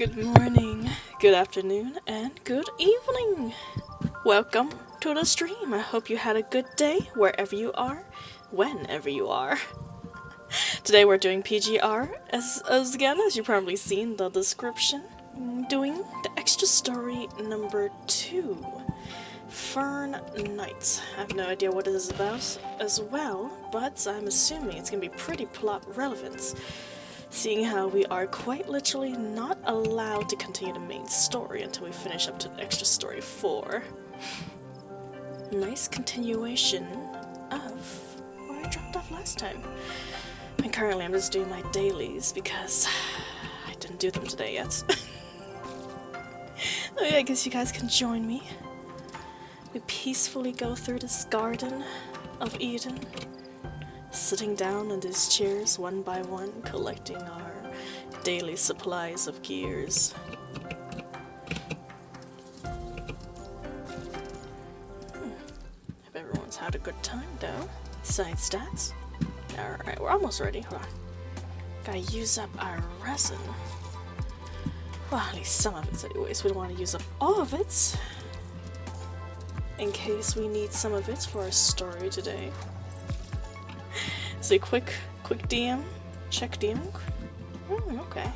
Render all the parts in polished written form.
Good morning, good afternoon, and good evening! Welcome to the stream. I hope you had a good day wherever you are, whenever you are. Today we're doing PGR, as you've probably seen the description. Doing the extra story number 2, Firn Nights. I have no idea what it is about as well, but I'm assuming it's gonna be pretty plot relevant, seeing how we are quite literally not allowed to continue the main story until we finish up to the extra story 4. Nice continuation of where I dropped off last time. And currently I'm just doing my dailies because I didn't do them today yet. Oh yeah, I guess you guys can join me. We peacefully go through this garden of Eden, sitting down in these chairs one by one, collecting our daily supplies of gears. Hope everyone's had a good time though. Side stats. Alright, we're almost ready. Hold on. Gotta use up our resin. Well, at least some of it anyways. We don't want to use up all of it, in case we need some of it for our story today. So quick DM, check DM. Okay.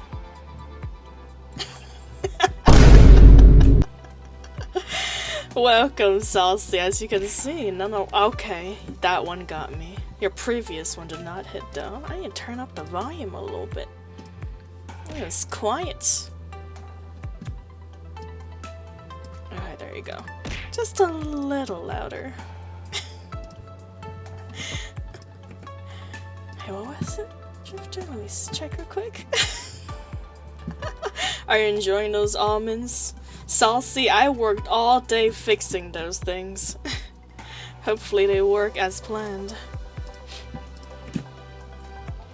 Welcome, Saucy. As you can see, okay, that one got me. Your previous one did not hit though. I need to turn up the volume a little bit. It's quiet. Alright, there you go. Just a little louder. Hey, what was it, Drifter? Let me check real quick. Are you enjoying those almonds? Saucy, I worked all day fixing those things. Hopefully they work as planned.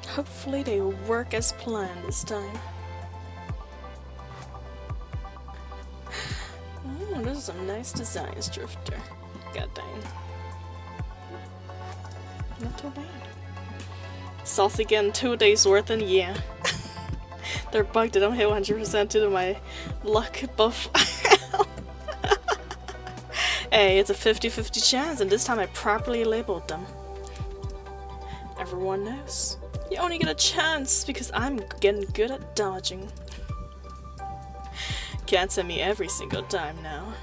Hopefully they work as planned this time. Those are some nice designs, Drifter. God dang. Not too bad. Saucy getting 2 days worth, and yeah. They're bugged, they don't hit 100% due to my luck buff. Hey, it's a 50-50 chance, and this time I properly labeled them. Everyone knows. You only get a chance because I'm getting good at dodging. Can't send me every single time now.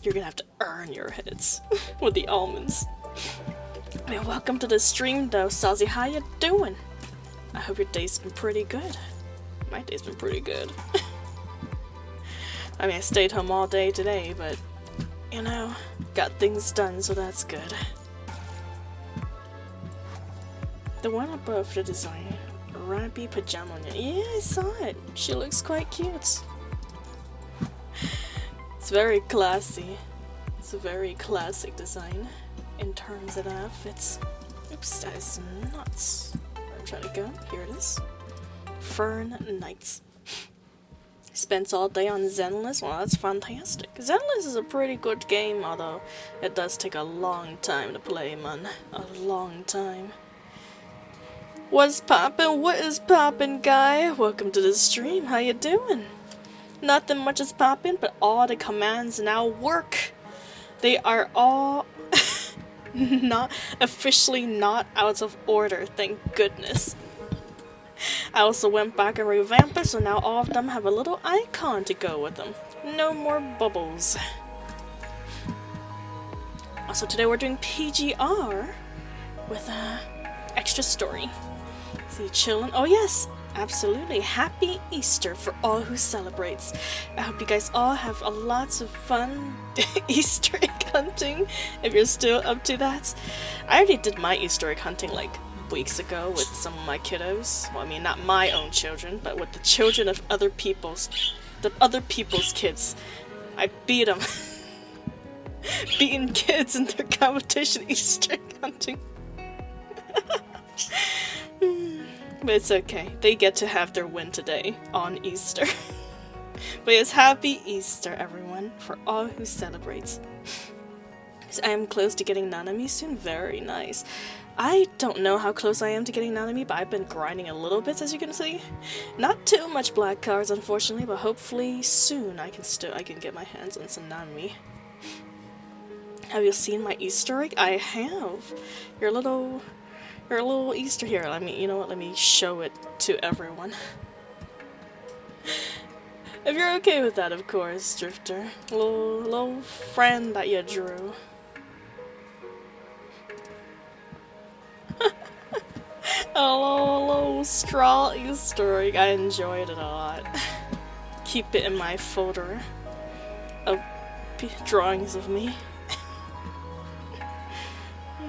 You're gonna have to earn your hits with the almonds. Hey, welcome to the stream though, Saucy. How you doing? I hope your day's been pretty good. My day's been pretty good. I mean, I stayed home all day today, but you know, got things done, so that's good. The one above the design, Rabbit Pajama. Yeah, I saw it. She looks quite cute. It's very classy. It's a very classic design in terms of the outfits. Oops, that is nuts. Where I'm trying to go. Here it is. Firn Nights. Spent all day on Zenless. Well, that's fantastic. Zenless is a pretty good game, although it does take a long time to play, man. A long time. What's poppin'? What is poppin', guy? Welcome to the stream. How you doing? Nothing much is poppin', but all the commands now work. They are all not officially not out of order, thank goodness. I also went back and revamped it, so now all of them have a little icon to go with them. No more bubbles. Also today we're doing PGR with extra story. See, chillin'. Oh yes, absolutely. Happy Easter for all who celebrates. I hope you guys all have a lots of fun Easter egg hunting, if you're still up to that. I already did my Easter egg hunting like weeks ago with some of my kiddos. Well, I mean, not my own children, but with the children of other people's kids. I beat them. Beating kids in their competition Easter egg hunting. But it's okay. They get to have their win today on Easter. But it's happy Easter, everyone, for all who celebrates. I am close to getting Nanami soon. Very nice. I don't know how close I am to getting Nanami, but I've been grinding a little bit, as you can see. Not too much black cards, unfortunately, but hopefully soon I can get my hands on some Nanami. Have you seen my Easter egg? I have. Your little Easter here. You know what? Let me show it to everyone. If you're okay with that, of course, Drifter. Little friend that you drew. A little straw Easter egg. I enjoyed it a lot. Keep it in my folder of drawings of me.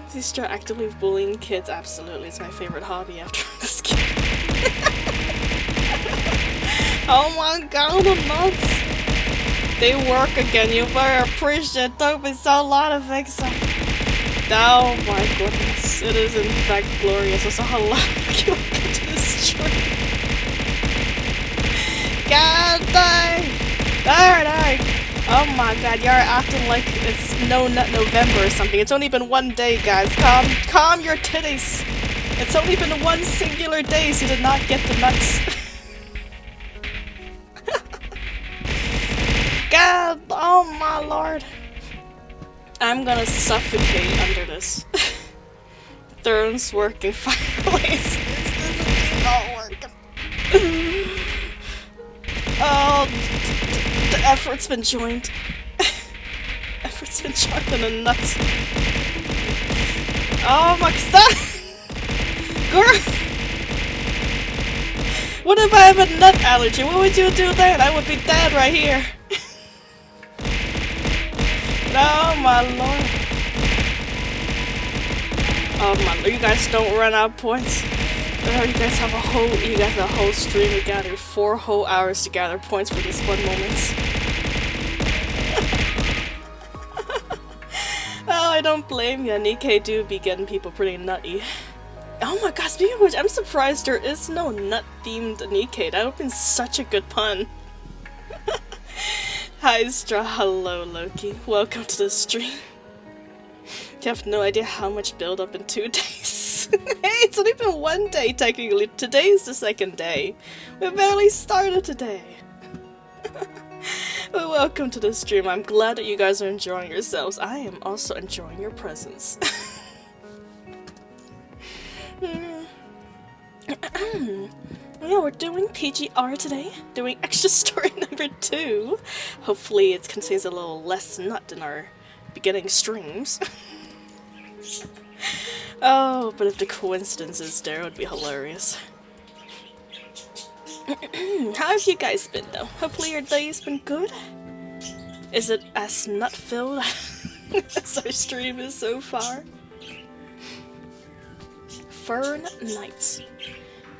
Is he still actively bullying kids? Absolutely, it's my favorite hobby after this kid. Oh my god, the nuts! They work again, you better appreciate. Don't be so loud of it. Oh my goodness, it is in fact glorious. Also, hello, welcome to the stream. God dang! Alright. Oh my god, you're acting like it's No Nut November or something. It's only been one day, guys. Calm your titties. It's only been one singular day, so you did not get the nuts. God, oh my lord. I'm gonna suffocate under this. Firn's working finally. This is not working. Oh, the effort's been joined. Effort's been joined in the nuts. Oh my god! Girl! What if I have a nut allergy? What would you do then? I would be dead right here. Oh my lord. Oh my lord, you guys don't run out of points. Oh, you guys have a whole stream to gather. 4 whole hours to gather points for this one moment. Oh, I don't blame you. Nikkei do be getting people pretty nutty. Oh my god, speaking of which, I'm surprised there is no nut-themed Nikkei. That would have been such a good pun. Hi Stra, hello Loki. Welcome to the stream. You have no idea how much build up in 2 days. Hey, it's only been 1 day technically. Today's the 2nd day. We barely started today. Well, welcome to the stream. I'm glad that you guys are enjoying yourselves. I am also enjoying your presence. Yeah, we're doing PGR today. Doing extra story number 2. Hopefully it contains a little less nut in our beginning streams. Oh, but if the coincidence is there, it would be hilarious. How have you guys been though? Hopefully your day's been good? Is it as nut-filled as our stream is so far? Firn Nights.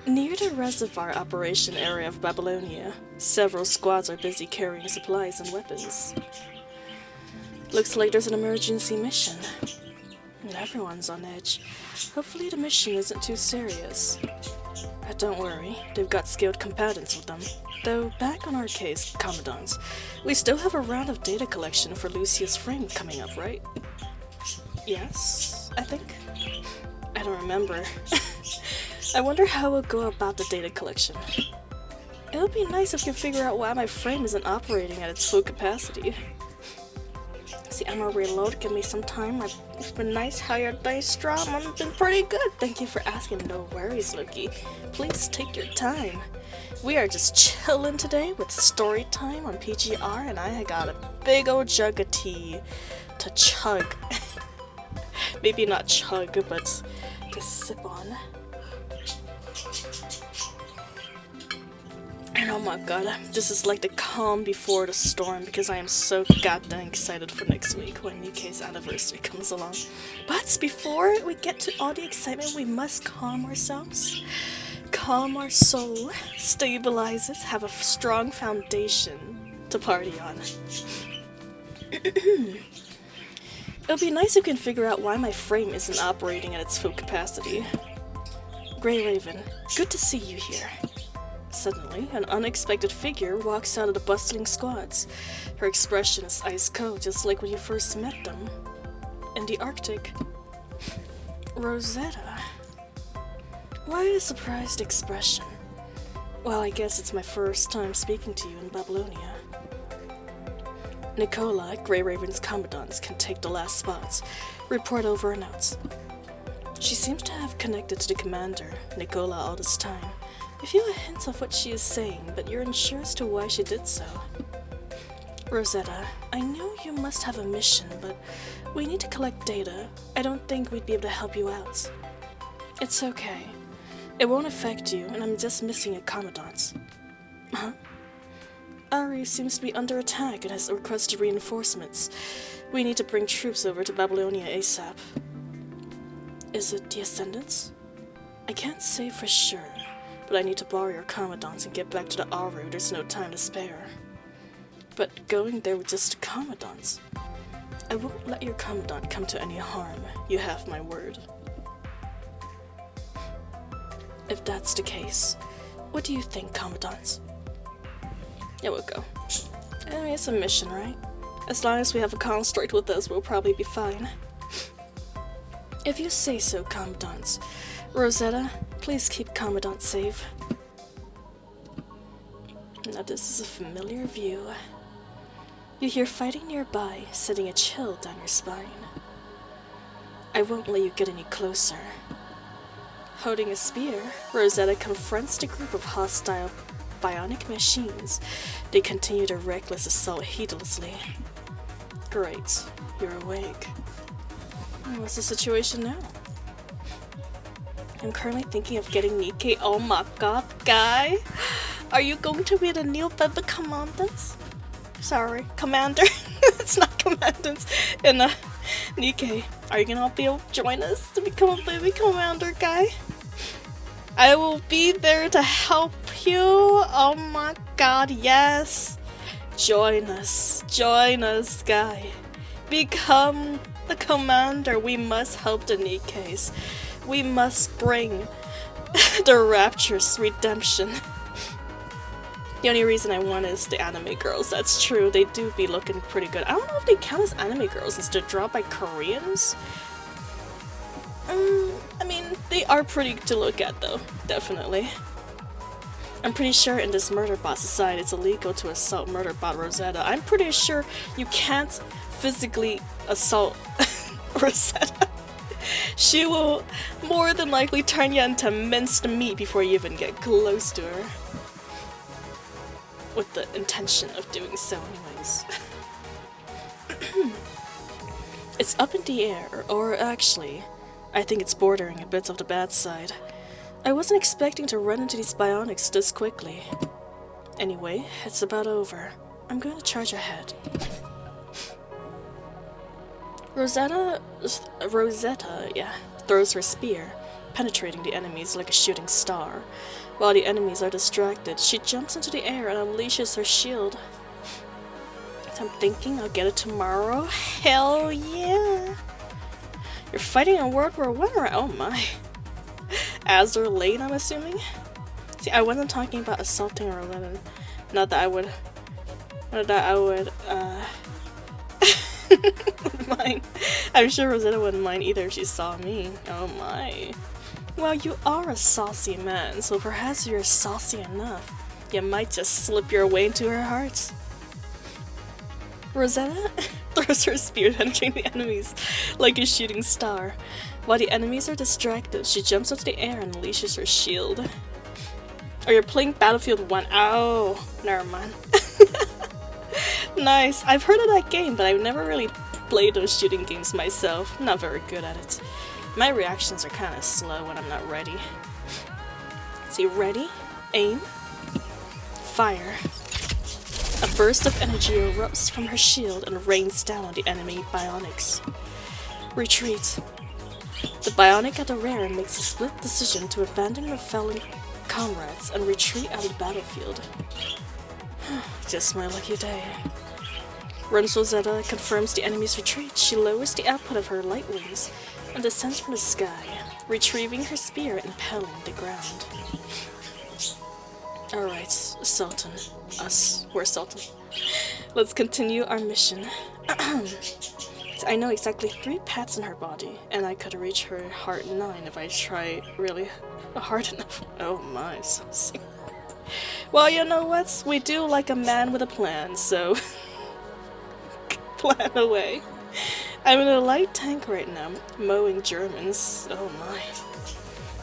Near the reservoir operation area of Babylonia, several squads are busy carrying supplies and weapons. Looks like there's an emergency mission. And everyone's on edge. Hopefully the mission isn't too serious. But don't worry, they've got skilled combatants with them. Though, back on our case, Commandants, we still have a round of data collection for Lucius Frame coming up, right? Yes, I think? I don't remember. I wonder how we'll go about the data collection. It would be nice if we could figure out why my frame isn't operating at its full capacity. See, I'm gonna reload, give me some time. It's been nice. How your day's strong? I've been pretty good. Thank you for asking. No worries, Loki. Please take your time. We are just chilling today with story time on PGR, and I got a big old jug of tea to chug. Maybe not chug, but to sip on. And oh my god, this is like the calm before the storm because I am so goddamn excited for next week when Nikkei's anniversary comes along. But before we get to all the excitement, we must calm ourselves, calm our soul, stabilize it, have a strong foundation to party on. It'll be nice if we can figure out why my frame isn't operating at its full capacity. Grey Raven, good to see you here. Suddenly, an unexpected figure walks out of the bustling squads. Her expression is ice cold, just like when you first met them. In the Arctic. Rosetta? Why a surprised expression? Well, I guess it's my first time speaking to you in Babylonia. Nicola, Grey Raven's commandants, can take the last spots. Report over and out. She seems to have connected to the commander, Nicola, all this time. I feel a hint of what she is saying, but you're unsure as to why she did so. Rosetta, I know you must have a mission, but we need to collect data. I don't think we'd be able to help you out. It's okay. It won't affect you, and I'm just missing a commandant. Huh? Ari seems to be under attack and has requested reinforcements. We need to bring troops over to Babylonia ASAP. Is it the Ascendants? I can't say for sure, but I need to borrow your commandant and get back to the Aru. There's no time to spare. But going there with just commandants? I won't let your commandant come to any harm. You have my word. If that's the case, what do you think, commandant? Yeah, we'll go. I mean, it's a mission, right? As long as we have a construct with us, we'll probably be fine. If you say so, commandant. Rosetta, please keep commandant safe. Now this is a familiar view. You hear fighting nearby, sending a chill down your spine. I won't let you get any closer. Holding a spear, Rosetta confronts the group of hostile bionic machines. They continue their reckless assault heedlessly. Great, you're awake. What's the situation now? I'm currently thinking of getting Nikkei. Oh my god, guy! Are you going to be the new baby commandant? Sorry, commander. It's not commandant in Nikkei. Are you gonna be able to join us to become a baby commander, guy? I will be there to help you. Oh my god, yes. Join us, guy. Become the commander. We must help the Nikkeis. We must bring the Rapture's redemption. The only reason I want is the anime girls. That's true, they do be looking pretty good. I don't know if they count as anime girls since they're drawn by Koreans. I mean, they are pretty to look at though, definitely. I'm pretty sure in this murderbot society it's illegal to assault murderbot Rosetta. I'm pretty sure you can't physically assault Rosetta. She will more than likely turn you into minced meat before you even get close to her. With the intention of doing so anyways. It's up in the air, or actually, I think it's bordering a bit of the bad side. I wasn't expecting to run into these bionics this quickly. Anyway, it's about over. I'm going to charge ahead. Rosetta, throws her spear, penetrating the enemies like a shooting star. While the enemies are distracted, she jumps into the air and unleashes her shield. I'm thinking I'll get it tomorrow. Hell yeah! You're fighting in World War I, right? Oh my. Azure Lane, I'm assuming? See, I wasn't talking about assaulting Roland. Not that I would mind. I'm sure Rosetta wouldn't mind either if she saw me. Oh my. Well, you are a saucy man, so perhaps you're saucy enough. You might just slip your way into her heart. Rosetta throws her spear penetrating the enemies like a shooting star. While the enemies are distracted, she jumps into the air and unleashes her shield. Oh, you're playing Battlefield 1. Oh, never mind. Nice. I've heard of that game, but I've never really played those shooting games myself. I'm not very good at it. My reactions are kind of slow when I'm not ready. See, ready, aim, fire. A burst of energy erupts from her shield and rains down on the enemy bionics. Retreat. The bionic at the rear makes a split decision to abandon her felon comrades and retreat out of the battlefield. Just my lucky day. Runs Rosetta confirms the enemy's retreat. She lowers the output of her light wings and descends from the sky, retrieving her spear and impelling the ground. Alright, Sultan. We're Sultan. Let's continue our mission. I know exactly 3 pats in her body, and I could reach her heart 9 if I try really hard enough. Oh my, so sick. Well, you know what? We do like a man with a plan, so plan away. I'm in a light tank right now, mowing Germans. Oh my.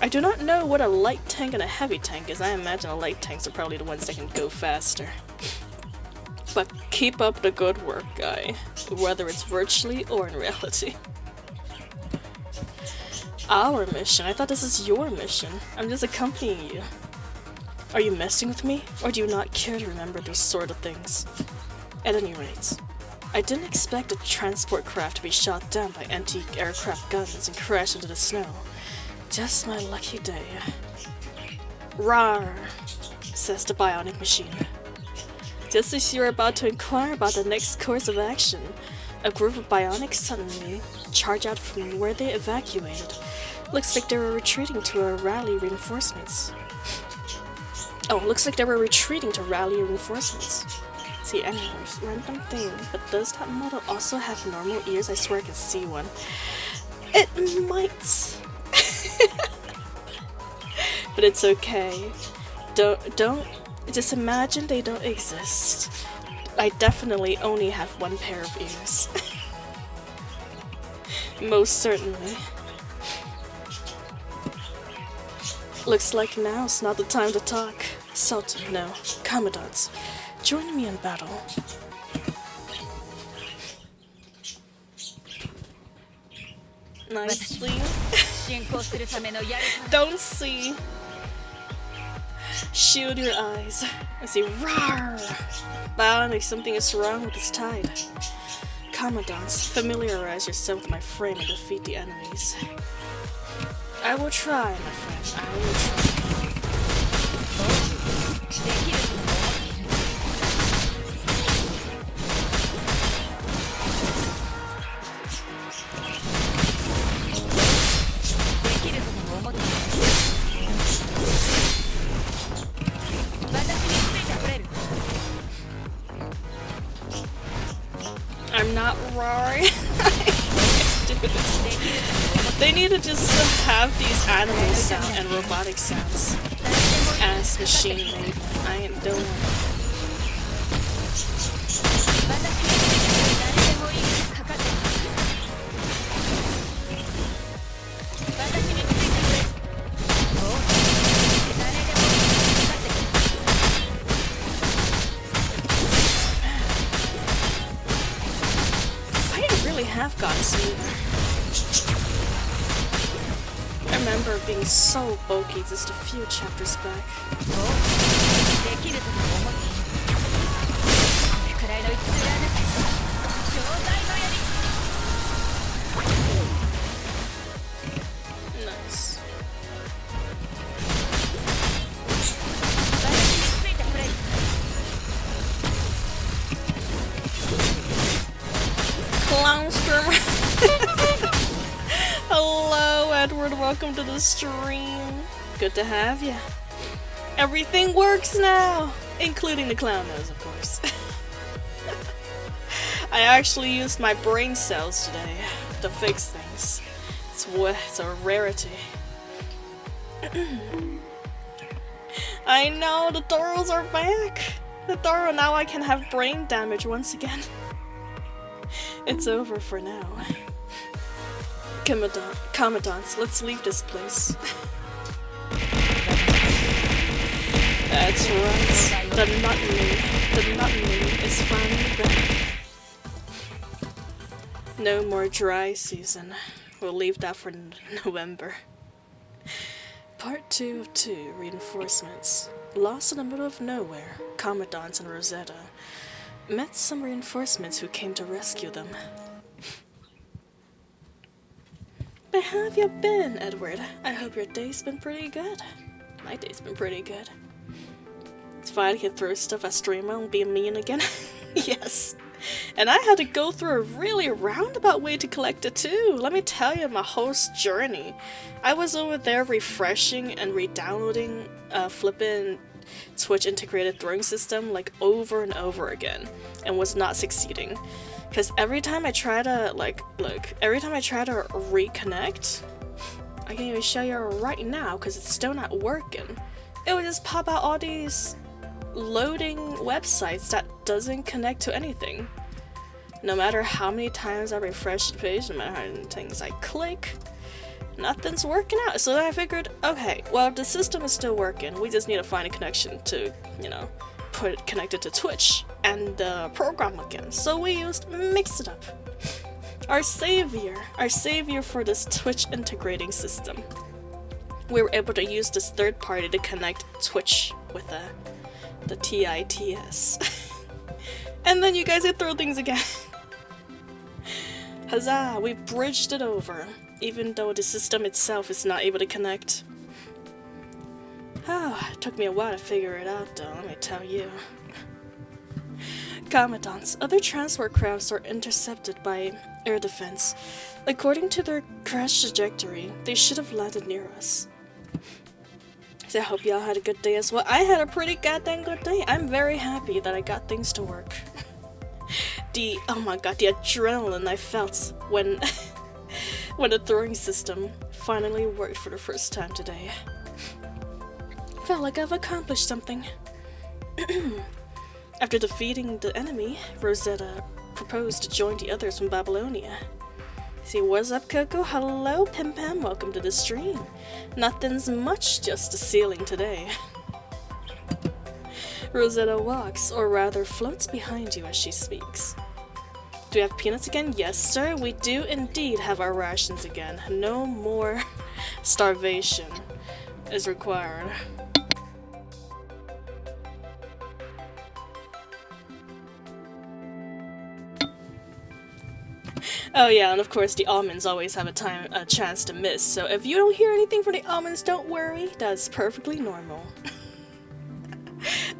I do not know what a light tank and a heavy tank is. I imagine the light tanks are probably the ones that can go faster. But keep up the good work, guy, whether it's virtually or in reality. Our mission? I thought this is your mission. I'm just accompanying you. Are you messing with me, or do you not care to remember those sort of things? At any rate, I didn't expect a transport craft to be shot down by anti-aircraft guns and crash into the snow. Just my lucky day. Rawr, says the bionic machine. Just as you're about to inquire about the next course of action, a group of bionics suddenly charge out from where they evacuated. Looks like they were retreating to a rally reinforcements. Oh, looks like they were retreating to rally reinforcements. See, anyways, random thing, but does that model also have normal ears? I swear I can see one. It might. But it's okay. Don't just imagine they don't exist. I definitely only have 1 pair of ears. Most certainly. Looks like now's not the time to talk. Sultan, no. Commandants, join me in battle. Nicely. Don't see. Shield your eyes. I see. Rawr! Bionic, something is wrong with this tide. Commandants, familiarize yourself with my frame and defeat the enemies. I will try, my friend. I will try. I'm not roaring. They need to just have these animal sound and robotic sounds as machine made. I ain't doing it. Have gotten smoother. I remember being so bulky just a few chapters back. Nice. Hello, Edward. Welcome to the stream. Good to have you. Everything works now, including the clown nose, of course. I actually used my brain cells today to fix things. It's a rarity. I know, the Doros are back. The Doro, now I can have brain damage once again. It's over for now. Commandants, let's leave this place. That's right. The nut-me is finally back. No more dry season. We'll leave that for November. Part 2 of 2, Reinforcements. Lost in the middle of nowhere, Commandants and Rosetta met some reinforcements who came to rescue them. Where have you been, Edward? I hope your day's been pretty good. My day's been pretty good. It's fine, I can throw stuff at streamer and be mean again. Yes. And I had to go through a really roundabout way to collect it too. Let me tell you my whole journey. I was over there refreshing and re-downloading flippin' Twitch integrated throwing system like over and over again and was not succeeding. Because every time I try to, every time I try to reconnect, I can even show you right now because it's still not working. It would just pop out all these loading websites that doesn't connect to anything. No matter how many times I refresh the page, no matter how many things I click, nothing's working out. So then I figured, okay, well, the system is still working. We just need to find a connection to, you know, put it connected to Twitch and program again. So we used Mix It Up, our savior for this Twitch integrating system. We were able to use this third party to connect Twitch with the TITS. And then you guys can throw things again. Huzzah, we bridged it over, even though the system itself is not able to connect. Oh, it took me a while to figure it out though, let me tell you. Commandants, other transport crafts are intercepted by air defense. According to their crash trajectory, they should have landed near us. So I hope y'all had a good day as well. I had a pretty goddamn good day. I'm very happy that I got things to work. Oh my god, the adrenaline I felt when when the throwing system finally worked for the first time today. Felt like I've accomplished something. After defeating the enemy, Rosetta proposed to join the others from Babylonia. See, what's up, Coco? Hello, Pim Pam. Welcome to the stream. Nothing's much, just the ceiling today. Rosetta walks, or rather floats behind you as she speaks. Do we have peanuts again? Yes, sir. We do indeed have our rations again. No more starvation is required. Oh yeah, and of course the almonds always have a chance to miss, so if you don't hear anything from the almonds, don't worry, that's perfectly normal.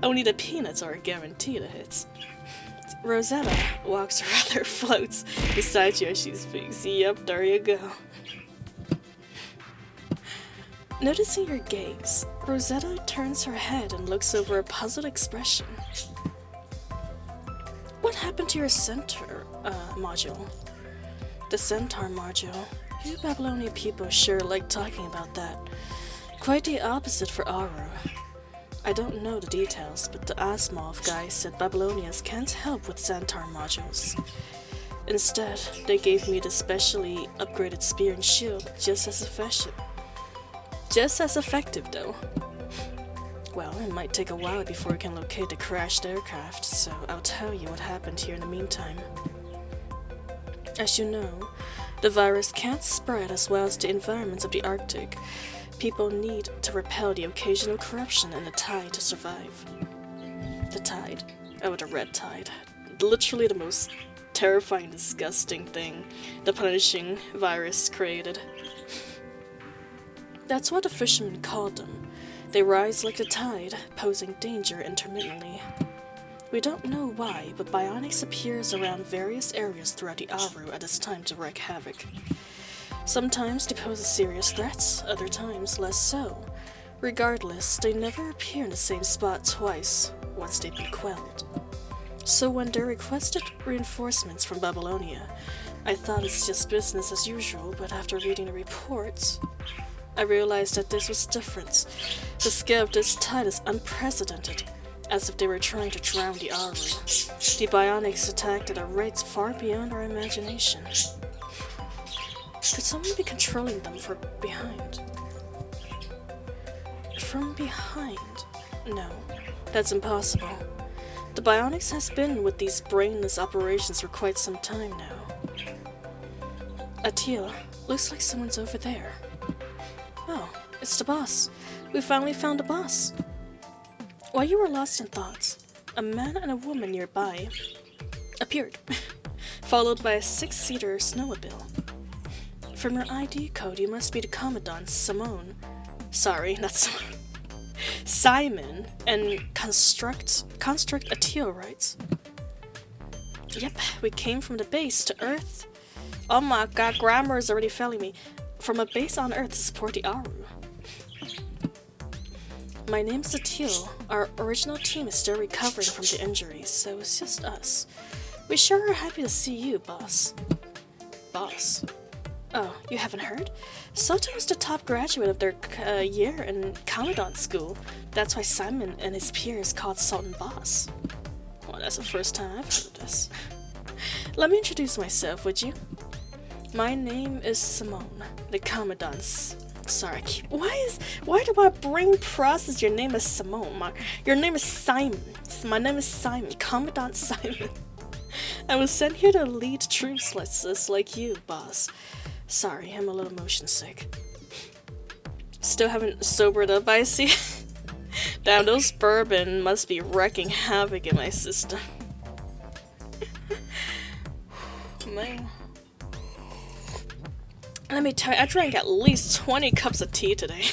Only the peanuts are a guarantee to hit. Rosetta walks, or rather floats, beside you as she speaks. Yep, there you go. Noticing your gaze, Rosetta turns her head and looks over a puzzled expression. What happened to your center module? The centaur module. You Babylonian people sure like talking about that. Quite the opposite for Aru. I don't know the details, but the Asmov guy said Babylonians can't help with centaur modules. Instead, they gave me the specially upgraded spear and shield, just as effective though. Well, it might take a while before we can locate the crashed aircraft, so I'll tell you what happened here in the meantime. As you know, the virus can't spread as well as the environments of the Arctic. People need to repel the occasional corruption in the tide to survive. The tide? Oh, the red tide. Literally the most terrifying, disgusting thing the punishing virus created. That's what the fishermen called them. They rise like the tide, posing danger intermittently. We don't know why, but Bionics appears around various areas throughout the Aru at this time to wreak havoc. Sometimes they pose serious threats, other times less so. Regardless, they never appear in the same spot twice, once they've been quelled. So when they requested reinforcements from Babylonia, I thought it's just business as usual, but after reading the reports, I realized that this was different. The scale of this tide is unprecedented, as if they were trying to drown the Aru. The Bionics attacked at a rate far beyond our imagination. Could someone be controlling them from behind? From behind? No, that's impossible. The Bionics has been with these brainless operations for quite some time now. Attila, looks like someone's over there. Oh, it's the boss. We finally found the boss. While you were lost in thought, a man and a woman nearby appeared, followed by a 6-seater snowmobile. From your ID code, you must be the Commandant Simone. Sorry, not Simone. Simon and Construct Attila writes. Yep, we came from the base to Earth. Oh my god, grammar is already failing me. From a base on Earth to support the Aru. My name's Attila. Our original team is still recovering from the injuries, so it's just us. We sure are happy to see you, boss. Boss? Oh, you haven't heard? Soto was the top graduate of their year in Commandant School. That's why Simon and his peers called Sultan boss. Well, that's the first time I've heard of this. Let me introduce myself, would you? My name is Simone, the Commandant's. Sorry, why do my brain process your name is Simone? Your name is Simon. My name is Simon, Commandant Simon. I was sent here to lead troops like you, boss. Sorry, I'm a little motion sick. Still haven't sobered up, I see. Damn, those bourbon must be wreaking havoc in my system. Man. Let me tell you, I drank at least 20 cups of tea today.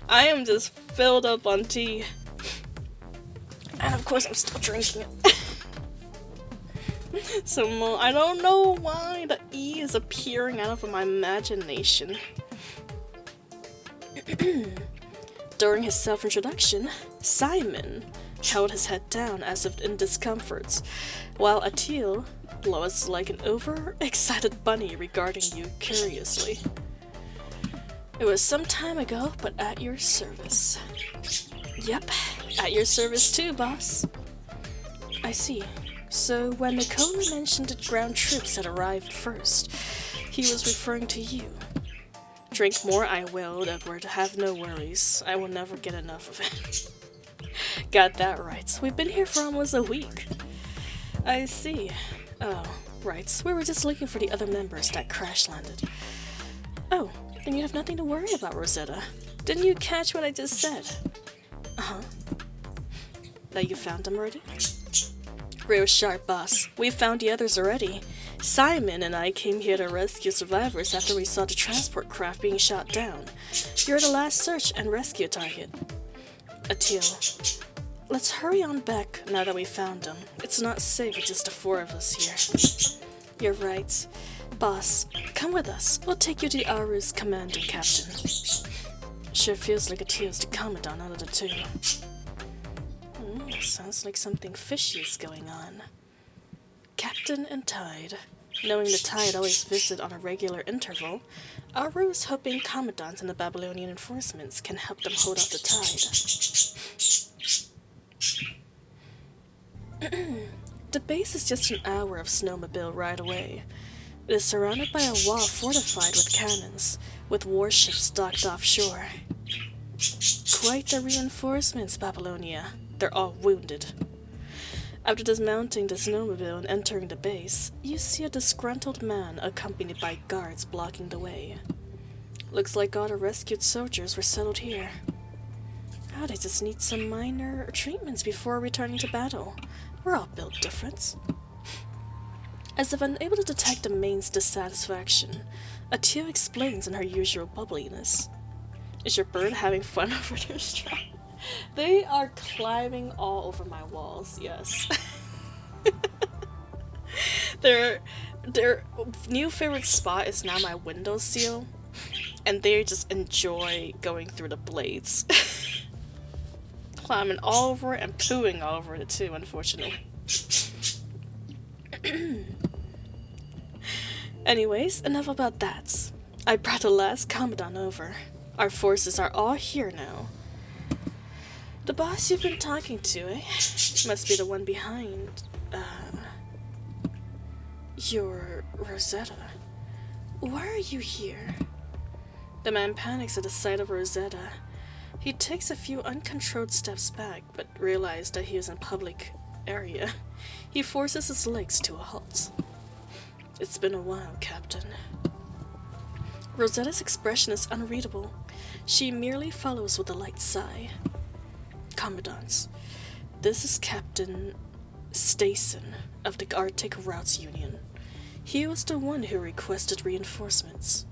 I am just filled up on tea. And of course I'm still drinking it. So I don't know why the E is appearing out of my imagination. During his self-introduction, Simon held his head down as if in discomfort, while Atil was like an overexcited bunny regarding you curiously. It was some time ago, but at your service. Yep, at your service too, boss. I see. So when Nicola mentioned the ground troops had arrived first, he was referring to you. Drink more I will, Edward. Have no worries. I will never get enough of it. Got that right. We've been here for almost a week. I see. Oh, right. We were just looking for the other members that crash-landed. Oh, then you have nothing to worry about, Rosetta. Didn't you catch what I just said? Uh-huh. That you found them already? Real sharp, boss. We found the others already. Simon and I came here to rescue survivors after we saw the transport craft being shot down. You're the last search and rescue target. Atil, let's hurry on back now that we found them. It's not safe with just the four of us here. You're right. Boss, come with us. We'll take you to Aru's commanding captain. Sure feels like Atil's the commandant out of the two. Sounds like something fishy is going on. Captain and Tide. Knowing the Tide always visit on a regular interval, Aru is hoping commandants and the Babylonian enforcements can help them hold off the Tide. The base is just an hour of snowmobile ride away. It is surrounded by a wall fortified with cannons, with warships docked offshore. Quite the reinforcements, Babylonia. They're all wounded. After dismounting the snowmobile and entering the base, you see a disgruntled man accompanied by guards blocking the way. Looks like all the rescued soldiers were settled here. Oh, they just need some minor treatments before returning to battle. We're all built different. As if unable to detect the main's dissatisfaction, Atil explains in her usual bubbliness. Is your bird having fun over their straw? They are climbing all over my walls, yes. Their new favorite spot is now my windowsill, and they just enjoy going through the blades. Climbing all over it and pooing all over it too, unfortunately. Anyways, enough about that. I brought the last commandant over. Our forces are all here now. The boss you've been talking to, eh? Must be the one behind, your Rosetta. Why are you here? The man panics at the sight of Rosetta. He takes a few uncontrolled steps back, but realizes that he is in a public area. He forces his legs to a halt. It's been a while, Captain. Rosetta's expression is unreadable. She merely follows with a light sigh. Commandants, this is Captain Stason of the Arctic Routes Union. He was the one who requested reinforcements.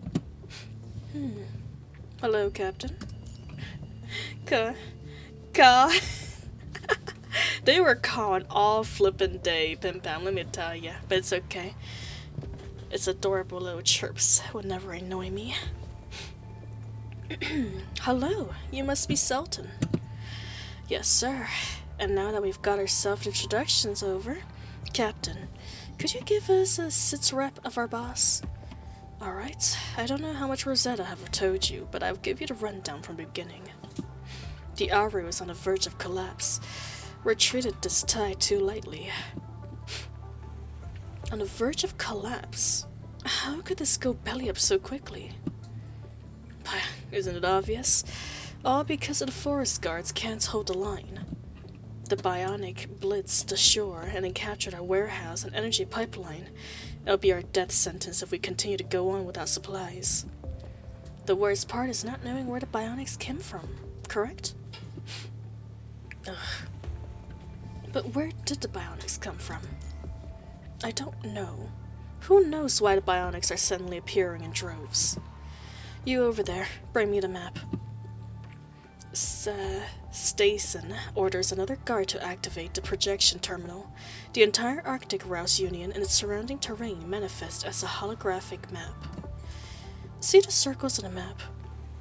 Hello, Captain. They were calling all flippin' day, Pim Pam, let me tell ya, but it's okay. It's adorable little chirps would never annoy me. Hello, you must be Sultan. Yes, sir. And now that we've got our self-introductions over, Captain, could you give us a sit-rep of our boss? Alright, I don't know how much Rosetta have told you, but I'll give you the rundown from the beginning. The Aru is on the verge of collapse. We're treated this tide too lightly. On the verge of collapse? How could this go belly up so quickly? Isn't it obvious? All because the forest guards can't hold the line. The bionic blitzed the shore and then captured our warehouse and energy pipeline. It'll be our death sentence if we continue to go on without supplies. The worst part is not knowing where the bionics came from, correct? Ugh. But where did the bionics come from? I don't know. Who knows why the bionics are suddenly appearing in droves? You over there, bring me the map. Stason orders another guard to activate the projection terminal. The entire Arctic Rouse Union and its surrounding terrain manifest as a holographic map. See the circles on the map?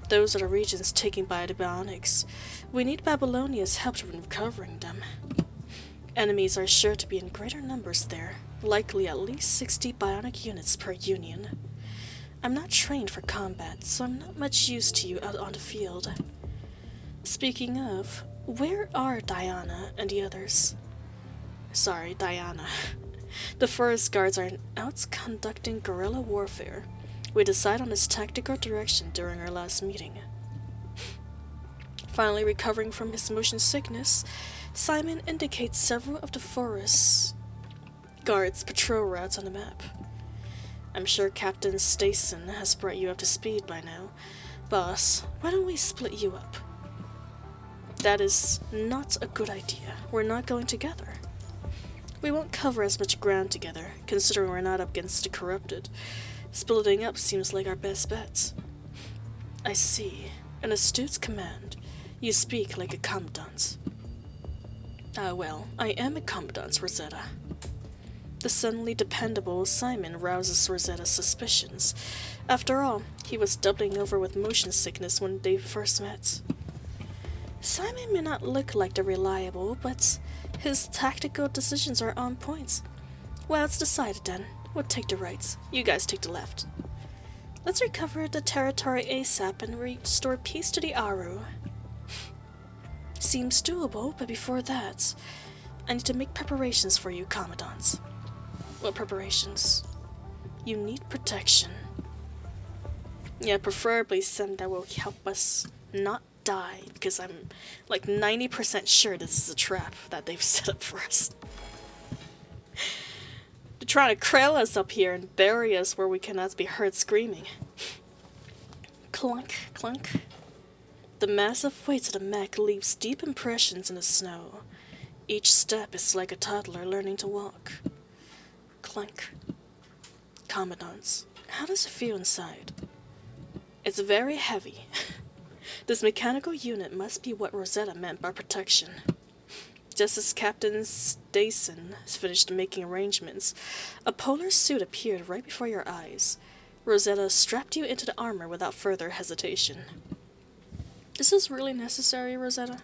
Those are the regions taken by the bionics. We need Babylonia's help in recovering them. Enemies are sure to be in greater numbers there, likely at least 60 bionic units per union. I'm not trained for combat, so I'm not much use to you out on the field. Speaking of, where are Diana and the others? Sorry, Diana. The forest guards are out conducting guerrilla warfare. We decided on this tactical direction during our last meeting. Finally recovering from his motion sickness, Simon indicates several of the forest guards' patrol routes on the map. I'm sure Captain Stason has brought you up to speed by now. Boss, why don't we split you up? That is not a good idea. We're not going together. We won't cover as much ground together, considering we're not up against the corrupted. Splitting up seems like our best bet. I see. An astute command. You speak like a commandant. Ah well, I am a commandant, Rosetta. The suddenly dependable Simon rouses Rosetta's suspicions. After all, he was doubling over with motion sickness when they first met. Simon may not look like the reliable, but his tactical decisions are on point. Well, it's decided then. We'll take the right. You guys take the left. Let's recover the territory ASAP and restore peace to the Aru. Seems doable, but before that, I need to make preparations for you, Commandant. What preparations? You need protection. Yeah, preferably some that will help us not die, because I'm like 90% sure this is a trap that they've set up for us. They're trying to crawl us up here and bury us where we cannot be heard screaming. Clunk, clunk. The massive weight of the mech leaves deep impressions in the snow. Each step is like a toddler learning to walk. Clunk. Commandants, how does it feel inside? It's very heavy. This mechanical unit must be what Rosetta meant by protection. Just as Captain Stason finished making arrangements, a polar suit appeared right before your eyes. Rosetta strapped you into the armor without further hesitation. Is this really necessary, Rosetta?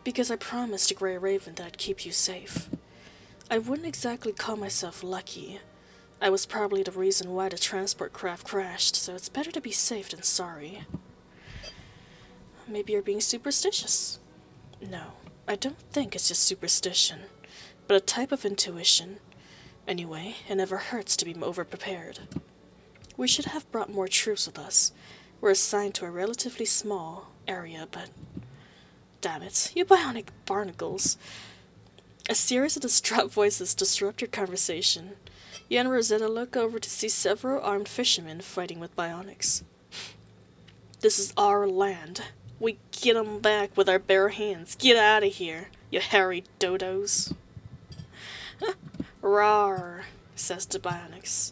Because I promised the Grey Raven that I'd keep you safe. I wouldn't exactly call myself lucky. I was probably the reason why the transport craft crashed, so it's better to be safe than sorry. Maybe you're being superstitious. No, I don't think it's just superstition, but a type of intuition. Anyway, it never hurts to be over-prepared. We should have brought more troops with us. We're assigned to a relatively small area, but... Damn it, you bionic barnacles. A series of distraught voices disrupt your conversation. You and Rosetta look over to see several armed fishermen fighting with bionics. This is our land. We get 'em back with our bare hands. Get out of here, you hairy dodos. Rawr, says the bionics.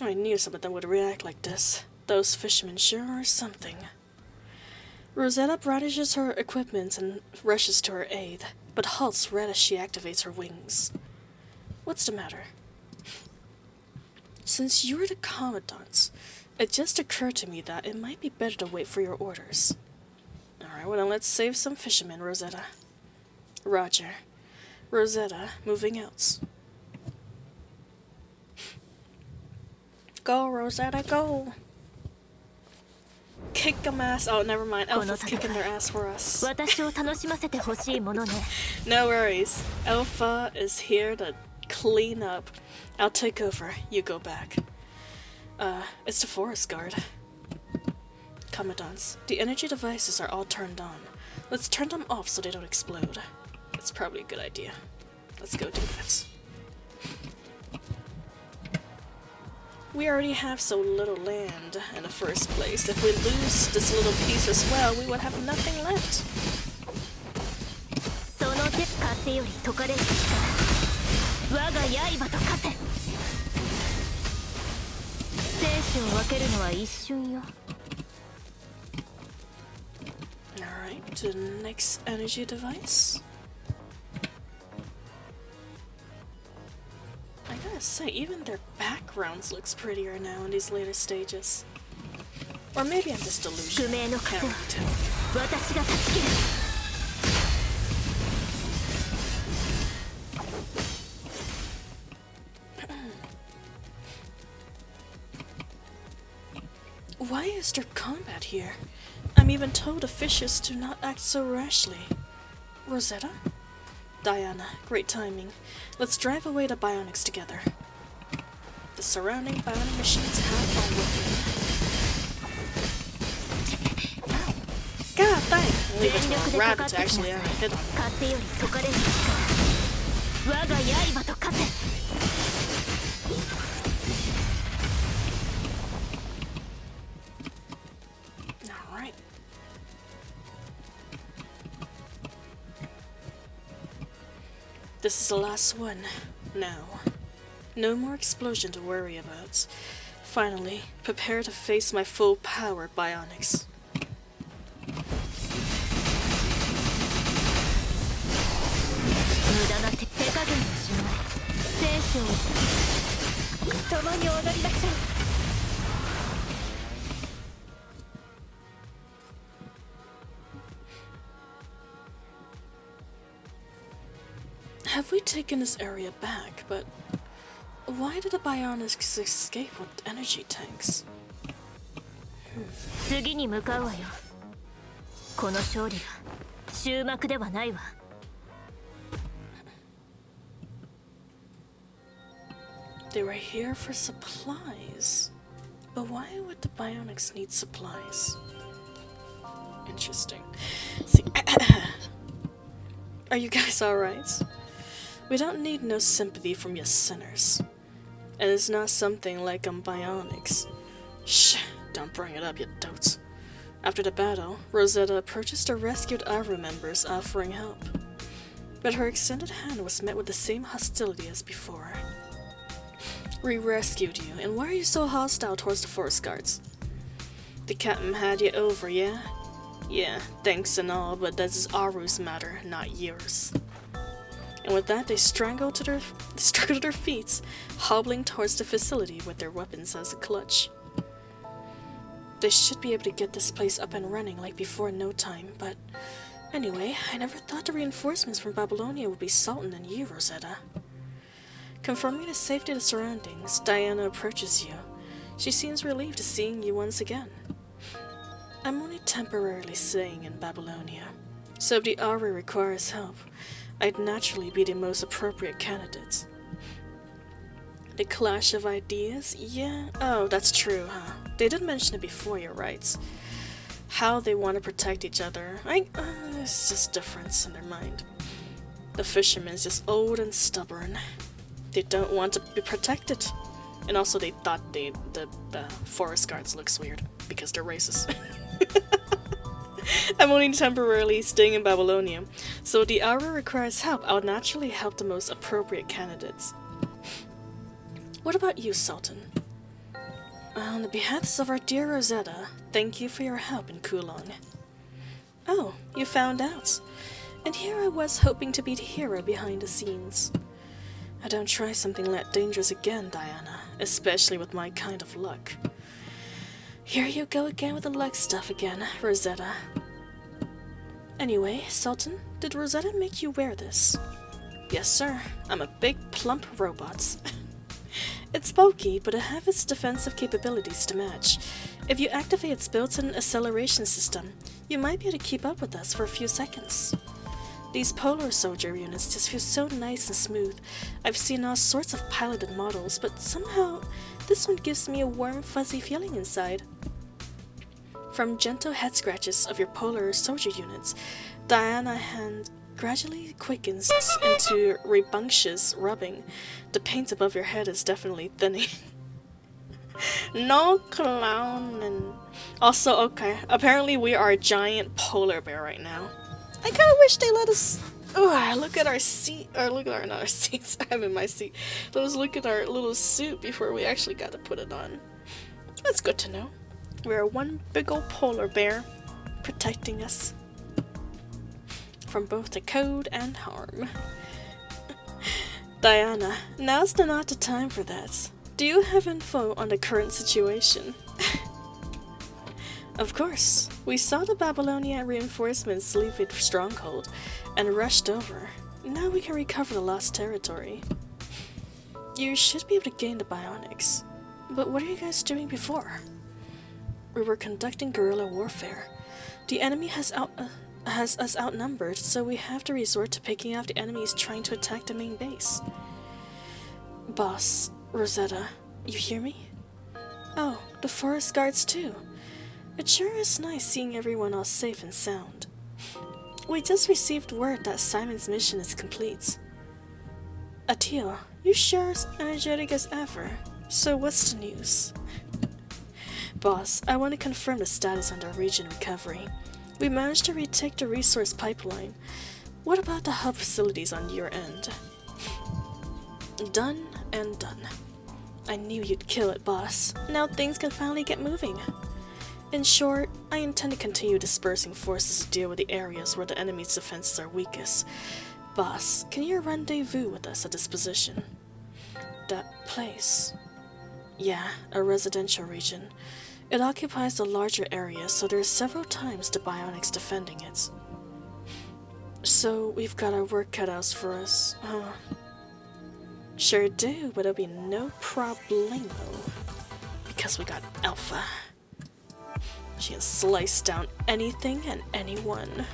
I knew some of them would react like this. Those fishermen sure are something. Rosetta brandishes her equipment and rushes to her aid, but halts right as she activates her wings. What's the matter? Since you're the Commandant, it just occurred to me that it might be better to wait for your orders. Alright, well then let's save some fishermen, Rosetta. Roger. Rosetta, moving out. Go, Rosetta, go! Kick them ass. Oh, never mind. Alpha's kicking their ass for us. No worries. Alpha is here to clean up. I'll take over. You go back. It's the forest guard. Commandants, the energy devices are all turned on. Let's turn them off so they don't explode. It's probably a good idea. Let's go do that. We already have so little land in the first place. If we lose this little piece as well, we would have nothing left. Alright, to the next energy device. I gotta say, even their backgrounds looks prettier now in these later stages. Or maybe I'm just delusional. Can't really tell. Why is there combat here? I'm even told the fishes do not act so rashly. Rosetta? Diana, great timing. Let's drive away the bionics together. The surrounding bionic machines have our weapon. Ow. God dang! Only the rabbit to actually hit on Alright. This is the last one. Now. No more explosion to worry about. Finally, prepare to face my full power bionics. Have we taken this area back, but why did the bionics escape with energy tanks? They were here for supplies. But why would the bionics need supplies? Interesting. See, are you guys alright? We don't need no sympathy from you sinners. And it's not something like bionics. Shh, don't bring it up, you dotes. After the battle, Rosetta approaches the rescued Aru members offering help. But her extended hand was met with the same hostility as before. We rescued you, and why are you so hostile towards the forest guards? The captain had you over, yeah? Yeah, thanks and all, but this is Aru's matter, not yours. And with that, they struggled to their feet, hobbling towards the facility with their weapons as a clutch. They should be able to get this place up and running like before in no time, but anyway, I never thought the reinforcements from Babylonia would be Sultan and you, Rosetta. Confirming the safety of the surroundings, Diana approaches you. She seems relieved to seeing you once again. I'm only temporarily staying in Babylonia, so if the Aru requires help, I'd naturally be the most appropriate candidate. The clash of ideas? Yeah. Oh, that's true, huh? They did mention it before, you're right. How they want to protect each other. It's just difference in their mind. The fisherman's just old and stubborn. They don't want to be protected. And also they thought the forest guards looks weird because they're racist. I'm only temporarily staying in Babylonia, so if the Aru requires help, I'll naturally help the most appropriate candidates. What about you, Sultan? On the behest of our dear Rosetta, thank you for your help in Kulong. Oh, you found out. And here I was hoping to be the hero behind the scenes. I don't try something that dangerous again, Diana, especially with my kind of luck. Here you go again with the luck stuff again, Rosetta. Anyway, Sultan, did Rosetta make you wear this? Yes, sir. I'm a big, plump robot. It's bulky, but it has its defensive capabilities to match. If you activate its built-in acceleration system, you might be able to keep up with us for a few seconds. These polar soldier units just feel so nice and smooth. I've seen all sorts of piloted models, but somehow this one gives me a warm, fuzzy feeling inside. From gentle head scratches of your polar soldier units, Diana's hand gradually quickens into rambunctious rubbing. The paint above your head is definitely thinning. No clown. Also, okay, apparently we are a giant polar bear right now. I kind of wish they let us. Oh, look at our seat. Or look at our, not our seats. I'm in my seat. Let us look at our little suit before we actually got to put it on. That's good to know. We're one big old polar bear protecting us from both the cold and harm. Diana, now's not the time for that. Do you have info on the current situation? Of course. We saw the Babylonian reinforcements leave its stronghold and rushed over. Now we can recover the lost territory. You should be able to gain the bionics. But what are you guys doing before? We were conducting guerrilla warfare. The enemy has us outnumbered, so we have to resort to picking off the enemies trying to attack the main base. Boss, Rosetta, you hear me? Oh, the forest guards too. It sure is nice seeing everyone all safe and sound. We just received word that Simon's mission is complete. Atil, you sure as energetic as ever. So what's the news? Boss, I want to confirm the status on the region recovery. We managed to retake the resource pipeline. What about the hub facilities on your end? Done and done. I knew you'd kill it, boss. Now things can finally get moving. In short, I intend to continue dispersing forces to deal with the areas where the enemy's defenses are weakest. Boss, can you rendezvous with us at this position? That place? Yeah, a residential region. It occupies a larger area, so there are several times the bionics defending it. So we've got our work cut out for us, huh? Sure do, but it'll be no problemo. Because we got Alpha. She can slice down anything and anyone.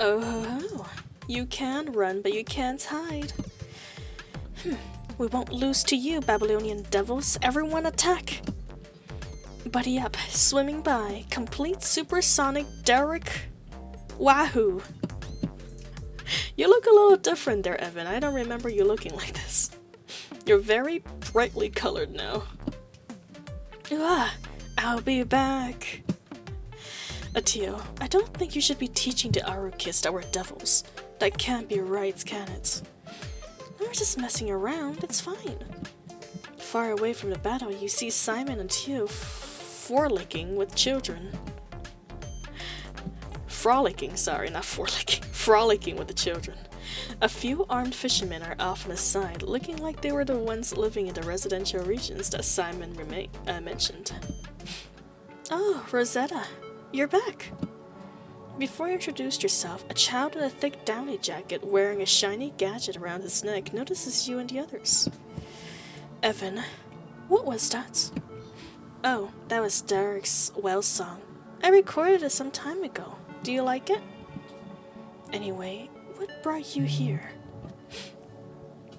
Oh, you can run, but you can't hide. We won't lose to you, Babylonian devils. Everyone attack! Buddy up, swimming by, complete supersonic Derek. Wahoo! You look a little different there, Evan. I don't remember you looking like this. You're very brightly colored now. Ah, I'll be back. Atil, I don't think you should be teaching the Arukis that we're devils. That can't be right, can it? We're just messing around, it's fine. Far away from the battle, you see Simon and Tio frolicking with children. Frolicking, sorry, not forelicking. Frolicking with the children. A few armed fishermen are off on the side, looking like they were the ones living in the residential regions that Simon mentioned. Oh, Rosetta, you're back. Before you introduced yourself, a child in a thick downy jacket wearing a shiny gadget around his neck notices you and the others. Evan, what was that? Oh, that was Derek's well song. I recorded it some time ago. Do you like it? Anyway, what brought you here?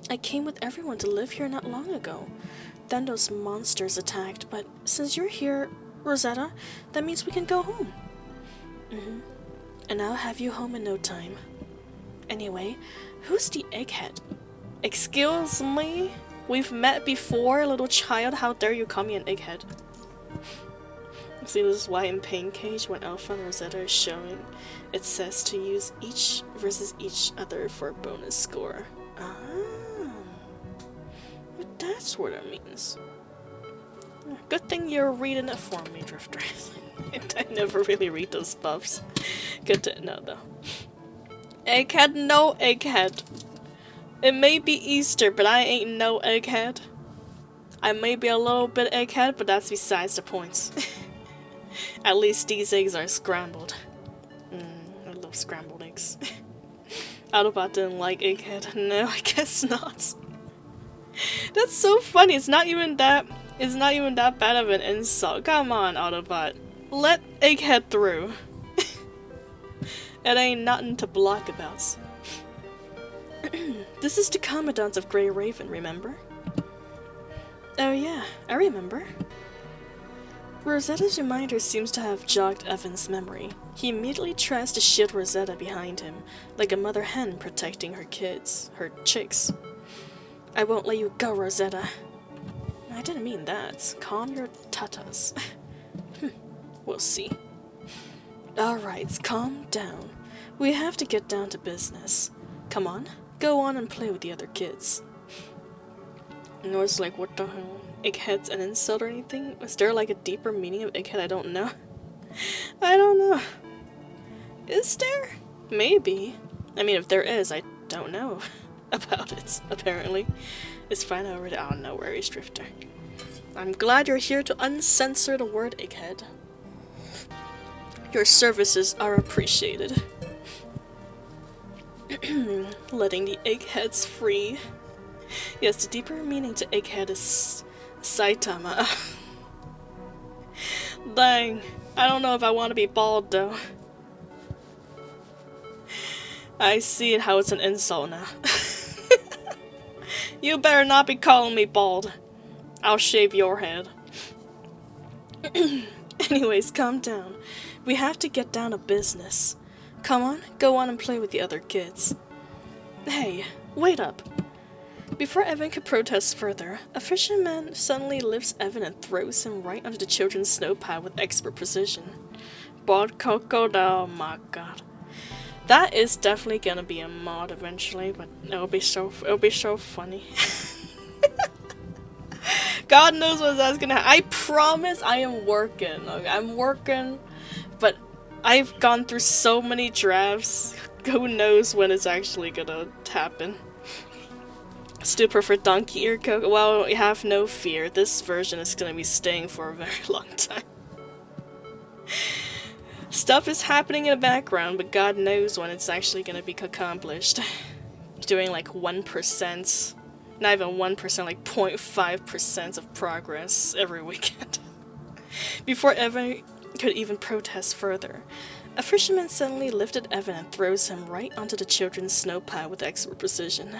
I came with everyone to live here not long ago. Then those monsters attacked, but since you're here, Rosetta, that means we can go home. And I'll have you home in no time. Anyway, who's the egghead? Excuse me? We've met before, little child. How dare you call me an egghead? See, this is why in Pain Cage, when Alpha and Rosetta is showing, it says to use each versus each other for a bonus score. Ah. But that's what it means. Good thing you're reading it for me, Drifter. I never really read those buffs. Good to know, though. Egghead? No egghead. It may be Easter, but I ain't no egghead. I may be a little bit egghead, but that's besides the point. At least these eggs are scrambled. I love scrambled eggs. Autobot didn't like Egghead. No, I guess not. That's so funny. It's not even that bad of an insult. Come on, Autobot. Let Egghead through. It ain't nothing to block about. This is the Commandant of Grey Raven, remember? Oh yeah, I remember. Rosetta's reminder seems to have jogged Evan's memory. He immediately tries to shield Rosetta behind him, like a mother hen protecting her kids, her chicks. I won't let you go, Rosetta. I didn't mean that. Calm your tatas. We'll see. Alright, calm down. We have to get down to business. Come on, go on and play with the other kids. And I was like, what the hell? Egghead's an insult or anything? Was there like a deeper meaning of Egghead? I don't know. I don't know. Is there? Maybe. I mean, if there is, I don't know about it, apparently. It's fine already. Oh, no worries, Drifter. I'm glad you're here to uncensor the word Egghead. Your services are appreciated. Letting the eggheads free. Yes, the deeper meaning to egghead is Saitama. Dang, I don't know if I want to be bald though. I see it how it's an insult now. You better not be calling me bald. I'll shave your head. Anyways, calm down. We have to get down to business. Come on, go on and play with the other kids. Hey, wait up. Before Evan could protest further, a fisherman suddenly lifts Evan and throws him right under the children's snow pile with expert precision. Bald crocodile, my god. That is definitely gonna be a mod eventually, but it'll be so funny. God knows what that's gonna happen. I promise I am working. Okay? I'm working, but I've gone through so many drafts. Who knows when it's actually gonna happen. Still prefer donkey ear coke. Well, have no fear. This version is gonna be staying for a very long time. Stuff is happening in the background, but God knows when it's actually gonna be accomplished. Doing like 1%, not even 1%, like 0.5% of progress every weekend. Before Evan could even protest further, a fisherman suddenly lifted Evan and throws him right onto the children's snow pile with expert precision.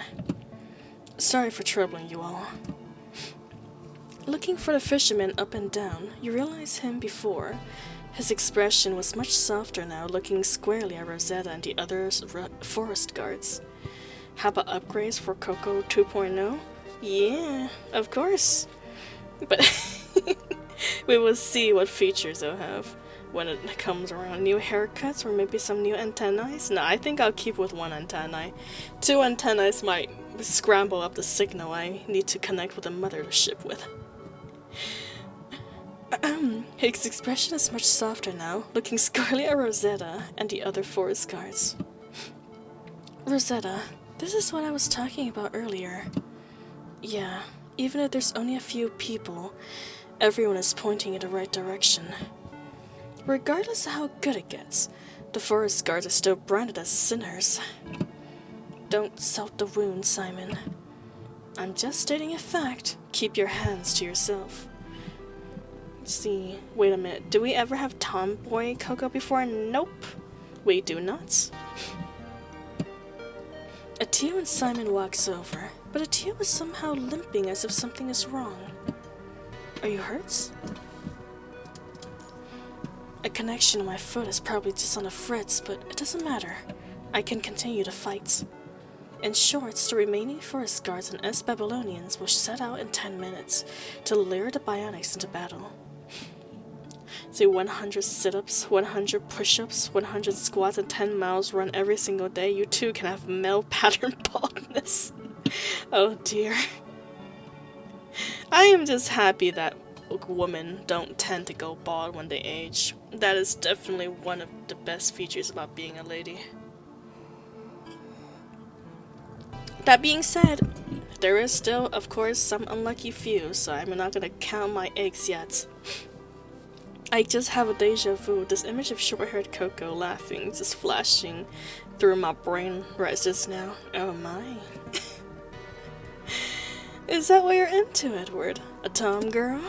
Sorry for troubling you all. Looking for the fisherman up and down, you realize him before. His expression was much softer now, looking squarely at Rosetta and the other forest guards. How about upgrades for Coco 2.0? Yeah, of course. But we will see what features they'll have when it comes around. New haircuts or maybe some new antennae? No, I think I'll keep with one antennae. 2 antennae might scramble up the signal I need to connect with the mothership with. His expression is much softer now, looking squarely at Rosetta and the other forest guards. Rosetta, this is what I was talking about earlier. Yeah, even if there's only a few people, everyone is pointing in the right direction. Regardless of how good it gets, the forest guards are still branded as sinners. Don't salt the wound, Simon. I'm just stating a fact. Keep your hands to yourself. Let's see. Wait a minute. Do we ever have Tomboy Coco before? Nope. We do not. Atio and Simon walks over, but Atio is somehow limping as if something is wrong. Are you hurt? A connection on my foot is probably just on the fritz, but it doesn't matter. I can continue to fight. In short, the remaining forest guards and Babylonians will set out in 10 minutes to lure the bionics into battle. Say 100 sit-ups, 100 push-ups, 100 squats, and 10 miles run every single day. You too can have male pattern baldness. Oh dear. I am just happy that women don't tend to go bald when they age. That is definitely one of the best features about being a lady. That being said, there is still, of course, some unlucky few, so I'm not gonna count my eggs yet. I just have a deja vu. This image of short-haired Coco laughing just flashing through my brain right just now. Oh my. Is that why you're into, Edward? A tom girl?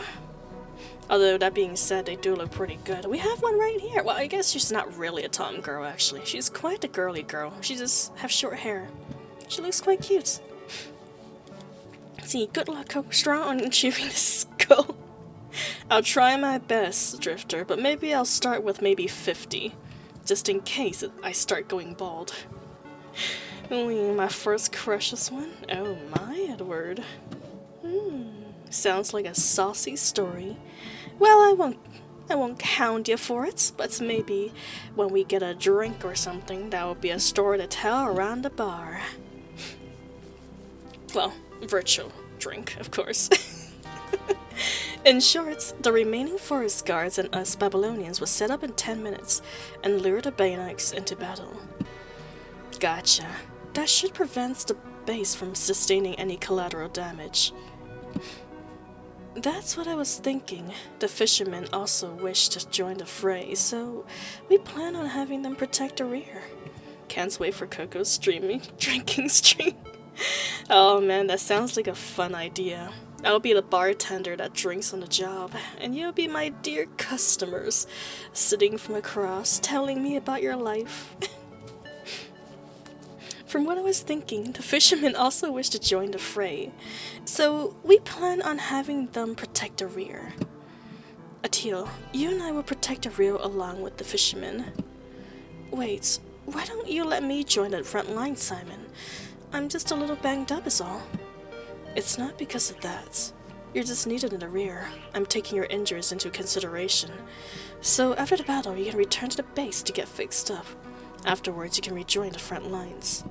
Although, that being said, they do look pretty good. We have one right here. Well, I guess she's not really a tom girl, actually. She's quite a girly girl. She just has short hair. She looks quite cute. See, good luck, Coco Straw, on achieving this goal. I'll try my best, Drifter, but maybe I'll start with maybe 50. Just in case I start going bald. Ooh, my first crushes one? Oh my, Edward. Sounds like a saucy story. Well, I won't hound you for it, but maybe when we get a drink or something, that will be a story to tell around the bar. Well, virtual drink, of course. In short, the remaining forest guards and us Babylonians will set up in 10 minutes and lure the Bayanites into battle. Gotcha. That should prevent the base from sustaining any collateral damage. That's what I was thinking. The fishermen also wish to join the fray, so we plan on having them protect the rear. Can't wait for Coco's drinking stream. Oh man, that sounds like a fun idea. I'll be the bartender that drinks on the job, and you'll be my dear customers, sitting from across, telling me about your life. From what I was thinking, the fishermen also wish to join the fray, so we plan on having them protect the rear. Atil, you and I will protect the rear along with the fishermen. Wait, why don't you let me join the front line, Simon? I'm just a little banged up is all. It's not because of that. You're just needed in the rear. I'm taking your injuries into consideration. So after the battle, you can return to the base to get fixed up. Afterwards, you can rejoin the front lines.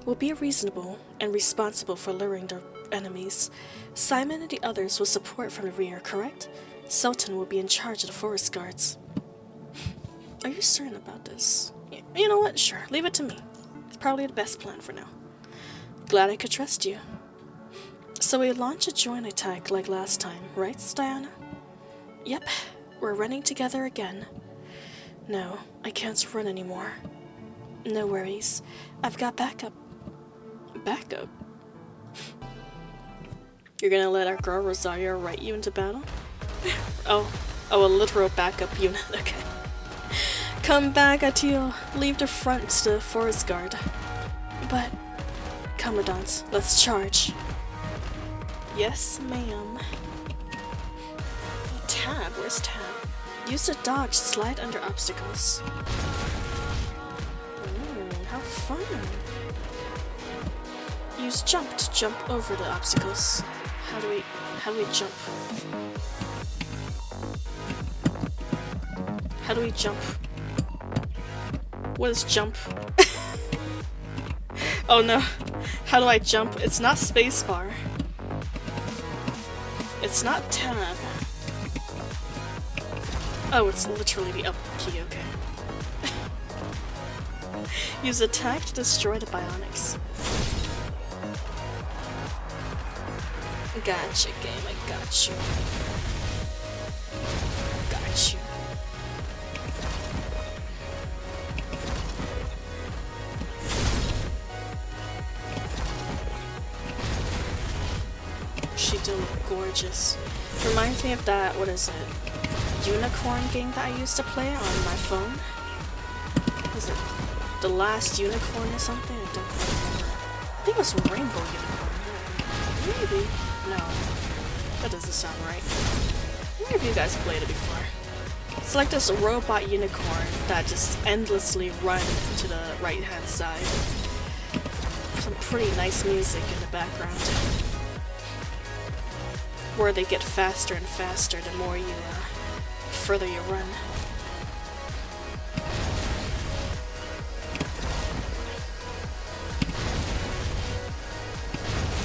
We'll be reasonable and responsible for luring the enemies. Simon and the others will support from the rear, correct? Sultan will be in charge of the forest guards. Are you certain about this? You know what? Sure, leave it to me. It's probably the best plan for now. Glad I could trust you. So we launch a joint attack like last time, right, Diana? Yep, we're running together again. No, I can't run anymore. No worries. I've got backup. Backup? You're gonna let our girl Rosario write you into battle? Oh, a literal backup unit, okay. Come back, Atil. Leave the front to the forest guard. But, Commandant, let's charge. Yes, ma'am. Tab, where's Tab? Use the dodge, slide under obstacles. How fun. Use jump to jump over the obstacles. How do we jump? How do we jump? What is jump? Oh no. How do I jump? It's not spacebar. It's not tab. Oh, it's literally the up key, okay. Use attack to destroy the bionics. Gotcha, game, I got you. Got you. She do look gorgeous. Reminds me of that, what is it? Unicorn game that I used to play on my phone? Was it The Last Unicorn or something? I don't remember. I think it was Rainbow Unicorn. Maybe. No. That doesn't sound right. Where have you guys played it before? It's like this robot unicorn that just endlessly run to the right hand side. Some pretty nice music in the background. Where they get faster and faster the more you further you run.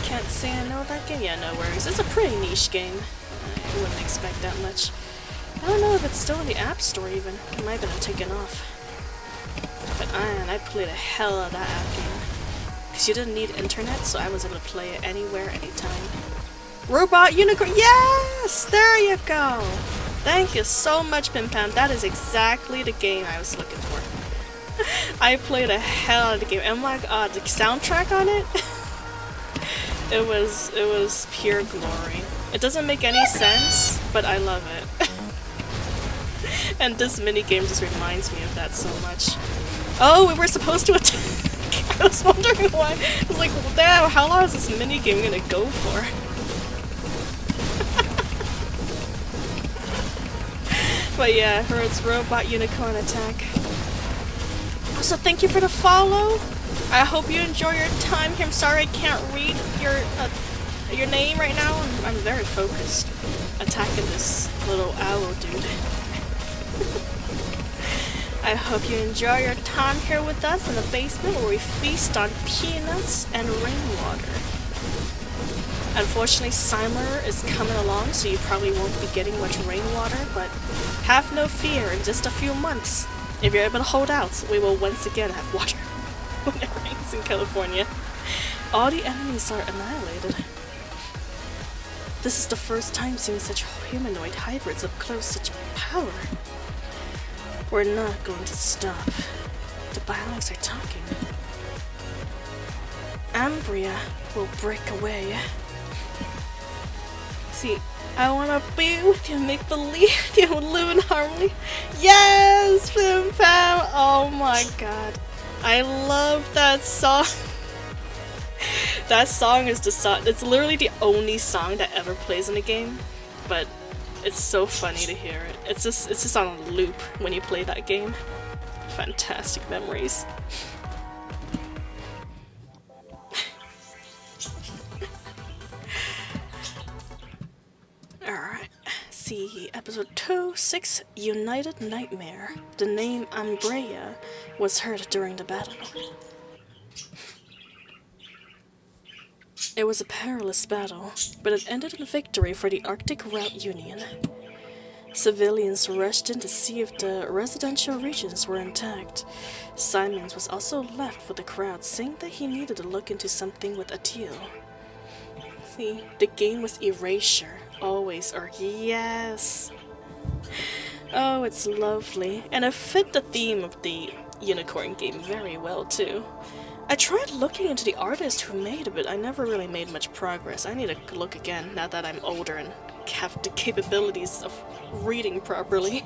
Can't say I know that game. Yeah, no worries. It's a pretty niche game. I wouldn't expect that much. I don't know if it's still in the App Store even. It might have been taken off. But I played the hell out of that app game. Because you didn't need internet, so I was able to play it anywhere, anytime. Robot unicorn. Yes! There you go. Thank you so much, Pim Pam. That is exactly the game I was looking for. I played a hell of the game. Oh my god, the soundtrack on it? It was pure glory. It doesn't make any sense, but I love it. And this minigame just reminds me of that so much. Oh, we were supposed to attack! I was wondering why. I was like, damn, how long is this minigame gonna go for? But yeah, Herd's robot unicorn attack. So thank you for the follow. I hope you enjoy your time here. I'm sorry I can't read your name right now. I'm very focused attacking this little owl dude. I hope you enjoy your time here with us in the basement where we feast on peanuts and rainwater. Unfortunately, summer is coming along, so you probably won't be getting much rainwater, but have no fear, in just a few months, if you're able to hold out, we will once again have water when it rains in California. All the enemies are annihilated. This is the first time seeing such humanoid hybrids up close, such power. We're not going to stop. The bionics are talking. Ambria will break away. See, I wanna be with you, make believe you will live in harmony. Yes, Pim Pam! Oh my god. I love that song. That song is the song. It's literally the only song that ever plays in a game, but it's so funny to hear it. It's just on a loop when you play that game. Fantastic memories. Alright, see, episode 2-6, United Nightmare. The name Ambrea was heard during the battle. It was a perilous battle, but it ended in victory for the Arctic Route Union. Civilians rushed in to see if the residential regions were intact. Simons was also left with the crowd, saying that he needed to look into something with Atil. See, the game was Erasure. Always yes! Oh, it's lovely. And it fit the theme of the unicorn game very well, too. I tried looking into the artist who made it, but I never really made much progress. I need to look again, now that I'm older and have the capabilities of reading properly.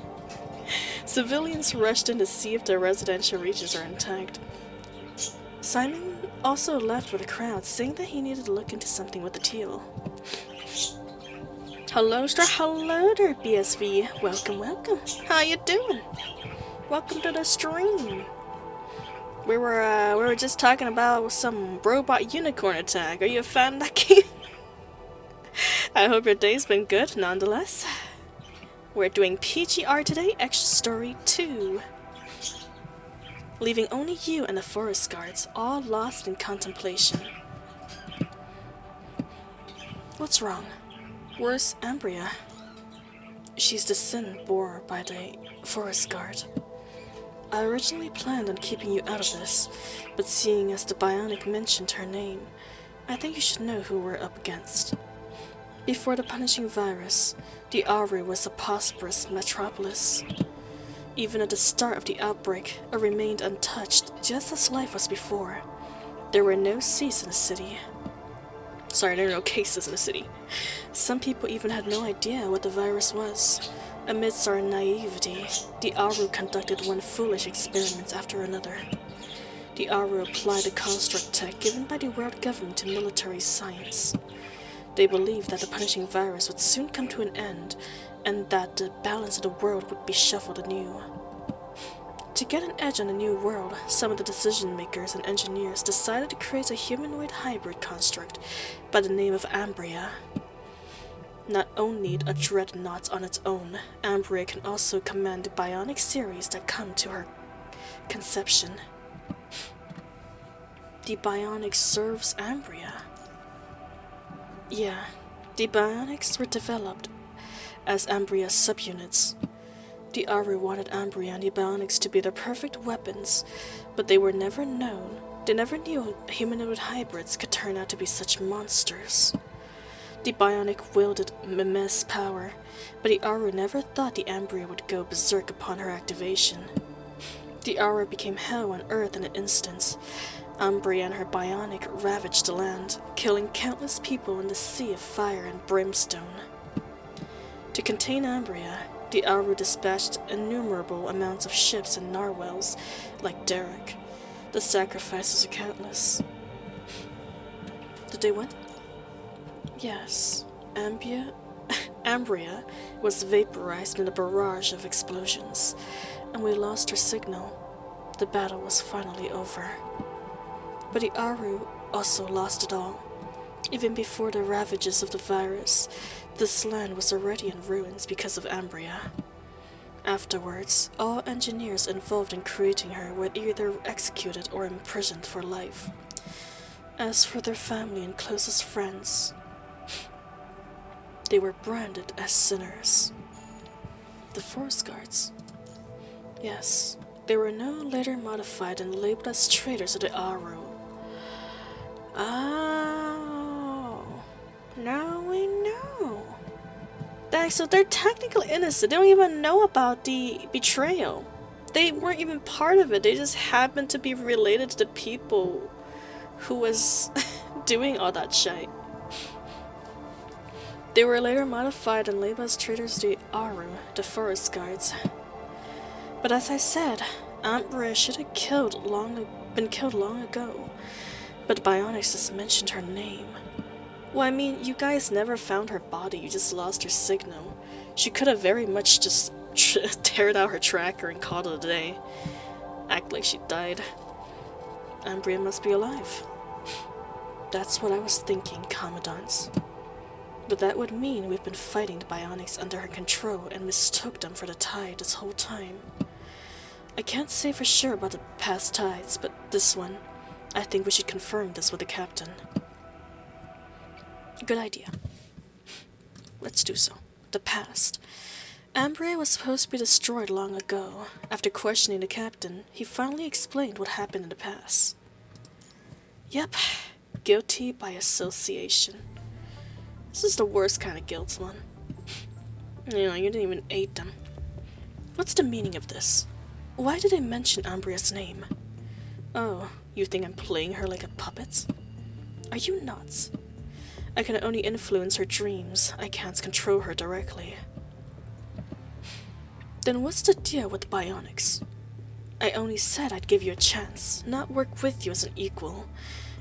Civilians rushed in to see if their residential regions are intact. Simon also left with a crowd, saying that he needed to look into something with the teal. Hello there, BSV. Welcome, welcome. How you doing? Welcome to the stream. We were just talking about some robot unicorn attack. Are you a fan of that game? I hope your day's been good, nonetheless. We're doing PGR today, Extra Story 2. Leaving only you and the forest guards, all lost in contemplation. What's wrong? Where's Ambria? She's the sin borne by the forest guard. I originally planned on keeping you out of this, but seeing as the bionic mentioned her name, I think you should know who we're up against. Before the punishing virus, the Aru was a prosperous metropolis. Even at the start of the outbreak, it remained untouched, just as life was before. There were no seas in the city. Sorry, there were no cases in the city. Some people even had no idea what the virus was. Amidst our naivety, the Aru conducted one foolish experiment after another. The Aru applied the construct tech given by the world government to military science. They believed that the punishing virus would soon come to an end, and that the balance of the world would be shuffled anew. To get an edge on the new world, some of the decision-makers and engineers decided to create a humanoid hybrid construct by the name of Ambria. Not only a dreadnought on its own, Ambria can also command the bionic series that come to her conception. The bionic serves Ambria. Yeah, the bionics were developed as Ambria's subunits. The Aru wanted Ambria and the bionics to be their perfect weapons, but they never knew humanoid hybrids could turn out to be such monsters. The bionic wielded immense power, but the Aru never thought the Ambria would go berserk upon her activation. The aura became hell on Earth in an instant. Umbria and her bionic ravaged the land, killing countless people in the sea of fire and brimstone. To contain Umbria, the Aru dispatched innumerable amounts of ships and narwhals, like Derek. The sacrifices are countless. Did they win? Yes. Ambria was vaporized in a barrage of explosions, and we lost her signal. The battle was finally over. But the Aru also lost it all. Even before the ravages of the virus, this land was already in ruins because of Ambria. Afterwards, all engineers involved in creating her were either executed or imprisoned for life. As for their family and closest friends, they were branded as sinners. The forest guards. Yes, they were no later modified and labeled as traitors of the Aru. Oh, now we know. So they're technically innocent. They don't even know about the betrayal. They weren't even part of it. They just happened to be related to the people who was doing all that shit. They were later modified and labeled as traitors to the Aru, the forest guards. But as I said, Ambria should have been killed long ago. But Bionics just mentioned her name. Well, I mean, you guys never found her body, you just lost her signal. She could have very much just teared out her tracker and called it a day. Act like she died. Ambria must be alive. That's what I was thinking, Commandant. But that would mean we've been fighting the Bionics under her control and mistook them for the Tide this whole time. I can't say for sure about the past Tides, but this one, I think we should confirm this with the captain. Good idea. Let's do so. The past. Ambria was supposed to be destroyed long ago. After questioning the captain, he finally explained what happened in the past. Yep, guilty by association. This is the worst kind of guilt one. You know, you didn't even aid them. What's the meaning of this? Why did they mention Ambria's name? Oh, you think I'm playing her like a puppet? Are you nuts? I can only influence her dreams. I can't control her directly. Then what's the deal with the Bionics? I only said I'd give you a chance, not work with you as an equal.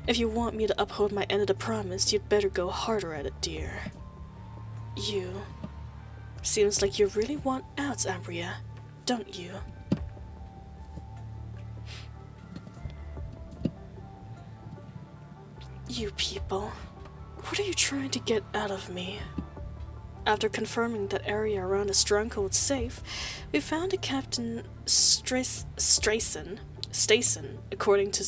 If you want me to uphold my end of the promise, you'd better go harder at it, dear. You. Seems like you really want outs, Ambria, don't you? You people. What are you trying to get out of me? After confirming that area around the stronghold safe, we found a Captain Stason, according to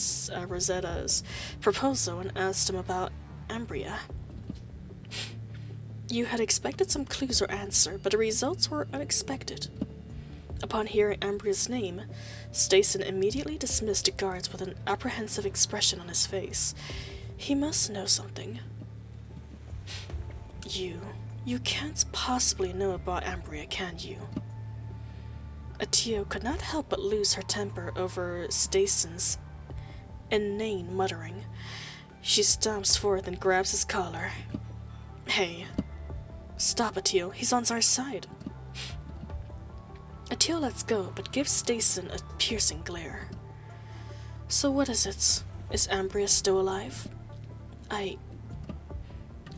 Rosetta's proposal, and asked him about Ambria. You had expected some clues or answer, but the results were unexpected. Upon hearing Ambria's name, Stason immediately dismissed the guards with an apprehensive expression on his face. He must know something. You can't possibly know about Ambria, can you? Atio could not help but lose her temper over Stason's inane muttering. She stomps forth and grabs his collar. Hey, stop, Atio, he's on our side. Atio lets go, but gives Stason a piercing glare. So what is it? Is Ambria still alive?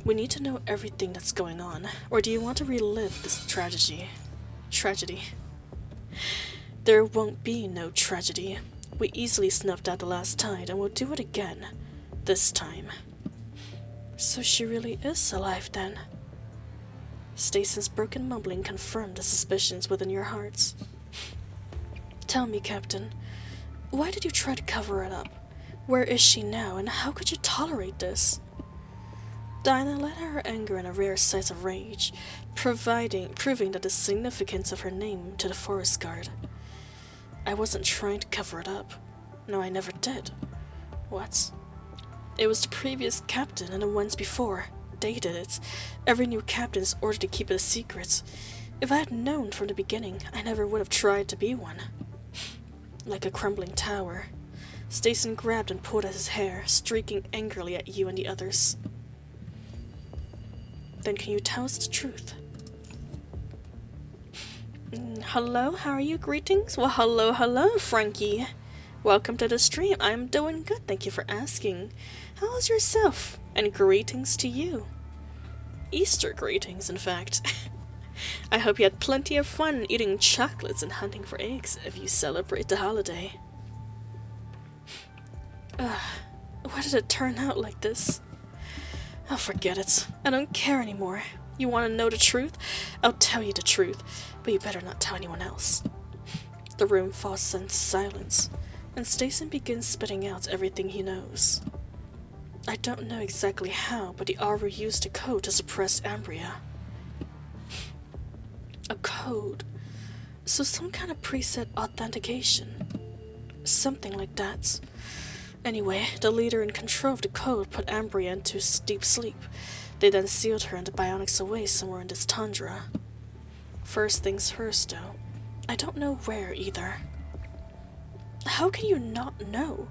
We need to know everything that's going on, or do you want to relive this tragedy? There won't be no tragedy. We easily snuffed out the last Tide, and we'll do it again. This time. So she really is alive, then? Stason's broken mumbling confirmed the suspicions within your hearts. Tell me, Captain, why did you try to cover it up? Where is she now, and how could you tolerate this? Dinah let her anger in a rare size of rage, proving that the significance of her name to the forest guard. I wasn't trying to cover it up. No, I never did. What? It was the previous captain and the ones before. stated it. Every new captain is ordered to keep it a secret. If I had known from the beginning, I never would have tried to be one. Like a crumbling tower. Stason grabbed and pulled at his hair, streaking angrily at you and the others. Then can you tell us the truth? Hello, how are you? Greetings? Well, hello, Frankie. Welcome to the stream. I'm doing good, thank you for asking. How's yourself? And greetings to you. Easter greetings, in fact. I hope you had plenty of fun eating chocolates and hunting for eggs if you celebrate the holiday. Why did it turn out like this? Oh, forget it. I don't care anymore. You want to know the truth? I'll tell you the truth, but you better not tell anyone else. The room falls into silence, and Stason begins spitting out everything he knows. I don't know exactly how, but the Aru used a code to suppress Ambria. A code? So some kind of preset authentication. Something like that. Anyway, the leader in control of the code put Ambria into deep sleep. They then sealed her and the bionics away somewhere in this tundra. First things first, though. I don't know where either. How can you not know?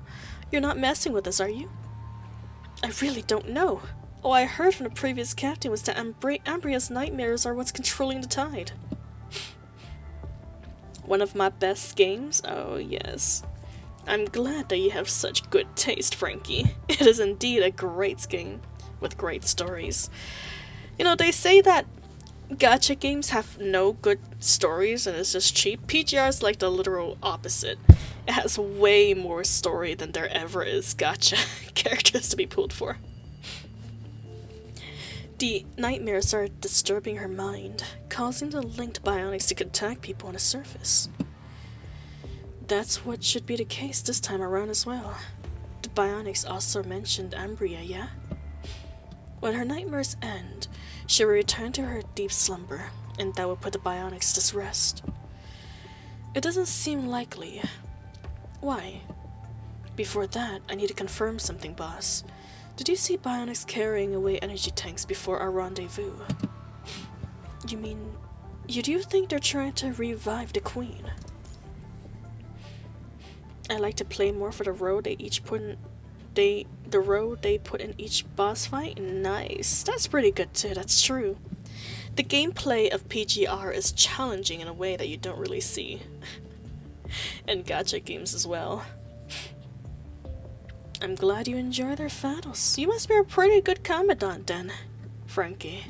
You're not messing with us, are you? I really don't know. All I heard from the previous captain was that Ambria's nightmares are what's controlling the tide. One of my best games? Oh, yes. I'm glad that you have such good taste, Frankie. It is indeed a great game, with great stories. You know, they say that gacha games have no good stories and it's just cheap. PGR is like the literal opposite. It has way more story than there ever is gacha characters to be pulled for. The nightmares are disturbing her mind, causing the linked bionics to attack people on the surface. That's what should be the case this time around as well. The bionics also mentioned Ambria, yeah? When her nightmares end, she will return to her deep slumber, and that will put the bionics to rest. It doesn't seem likely. Why? Before that, I need to confirm something, boss. Did you see bionics carrying away energy tanks before our rendezvous? You mean, you do think they're trying to revive the queen? I like to play more for the role they put in each boss fight. Nice. That's pretty good too, that's true. The gameplay of PGR is challenging in a way that you don't really see. And gacha games as well. I'm glad you enjoy their battles. You must be a pretty good commandant then, Frankie.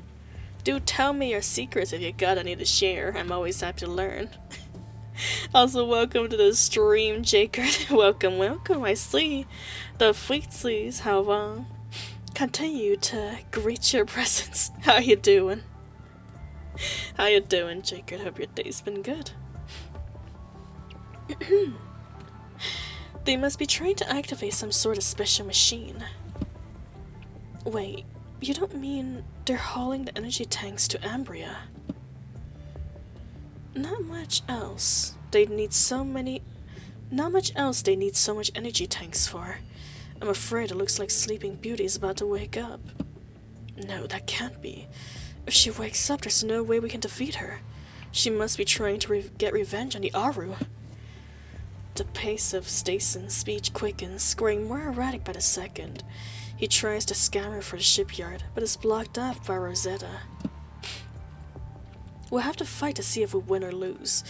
Do tell me your secrets if you got any to share. I'm always happy to learn. Also, welcome to the stream, Jacob. welcome. I see the Fleetsleys have continue to greet your presence. How you doing? How you doing, Jacob? Hope your day's been good. They must be trying to activate some sort of special machine. Wait, you don't mean they're hauling the energy tanks to Ambria? Not much else they need so much energy tanks for. I'm afraid it looks like Sleeping Beauty is about to wake up. No, that can't be. If she wakes up, there's no way we can defeat her. She must be trying to get revenge on the Aru. The pace of Stason's speech quickens, growing more erratic by the second. He tries to scammer for the shipyard, but is blocked off by Rosetta. We'll have to fight to see if we win or lose,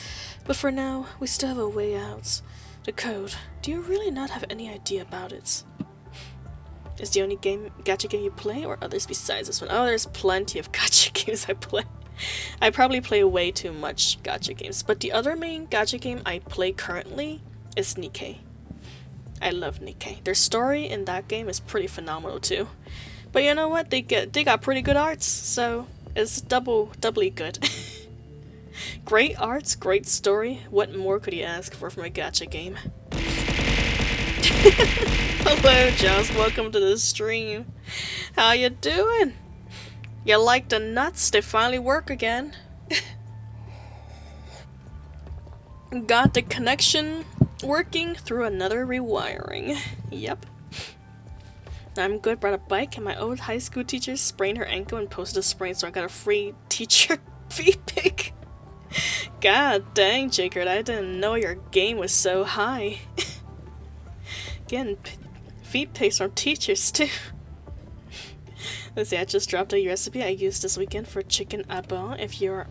but for now, we still have a way out. The code, do you really not have any idea about it? Is the only gacha game you play, or others besides this one? Oh, there's plenty of gacha games I play. I probably play way too much gacha games, but the other main gacha game I play currently is Nikkei. I love Nikkei. Their story in that game is pretty phenomenal too. But you know what? They got pretty good arts, so it's doubly good. Great arts, great story. What more could you ask for from a gacha game? Hello, Joss. Welcome to the stream. How you doing? You like the nuts? They finally work again. Got the connection working through another rewiring. Yep. I'm good, brought a bike, and my old high school teacher sprained her ankle and posted a sprain, so I got a free teacher feed pic. God dang, Jacob, I didn't know your game was so high. Getting feed pics from teachers, too. Let's see, I just dropped a recipe I used this weekend for chicken adobo if you're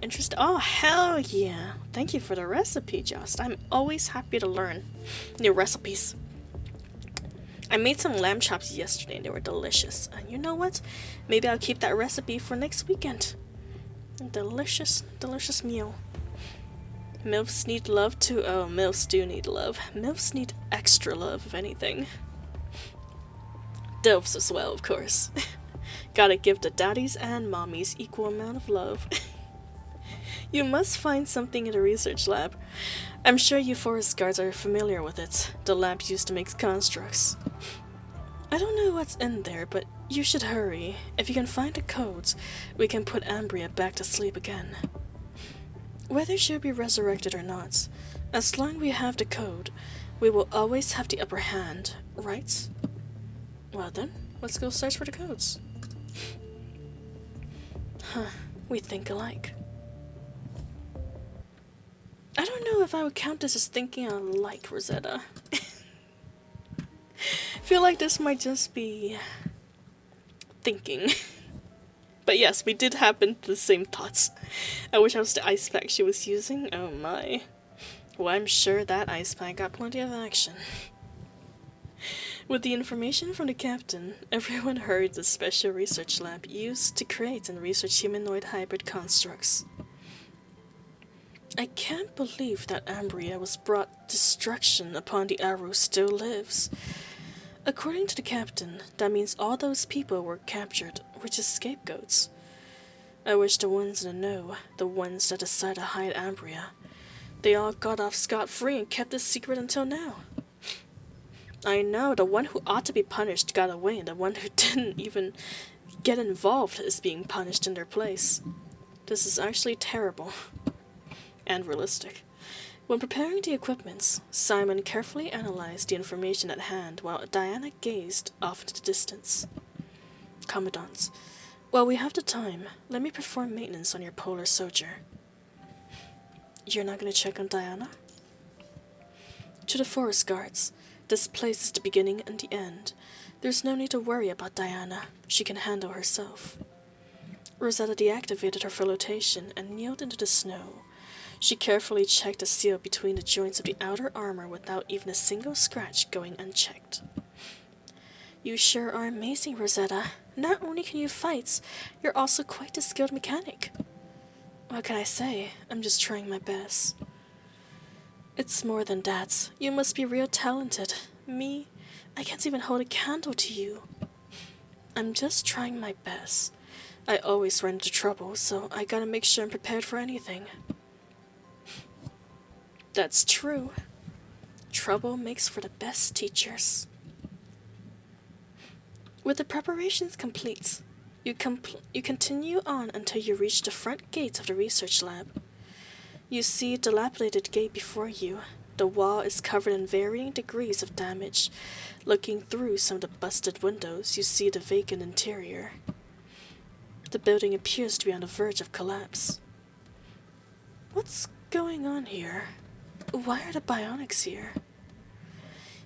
interested. Oh, hell yeah. Thank you for the recipe, Jost. I'm always happy to learn new recipes. I made some lamb chops yesterday and they were delicious. And you know what? Maybe I'll keep that recipe for next weekend. Delicious, delicious meal. MILFs need love too. Oh, MILFs do need love. MILFs need extra love, if anything. DILFs as well, of course. Gotta give the daddies and mommies equal amount of love. You must find something in the research lab. I'm sure you forest guards are familiar with it. The lab used to make constructs. I don't know what's in there, but you should hurry. If you can find the codes, we can put Ambria back to sleep again. Whether she'll be resurrected or not, as long as we have the code, we will always have the upper hand, right? Well then, let's go search for the codes. Huh, we think alike. I don't know if I would count this as thinking alike, Rosetta. Feel like this might just be thinking. But yes, we did happen to the same thoughts. I wish I was the ice pack she was using. Oh my. Well, I'm sure that ice pack got plenty of action. With the information from the captain, everyone heard the special research lab used to create and research humanoid hybrid constructs. I can't believe that Ambria was brought destruction upon the Aru still lives. According to the captain, that means all those people were captured, which is scapegoats. I wish the ones in the know, the ones that decided to hide Ambria, they all got off scot-free and kept this secret until now. I know, the one who ought to be punished got away, and the one who didn't even get involved is being punished in their place. This is actually terrible. And realistic. When preparing the equipments, Simon carefully analyzed the information at hand while Diana gazed off into the distance. Commandant, while we have the time, let me perform maintenance on your polar soldier. You're not going to check on Diana? To the forest guards, this place is the beginning and the end. There's no need to worry about Diana. She can handle herself. Rosetta deactivated her flotation and kneeled into the snow. She carefully checked the seal between the joints of the outer armor without even a single scratch going unchecked. You sure are amazing, Rosetta. Not only can you fight, you're also quite a skilled mechanic. What can I say? I'm just trying my best. It's more than that. You must be real talented. Me? I can't even hold a candle to you. I'm just trying my best. I always run into trouble, so I gotta make sure I'm prepared for anything. That's true. Trouble makes for the best teachers. With the preparations complete, you continue on until you reach the front gate of the research lab. You see a dilapidated gate before you. The wall is covered in varying degrees of damage. Looking through some of the busted windows, you see the vacant interior. The building appears to be on the verge of collapse. What's going on here? Why are the bionics here?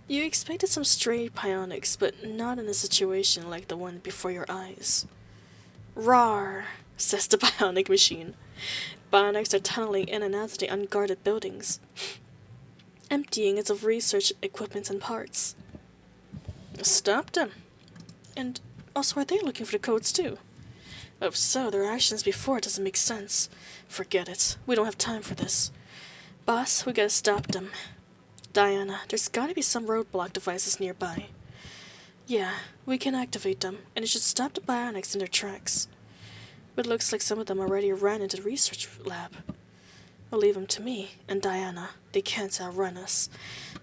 You expected some stray bionics, but not in a situation like the one before your eyes. Rawr, says the bionic machine. Bionics are tunneling in and out of the unguarded buildings, emptying it of research equipment and parts. Stop them. And also, are they looking for the codes too? If so, their actions before doesn't make sense. Forget it. We don't have time for this. Boss, we gotta stop them. Diana, there's gotta be some roadblock devices nearby. Yeah, we can activate them, and it should stop the bionics in their tracks. But it looks like some of them already ran into the research lab. We'll leave them to me and Diana. They can't outrun us.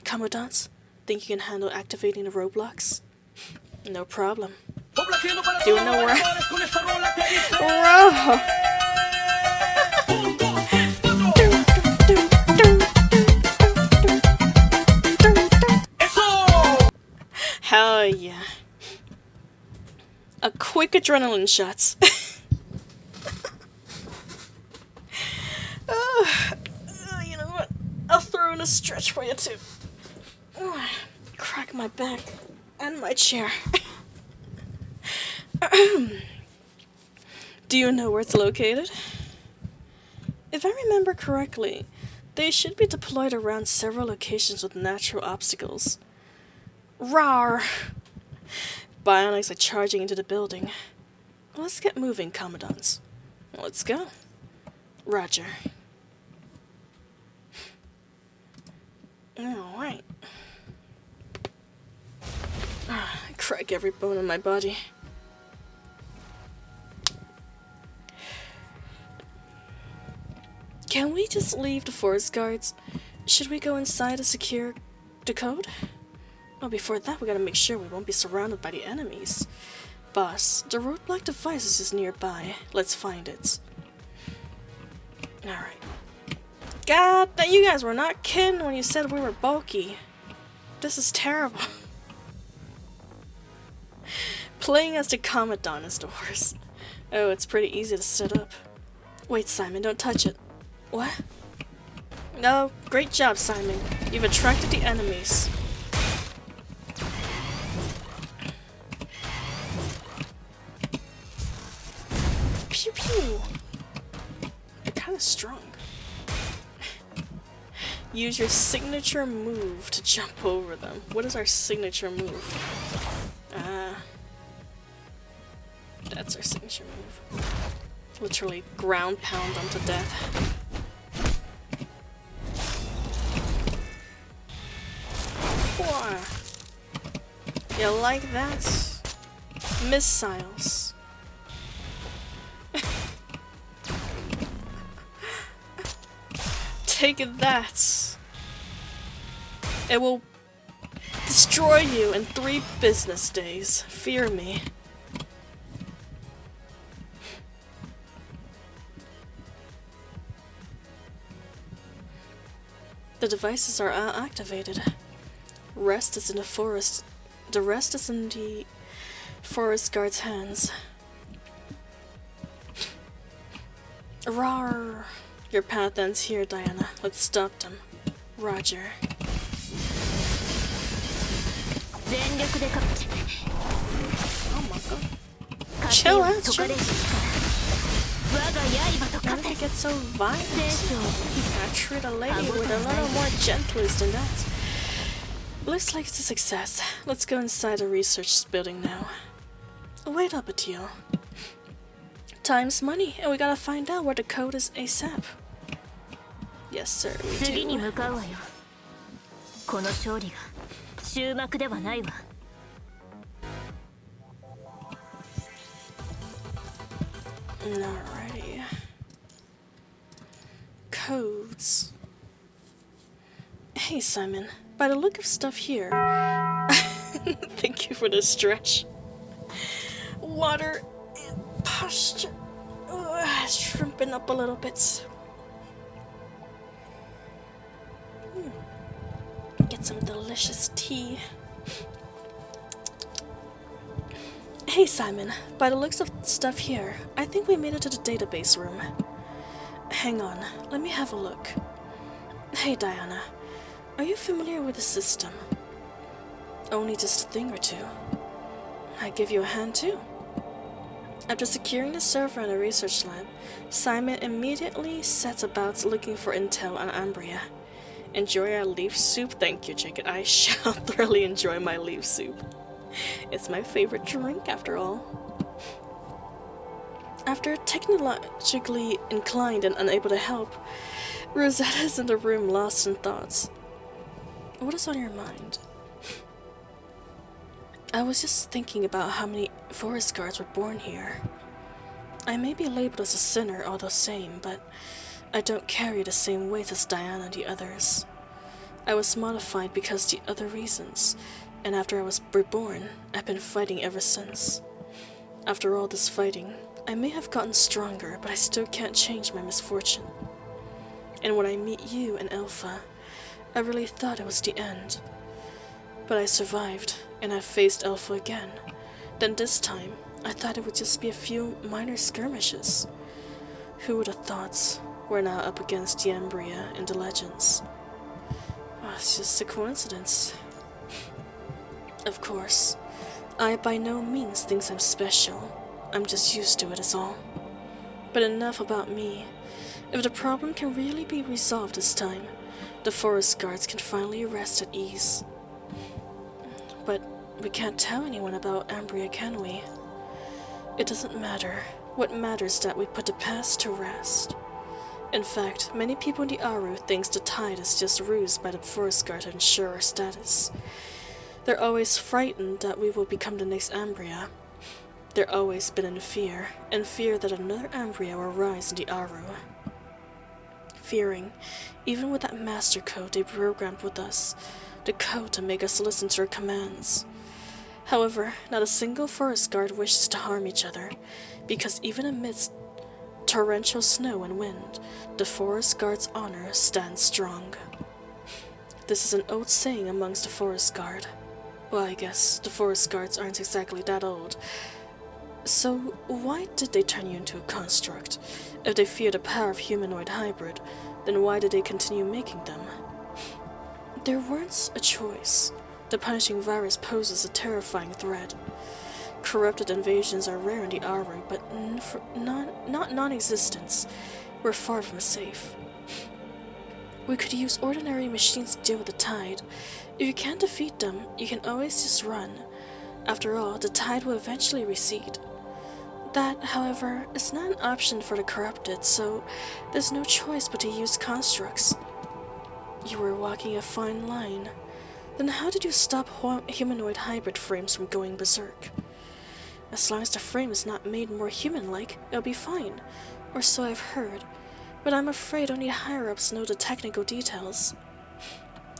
Commandant, think you can handle activating the roadblocks? No problem. Do you know where? Whoa! Hell Yeah. A quick adrenaline shots. You know what? I'll throw in a stretch for you too. Crack my back and my chair. Do you know where it's located? If I remember correctly, they should be deployed around several locations with natural obstacles. Rawr! Bionics are charging into the building. Let's get moving, Commandants. Let's go. Roger. Alright. I crack every bone in my body. Can we just leave the forest guards? Should we go inside to secure the code? Well, before that, we gotta make sure we won't be surrounded by the enemies. Boss, the roadblock device is just nearby. Let's find it. Alright. God, that you guys were not kidding when you said we were bulky. This is terrible. Playing as the Commandant is the worst. Oh, it's pretty easy to set up. Wait, Simon, don't touch it. What? No, great job, Simon. You've attracted the enemies. Pew pew. They're kind of strong. Use your signature move to jump over them. What is our signature move? That's our signature move. Literally ground pound them to death. You like that? Missiles. Take that. It will destroy you in 3 business days. Fear me. The devices are activated. Rest is in the forest. The rest is in the forest guard's hands. Rawr! Your path ends here, Diana. Let's stop them. Roger. Oh my god. Chill out, chill. Why did they get so violent? I treat a lady with a little more gentleness than that. Looks like it's a success. Let's go inside the research building now. Wait up, Atil. Time's money, and we gotta find out where the code is ASAP. Yes, sir, we do. Alrighty. Codes. Hey, Simon. By the look of stuff here... Thank you for the stretch. Water and posture. Shrimping up a little bit. Get some delicious tea. Hey, Simon. By the looks of stuff here, I think we made it to the database room. Hang on. Let me have a look. Hey, Diana. Are you familiar with the system? Only just a thing or two. I give you a hand too. After securing the server in the research lab, Simon immediately sets about looking for intel on Ambria. Enjoy our leaf soup? Thank you, Jacob. I shall thoroughly enjoy my leaf soup. It's my favorite drink, after all. After technologically inclined and unable to help, Rosetta's in the room lost in thoughts. What is on your mind? I was just thinking about how many forest guards were born here. I may be labeled as a sinner all the same, but I don't carry the same weight as Diana and the others. I was modified because the other reasons, and after I was reborn, I've been fighting ever since. After all this fighting, I may have gotten stronger, but I still can't change my misfortune. And when I meet you and Alpha, I really thought it was the end. But I survived, and I faced Alpha again. Then this time, I thought it would just be a few minor skirmishes. Who would have thought we're now up against the Ambria in the legends? Oh, it's just a coincidence. Of course, I by no means think I'm special. I'm just used to it is all. But enough about me. If the problem can really be resolved this time, the forest guards can finally rest at ease. But we can't tell anyone about Ambria, can we? It doesn't matter. What matters is that we put the past to rest. In fact, many people in the Aru thinks the tide is just rused by the forest guard to ensure our status. They're always frightened that we will become the next Ambria. They've always been in fear that another Ambria will rise in the Aru. Fearing, even with that master code they programmed with us, the code to make us listen to their commands. However, not a single forest guard wishes to harm each other, because even amidst torrential snow and wind, the forest guard's honor stands strong. This is an old saying amongst the forest guard. Well, I guess the forest guards aren't exactly that old. So why did they turn you into a construct? If they fear the power of humanoid hybrid, then why did they continue making them? There weren't a choice. The punishing virus poses a terrifying threat. Corrupted invasions are rare in the Aru, but not non-existence. We're far from safe. We could use ordinary machines to deal with the tide. If you can't defeat them, you can always just run. After all, the tide will eventually recede. That, however, is not an option for the corrupted, so there's no choice but to use constructs. You were walking a fine line. Then how did you stop humanoid hybrid frames from going berserk? As long as the frame is not made more human-like, it'll be fine, or so I've heard, but I'm afraid only higher-ups know the technical details.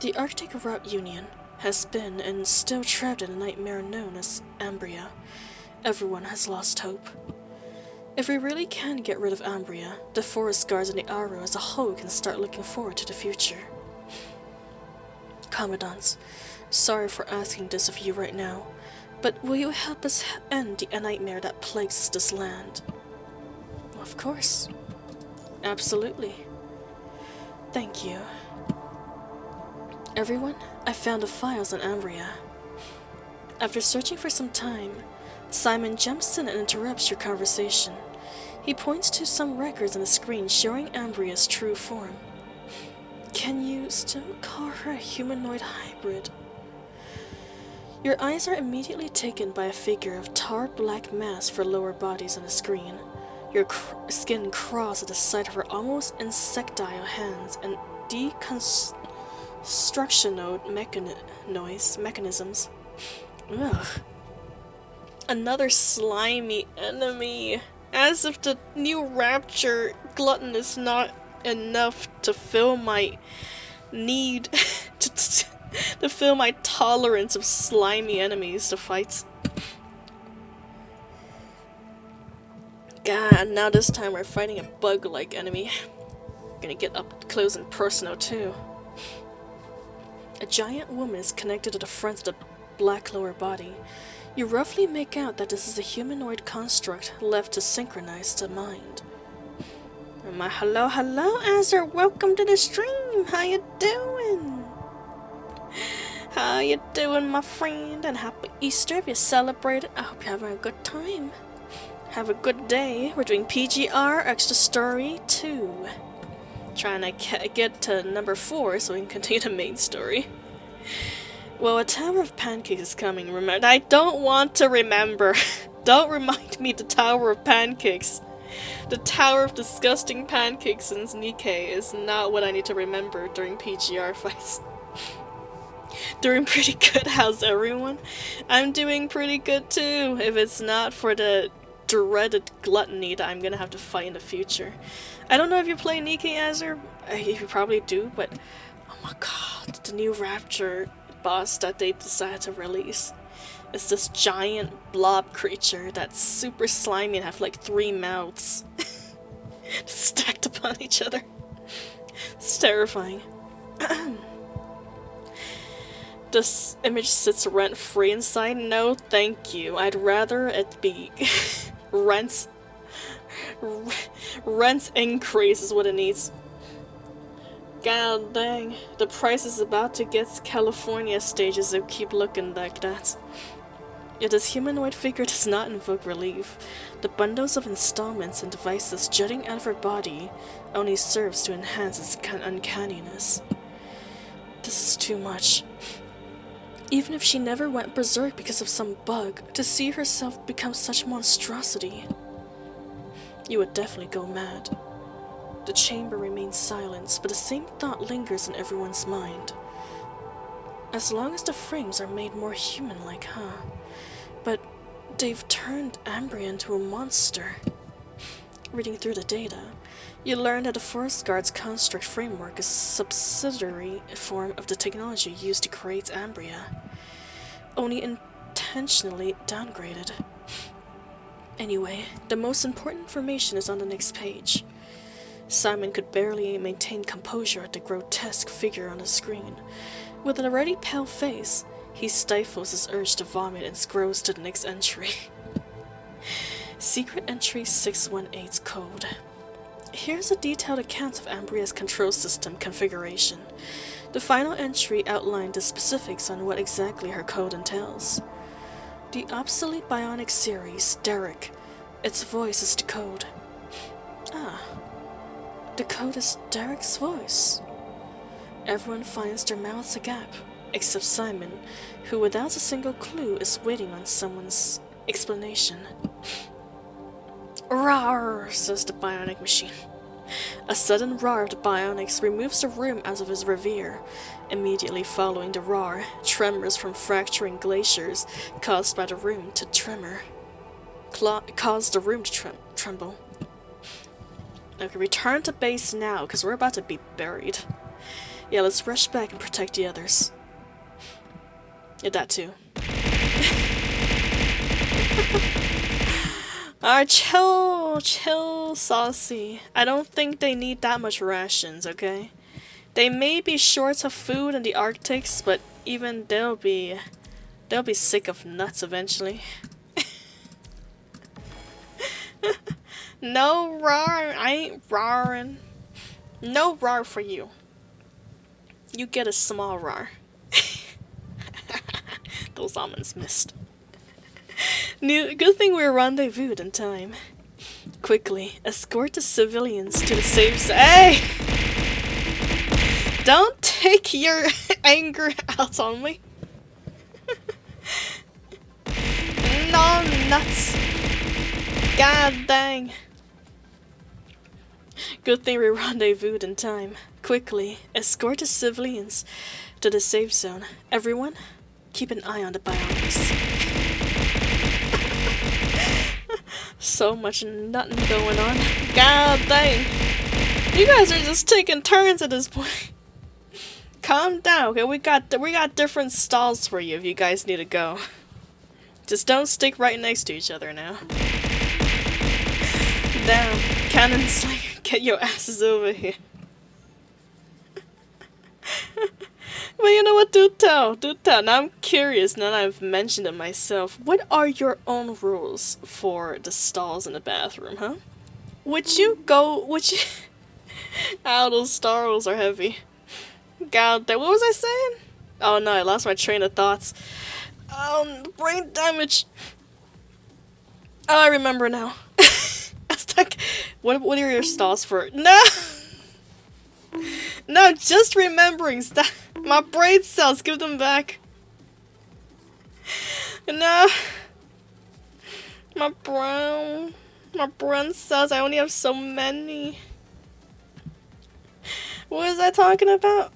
The Arctic Route Union has been and still trapped in a nightmare known as Ambria. Everyone has lost hope. If we really can get rid of Ambria, the forest guards and the Aru as a whole can start looking forward to the future. Commandants, sorry for asking this of you right now, but will you help us end the nightmare that plagues this land? Of course. Absolutely. Thank you. Everyone, I found the files on Ambria. After searching for some time, Simon jumps in and interrupts your conversation. He points to some records on the screen showing Ambria's true form. Can you still call her a humanoid hybrid? Your eyes are immediately taken by a figure of tar black mass for lower bodies on the screen. Your skin crawls at the sight of her almost insectile hands and deconstructional mechanisms. Ugh. Another slimy enemy. As if the new Rapture glutton is not enough to fill my need to fill my tolerance of slimy enemies to fight. God, now this time we're fighting a bug-like enemy. Gonna get up close and personal too. A giant woman is connected to the front of the black lower body. You roughly make out that this is a humanoid construct left to synchronize the mind. Hello, Azure. Welcome to the stream. How you doing? How you doing, my friend? And happy Easter if you celebrate it. I hope you're having a good time. Have a good day. We're doing PGR Extra Story 2. Trying to get to number 4 so we can continue the main story. Well, a Tower of Pancakes is coming, remember? I don't want to remember. Don't remind me the Tower of Pancakes. The Tower of Disgusting Pancakes in Nikkei is not what I need to remember during PGR fights. Doing pretty good, how's everyone? I'm doing pretty good too, if it's not for the dreaded gluttony that I'm gonna have to fight in the future. I don't know if you play Nikkei Azure, you probably do, but oh my god, the new Rapture boss that they decided to release. It's this giant blob creature that's super slimy and have like 3 mouths stacked upon each other. It's terrifying. This image sits rent-free inside? No, thank you. I'd rather it be rent increase is what it needs. God dang. The price is about to get California stages if keep looking like that. Yet this humanoid figure does not invoke relief. The bundles of installments and devices jutting out of her body only serves to enhance its uncanniness. This is too much. Even if she never went berserk because of some bug, to see herself become such monstrosity, you would definitely go mad. The chamber remains silent, but the same thought lingers in everyone's mind. As long as the frames are made more human-like, huh? But they've turned Ambria into a monster. Reading through the data, you learn that the Forest Guard's construct framework is a subsidiary form of the technology used to create Ambria, only intentionally downgraded. Anyway, the most important information is on the next page. Simon could barely maintain composure at the grotesque figure on the screen. With an already pale face, he stifles his urge to vomit and scrolls to the next entry. Secret Entry 618's code. Here's a detailed account of Ambria's control system configuration. The final entry outlined the specifics on what exactly her code entails. The obsolete bionic series, Derek. Its voice is the code. Ah. The code is Derek's voice. Everyone finds their mouths agape, except Simon, who without a single clue is waiting on someone's explanation. Rawr, says the bionic machine. A sudden roar of the bionics removes the room out of his reverie. Immediately following the roar, tremors from fracturing glaciers caused by the room to tremor. Caused the room to tremble. Okay, return to base now, because we're about to be buried. Yeah, let's rush back and protect the others. Yeah, that too. Alright, chill, saucy. I don't think they need that much rations, okay? They may be short of food in the Arctics, but even they'll be sick of nuts eventually. No roar, I ain't roaring. No roar for you. You get a small roar. Those almonds missed. Good thing we're rendezvoused in time. Quickly, escort the civilians to the safe zone. Hey! Don't take your anger out on me. No nuts. God dang. Good thing we rendezvoused in time. Quickly, escort the civilians to the safe zone. Everyone, keep an eye on the bionics. So much nothing going on. God dang. You guys are just taking turns at this point. Calm down, okay? We got different stalls for you if you guys need to go. Just don't stick right next to each other now. Damn, Cannon Slayer, get your asses over here. But you know what, do tell. Now I'm curious, now that I've mentioned it myself, what are your own rules for the stalls in the bathroom, huh? Would you... Ow, those stalls are heavy. God, what was I saying? Oh no, I lost my train of thoughts. Brain damage. Oh, I remember now. What are your stalls for? No! No, just remembering stuff. My brain cells, give them back. No. My brain cells, I only have so many. What was I talking about?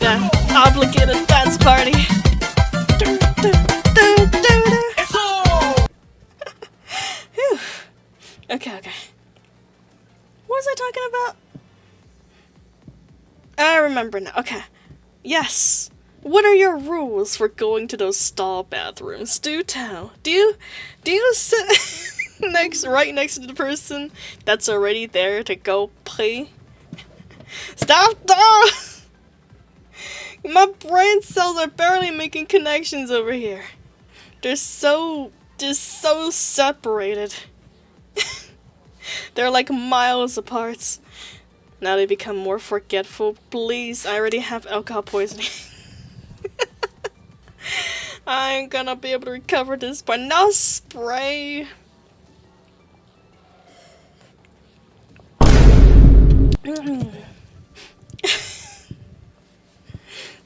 Yeah, obligated dance party. Okay. What was I talking about? I remember now. Okay. Yes. What are your rules for going to those stall bathrooms? Do tell. Do you sit... right next to the person that's already there to go play. Stop! My brain cells are barely making connections over here. They're so separated. They're like miles apart. Now they become more forgetful. Please, I already have alcohol poisoning. I ain't gonna be able to recover this, but no spray.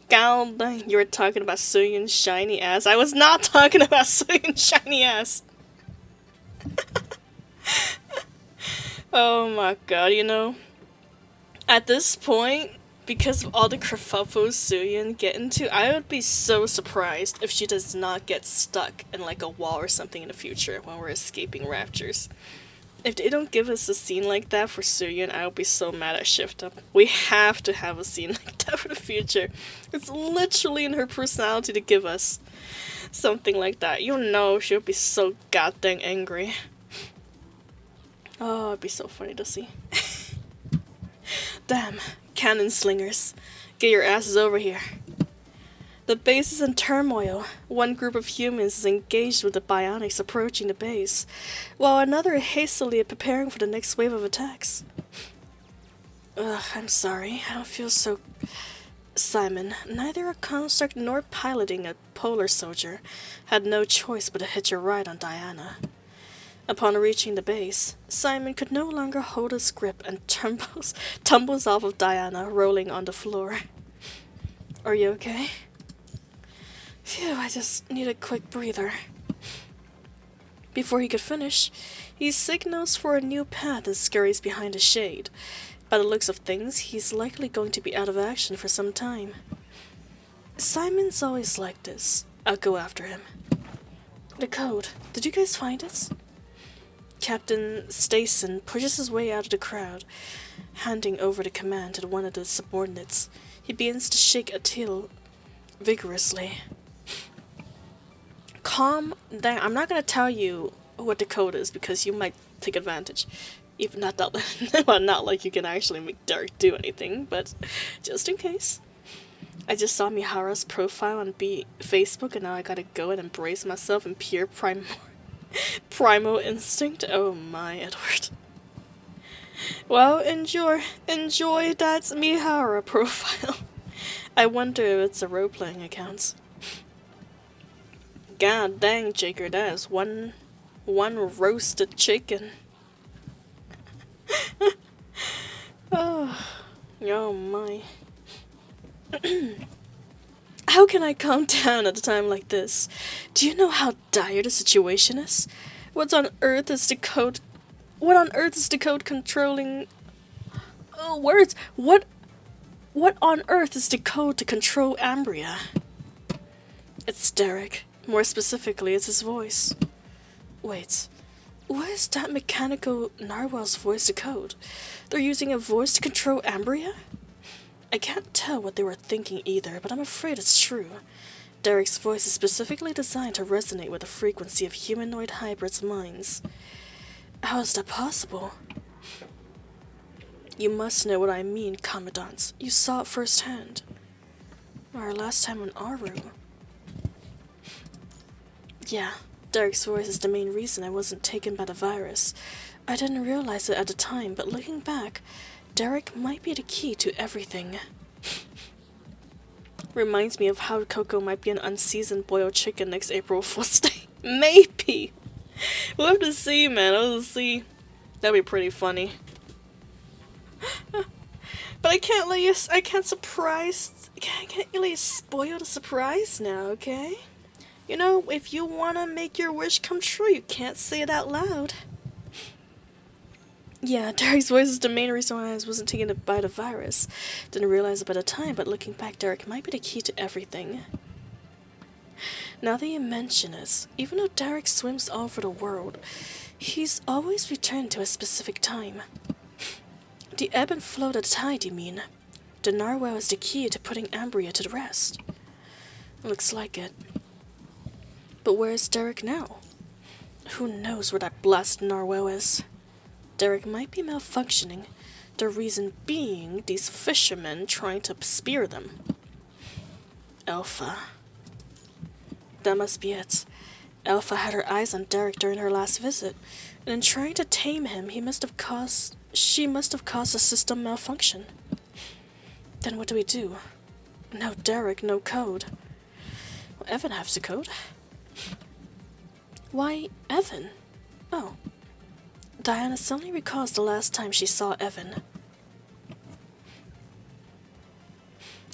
God dang, you were talking about Soyun's shiny ass. I was not talking about Soyun's shiny ass. Oh my god, you know, at this point, because of all the kerfuffles Soyun get into, I would be so surprised if she does not get stuck in like a wall or something in the future when we're escaping raptures. If they don't give us a scene like that for Soyun, I would be so mad at Shift Up. We have to have a scene like that for the future. It's literally in her personality to give us something like that. You know she would be so goddamn angry. Oh, it'd be so funny to see. Damn, cannon slingers. Get your asses over here. The base is in turmoil. One group of humans is engaged with the bionics approaching the base, while another hastily preparing for the next wave of attacks. Ugh, I'm sorry. I don't feel so... Simon, neither a construct nor piloting a polar soldier, had no choice but to hitch a ride on Diana. Upon reaching the base, Simon could no longer hold his grip and tumbles off of Diana, rolling on the floor. Are you okay? Phew, I just need a quick breather. Before he could finish, he signals for a new path and scurries behind a shade. By the looks of things, he's likely going to be out of action for some time. Simon's always like this. I'll go after him. The code. Did you guys find it? Captain Stason pushes his way out of the crowd, handing over the command to one of the subordinates. He begins to shake Atil vigorously. Calm down. I'm not gonna tell you what the code is because you might take advantage. Even not that, well, not like you can actually make Derek do anything, but just in case. I just saw Mihara's profile on Facebook, and now I gotta go and embrace myself in pure primal instinct. Oh my, Edward. Well, enjoy that Mihara profile. I wonder if it's a role-playing account. God dang, Jaker, that is one roasted chicken. Oh my. How can I calm down at a time like this? Do you know how dire the situation is? What on earth is the code controlling... Oh, words! What on earth is the code to control Ambria? It's Derek. More specifically, it's his voice. Wait, what is that mechanical narwhal's voice to code? They're using a voice to control Ambria? I can't tell what they were thinking either, but I'm afraid it's true. Derek's voice is specifically designed to resonate with the frequency of humanoid hybrids' minds. How is that possible? You must know what I mean, Commandant. You saw it firsthand. Our last time on Aru. Yeah, Derek's voice is the main reason I wasn't taken by the virus. I didn't realize it at the time, but looking back, Derek might be the key to everything. Reminds me of how Coco might be an unseasoned boiled chicken next April Fool's Day. Maybe! We'll have to see, man. We'll see. That'd be pretty funny. But I can't let you spoil the surprise now, okay? You know, if you wanna make your wish come true, you can't say it out loud. Yeah, Derek's voice is the main reason why I wasn't taken by the virus. Didn't realize it by the time, but looking back, Derek might be the key to everything. Now that you mention it, even though Derek swims all over the world, he's always returned to a specific time. The ebb and flow of the tide, you mean? The narwhal is the key to putting Ambria to the rest. Looks like it. But where is Derek now? Who knows where that blasted narwhal is? Derek might be malfunctioning, the reason being these fishermen trying to spear them. Alpha. That must be it. Alpha had her eyes on Derek during her last visit, and in trying to tame him, she must have caused a system malfunction. Then what do we do? No Derek, no code. Well, Evan has the code. Why, Evan? Oh. Diana suddenly recalls the last time she saw Evan.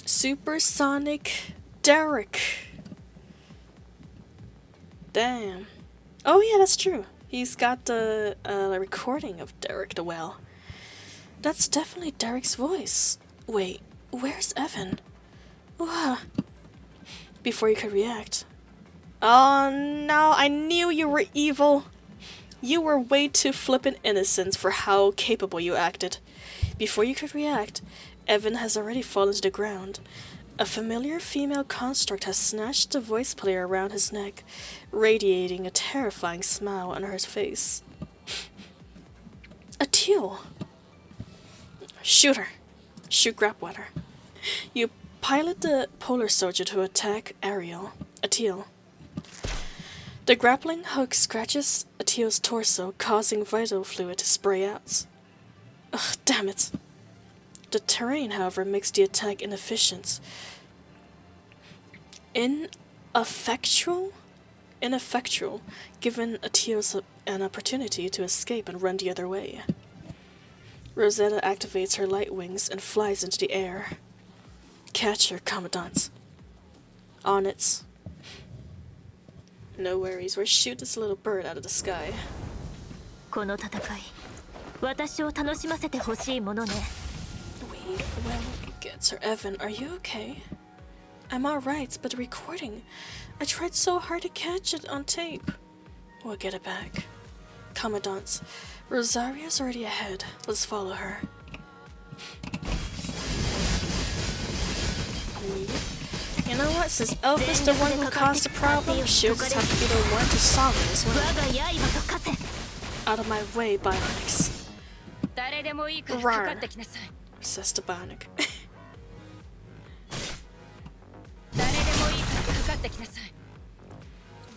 Supersonic Derek. Damn. Oh yeah, that's true. He's got the recording of Derek the whale. That's definitely Derek's voice. Wait, where's Evan? Wow. Before you could react. Oh no, I knew you were evil. You were way too flippant innocent for how capable you acted. Before you could react, Evan has already fallen to the ground. A familiar female construct has snatched the voice player around his neck, radiating a terrifying smile on her face. A teal. Shoot her. Shoot Grapwater. You pilot the polar soldier to attack Ariel, a teal. The grappling hook scratches a teal's torso, causing vital fluid to spray out. Ugh, damn it. The terrain, however, makes the attack inefficient. Ineffectual, given a teal's an opportunity to escape and run the other way. Rosetta activates her light wings and flies into the air. Catch her, Commandant. On it. No worries, we'll shoot this little bird out of the sky. この戦い、私を楽しませてほしいものね。We will get Sir Evan. Are you okay? I'm alright, but the recording. I tried so hard to catch it on tape. We'll get it back. Commandant, Rosaria's already ahead. Let's follow her. You know what? Since Alpha's the one who caused the problem, she'll just have to be the one to solve it as well. Out of my way, Bionics. Rawr, says the Bionic.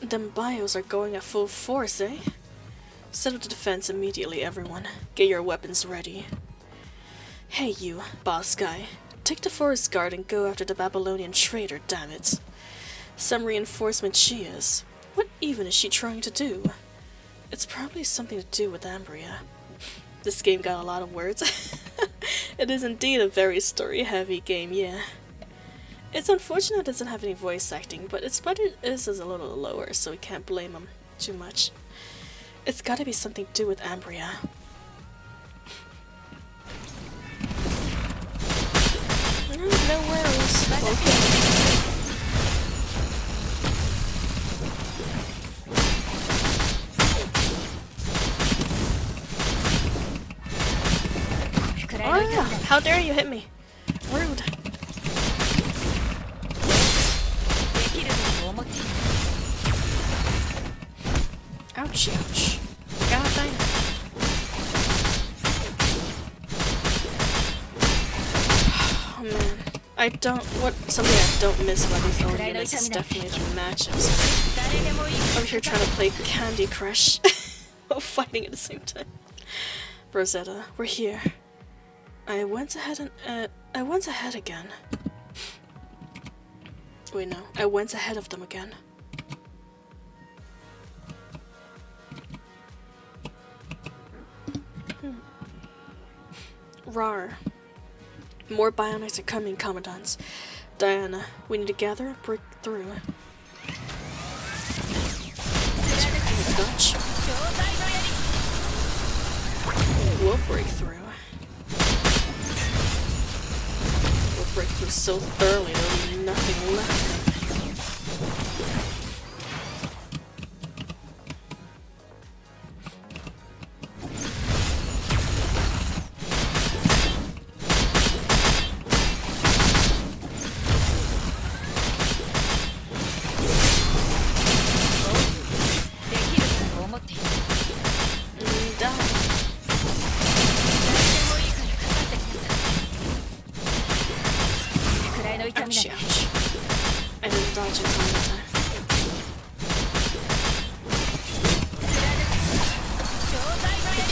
Them bios are going at full force, eh? Set up the defense immediately, everyone. Get your weapons ready. Hey you, boss guy. Take the forest guard and go after the Babylonian traitor, damn it. Some reinforcement she is. What even is she trying to do? It's probably something to do with Ambria. This game got a lot of words. It is indeed a very story-heavy game, yeah. It's unfortunate it doesn't have any voice acting, but its budget is a little lower, so we can't blame them too much. It's gotta be something to do with Ambria. No worries. Okay. Oh yeah, how dare you hit me? Rude. Ouch, ouch. God dang it. Oh man. Something I don't miss about these old units is definitely the matchups. Over here trying to play Candy Crush while fighting at the same time. Rosetta, we're here. I went ahead again. Wait, no. I went ahead of them again. Rawr. More bionics are coming, Commandants. Diana, we need to gather and break through. Dutch. We'll break through. We'll break through so thoroughly there'll be nothing left.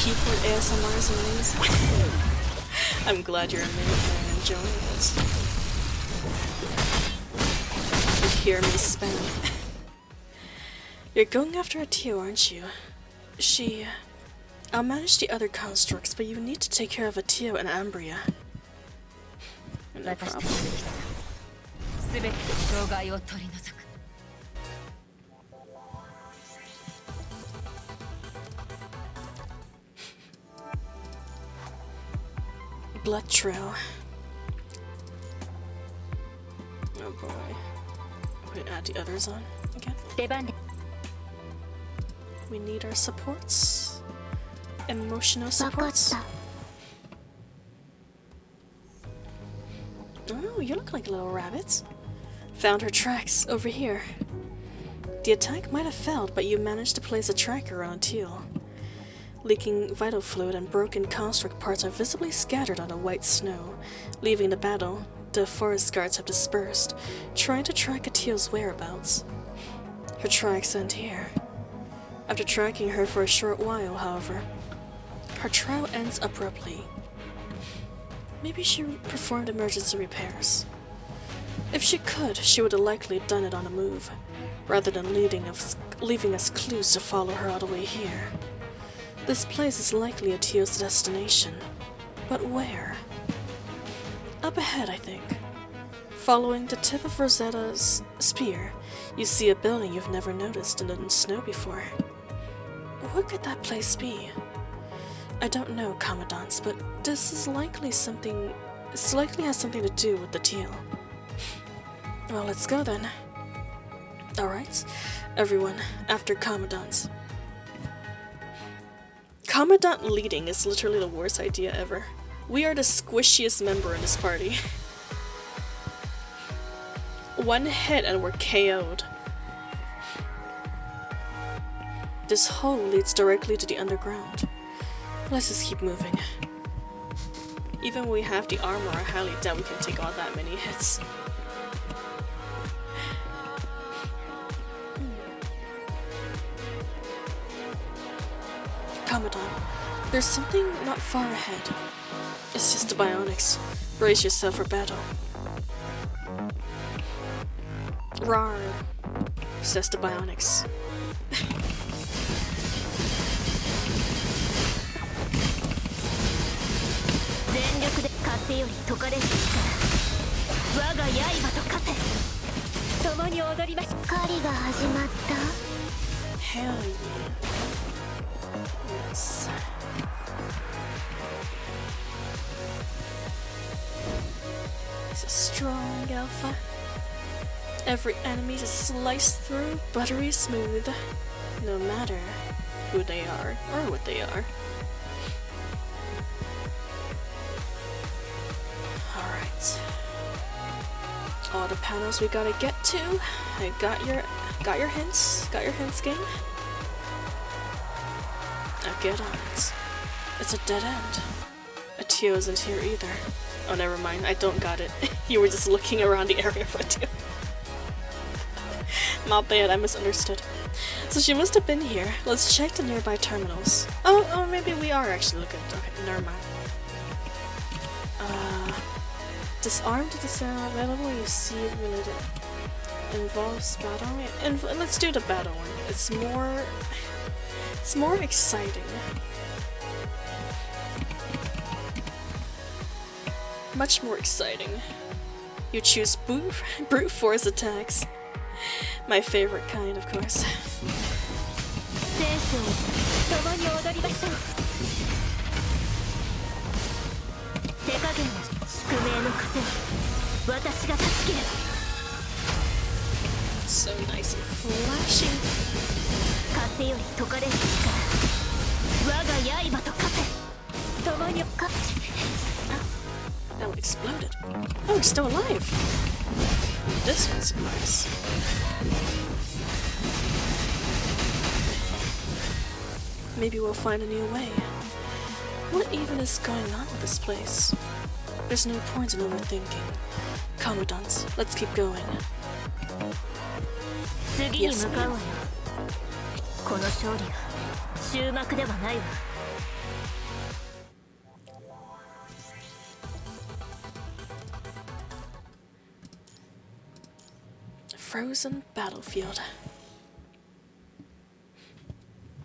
keyboard ASMR is amazing. I'm glad you're enjoying it. You hear me spam. You're going after a Tio, aren't you? I'll manage the other constructs, but you need to take care of a Tio and Ambria. No problem. Blood trail. Oh boy. We add the others on again. We need our supports. Emotional supports. Oh, you look like a little rabbit. Found her tracks over here. The attack might have failed, but you managed to place a tracker on Teal. Leaking vital fluid and broken construct parts are visibly scattered on the white snow. Leaving the battle, the forest guards have dispersed, trying to track Teal's whereabouts. Her tracks end here. After tracking her for a short while, however, her trail ends abruptly. Maybe she performed emergency repairs. If she could, she would have likely done it on the move, rather than leaving us clues to follow her all the way here. This place is likely a Teal's destination, but where? Up ahead, I think. Following the tip of Rosetta's spear, you see a building you've never noticed in the snow before. What could that place be? I don't know, Commandants, but this is likely has something to do with the Teal. Well, let's go then. Alright, everyone, after Commandants. Commandant leading is literally the worst idea ever. We are the squishiest member in this party. One hit and we're KO'd. This hole leads directly to the underground. Let's just keep moving. Even when we have the armor, I highly doubt we can take all that many hits. Commandant, there's something not far ahead. It's just the bionics. Brace yourself for battle. Rawr, says the bionics. Hell yeah. Yes. He's a strong alpha. Every enemy is sliced through buttery smooth, no matter who they are or what they are. Alright. All the panels we gotta get to. I got your hints. Got your hints, game? Now get on it. It's a dead end. A Tio isn't here either. Oh, never mind. I don't got it. You were just looking around the area for a Tio. My bad, I misunderstood. So she must have been here. Let's check the nearby terminals. Oh, maybe we are actually looking. Okay, never mind. Disarm to disarm available. You see it related. Involves battle. And let's do the battle one. It's more exciting. Much more exciting. You choose brute force attacks. My favorite kind, of course. So nice and flashing. That one exploded. Oh, it's still alive. This one's nice. Maybe we'll find a new way. What even is going on with this place? There's no point in overthinking. Commandants, let's keep going. Yes, ma'am. frozen battlefield.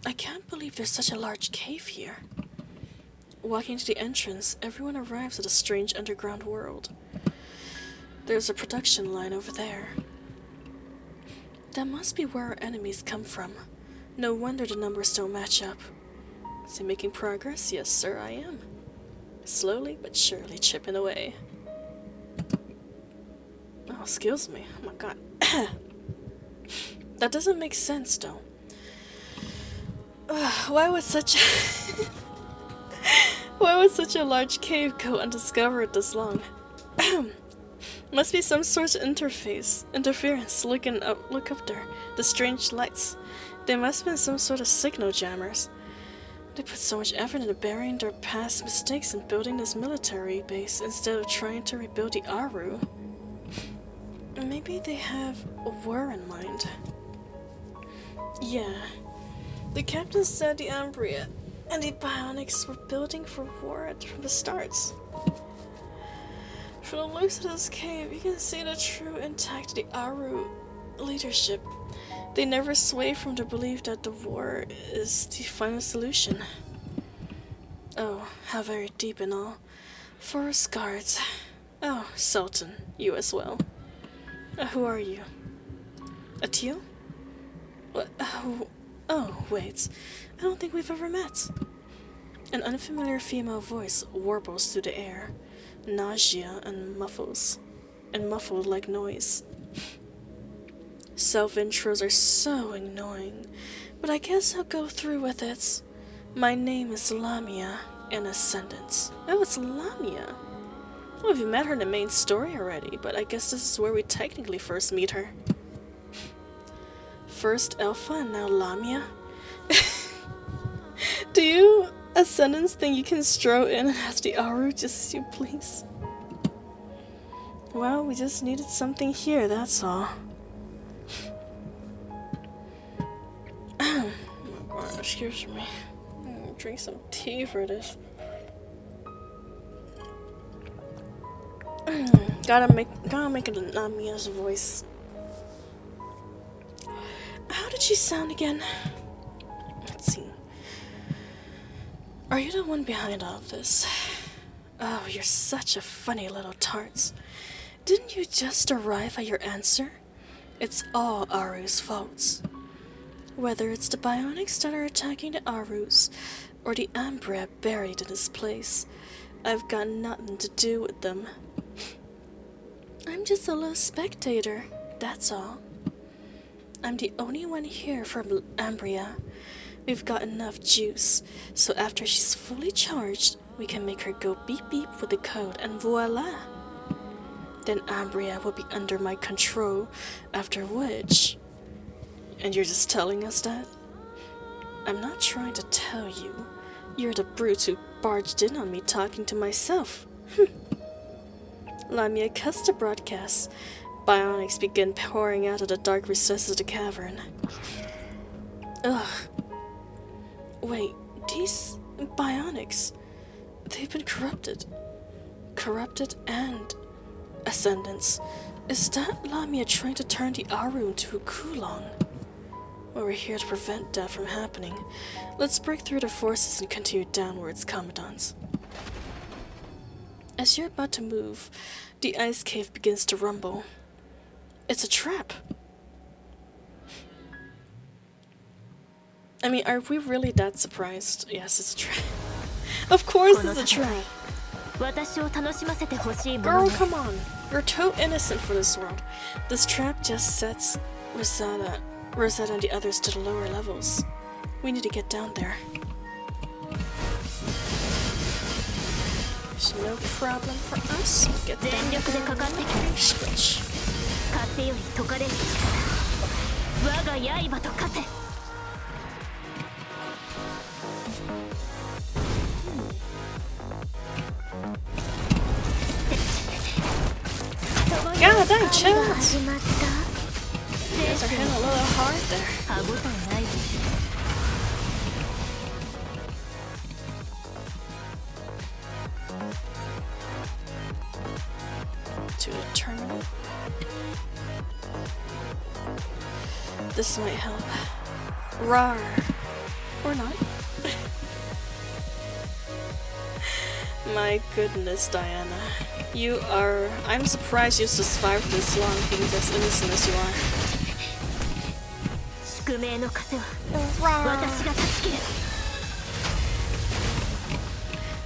I can't believe there's such a large cave here. Walking to the entrance, everyone arrives at a strange underground world. There's a production line over there. That must be where our enemies come from. No wonder the numbers don't match up. Is he making progress? Yes, sir, I am. Slowly but surely chipping away. Oh, excuse me. Oh my god. That doesn't make sense, though. Why would such a large cave go undiscovered this long? Must be some sort of interference. Look up there. The strange lights. They must have been some sort of signal jammers. They put so much effort into burying their past mistakes and building this military base instead of trying to rebuild the Aru. Maybe they have a war in mind. Yeah. The captain said the Umbria and the Bionics were building for war from the start. From the looks of this cave, you can see the true intact of the Aru leadership. They never sway from the belief that the war is the final solution. Oh, how very deep and all. Forest guards. Oh, Sultan, you as well. Who are you? A Teal? What? Oh, wait. I don't think we've ever met. An unfamiliar female voice warbles through the air. Nausea and muffled like noise. Self-intros are so annoying, but I guess I'll go through with it. My name is Lamia, an Ascendant. Oh, it's Lamia. Well, we've met her in the main story already, but I guess this is where we technically first meet her. First Alpha and now Lamia? Do you Ascendants think you can stroll in and ask the Aru just as you please? Well, we just needed something here, that's all. Oh my god, excuse me. Drink some tea for this. Gotta make it in Namia's voice. How did she sound again? Let's see. Are you the one behind all of this? Oh, you're such a funny little tart. Didn't you just arrive at your answer? It's all Aru's fault. Whether it's the Bionics that are attacking the Arus, or the Umbria buried in this place, I've got nothing to do with them. I'm just a little spectator, that's all. I'm the only one here from Umbria. We've got enough juice, so after she's fully charged, we can make her go beep beep with the code and voila! Then Umbria will be under my control, after which... And you're just telling us that? I'm not trying to tell you. You're the brute who barged in on me talking to myself. Lamia cuts the broadcast. Bionics begin pouring out of the dark recesses of the cavern. Ugh. Wait, these Bionics, they've been corrupted. Corrupted and Ascendants. Is that Lamia trying to turn the Aru into a Kulong? Well, we're here to prevent that from happening. Let's break through the forces and continue downwards, Commandant. As you're about to move, the ice cave begins to rumble. It's a trap. I mean, are we really that surprised? Yes, it's a trap. Of course it's a trap. Girl, come on. You're too innocent for this world. This trap just sets Rosetta and the others to the lower levels. We need to get down there. There's no problem for us. Get down there. Switch. God dang, chill out. You guys are hitting a little hard there. To the terminal. This might help. Rawr. Or not. My goodness, Diana. You are... I'm surprised you survived this long being as innocent as you are. 宿命の風は私が断ち切る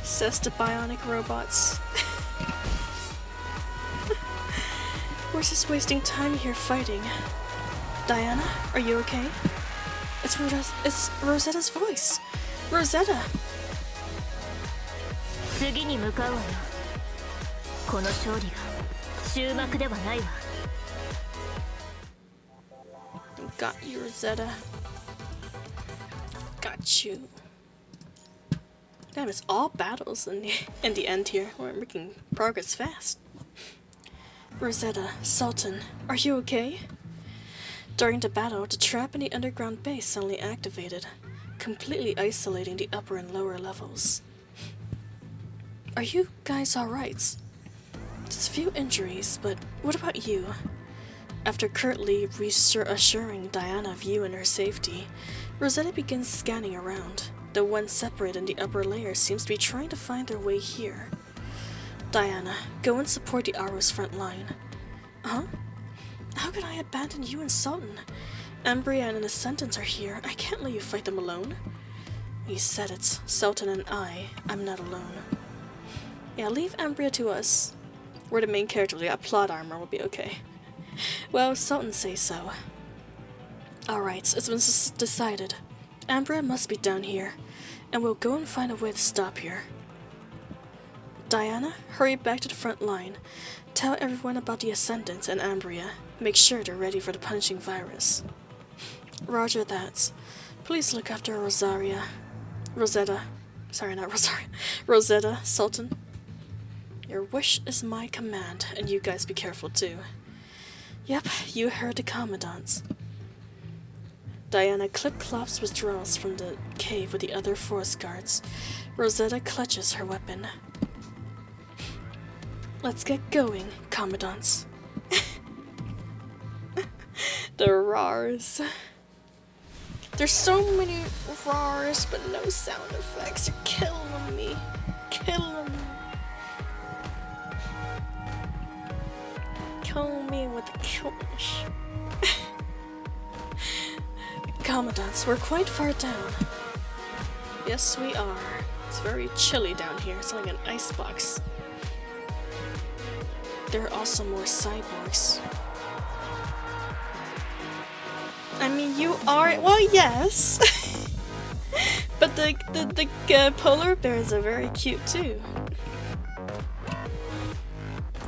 Says the bionic robots. We're just wasting time here fighting. Diana, are you okay? It's Rosetta's voice. Rosetta. 次に向かうわよこの勝利が終幕ではないわ Got you, Rosetta. Got you. Damn, it's all battles in the end here. We're making progress fast. Rosetta, Sultan, are you okay? During the battle, the trap in the underground base suddenly activated, completely isolating the upper and lower levels. Are you guys alright? Just a few injuries, but what about you? After curtly reassuring Diana of you and her safety, Rosetta begins scanning around. The one separated in the upper layer seems to be trying to find their way here. Diana, go and support the Aro's front line. Huh? How could I abandon you and Sultan? Ambria and Ascendants are here. I can't let you fight them alone. You said it. Sultan and I'm not alone. Yeah, leave Ambria to us. We're the main characters. We got plot armor. We'll be okay. Well, Sultan says so. Alright, it's been decided. Ambria must be down here, and we'll go and find a way to stop here. Diana, hurry back to the front line. Tell everyone about the Ascendants and Ambria. Make sure they're ready for the punishing virus. Roger that. Please look after Rosetta, Sultan. Your wish is my command, and you guys be careful too. Yep, you heard the commandant. Diana clip-clops withdrawals from the cave with the other forest guards. Rosetta clutches her weapon. Let's get going, commandants. The roars. There's so many roars, but no sound effects. You're killing me. Killing me. Kill me with the killish. Commandants, we're quite far down. Yes, we are. It's very chilly down here. It's like an icebox. There are also more cyborgs. I mean, you are. Well, yes. But the polar bears are very cute too.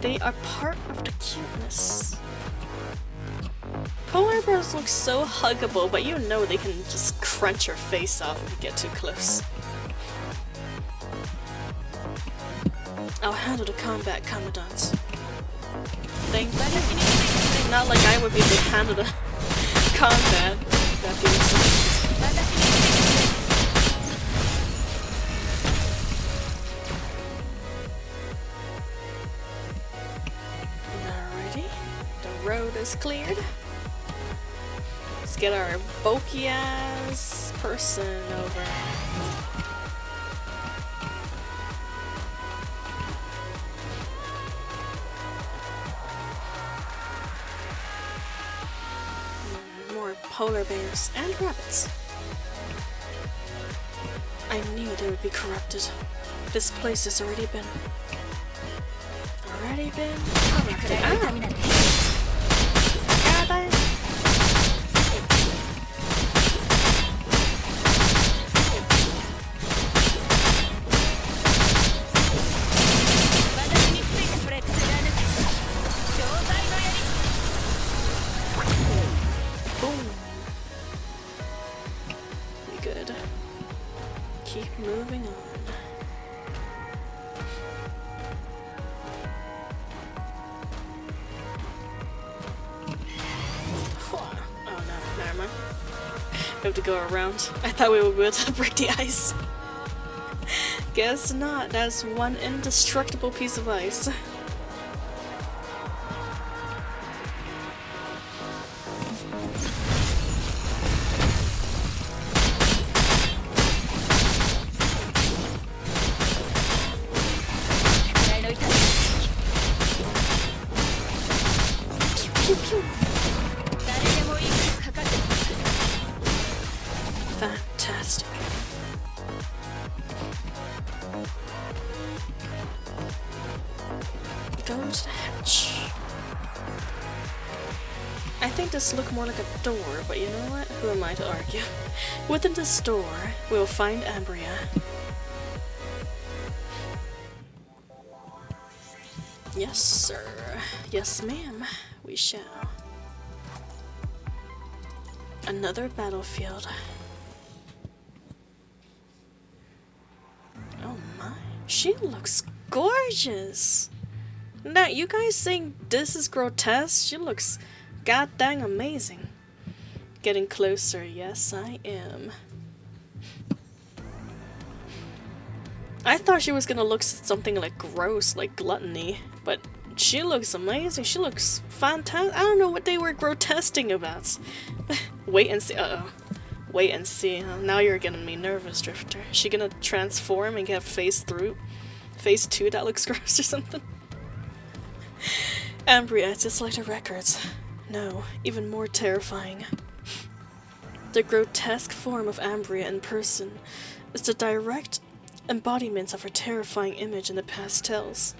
They are part of the cuteness. Polar bears look so huggable, but you know they can just crunch your face off if you get too close. I'll handle the combat, Commandant. Thank you. Not like I would be able to handle the combat. That being said. Alrighty. The road is cleared. Let's get our bulky ass person over. More polar bears and rabbits. I knew they would be corrupted. This place has already been. Good. Keep moving on. Oh no, never mind. We have to go around. I thought we would be able to break the ice. Guess not. That's one indestructible piece of ice. Fantastic. Go to the hatch. I think this looks more like a door, but you know what? Who am I to argue? Within this door, we'll find Ambria. Yes, sir. Yes, ma'am. We shall. Another battlefield. Oh my. She looks gorgeous! Now, you guys think this is grotesque? She looks god dang amazing. Getting closer, yes I am. I thought she was gonna look something like gross, like gluttony, but she looks amazing. She looks fantastic. I don't know what they were grotesquing about. Wait and see. Uh-oh. Wait and see. Now you're getting me nervous, Drifter. Is she gonna transform and get phase 2 that looks gross or something? Ambria, just like the records. No, even more terrifying. The grotesque form of Ambria in person is the direct embodiment of her terrifying image in the pastels.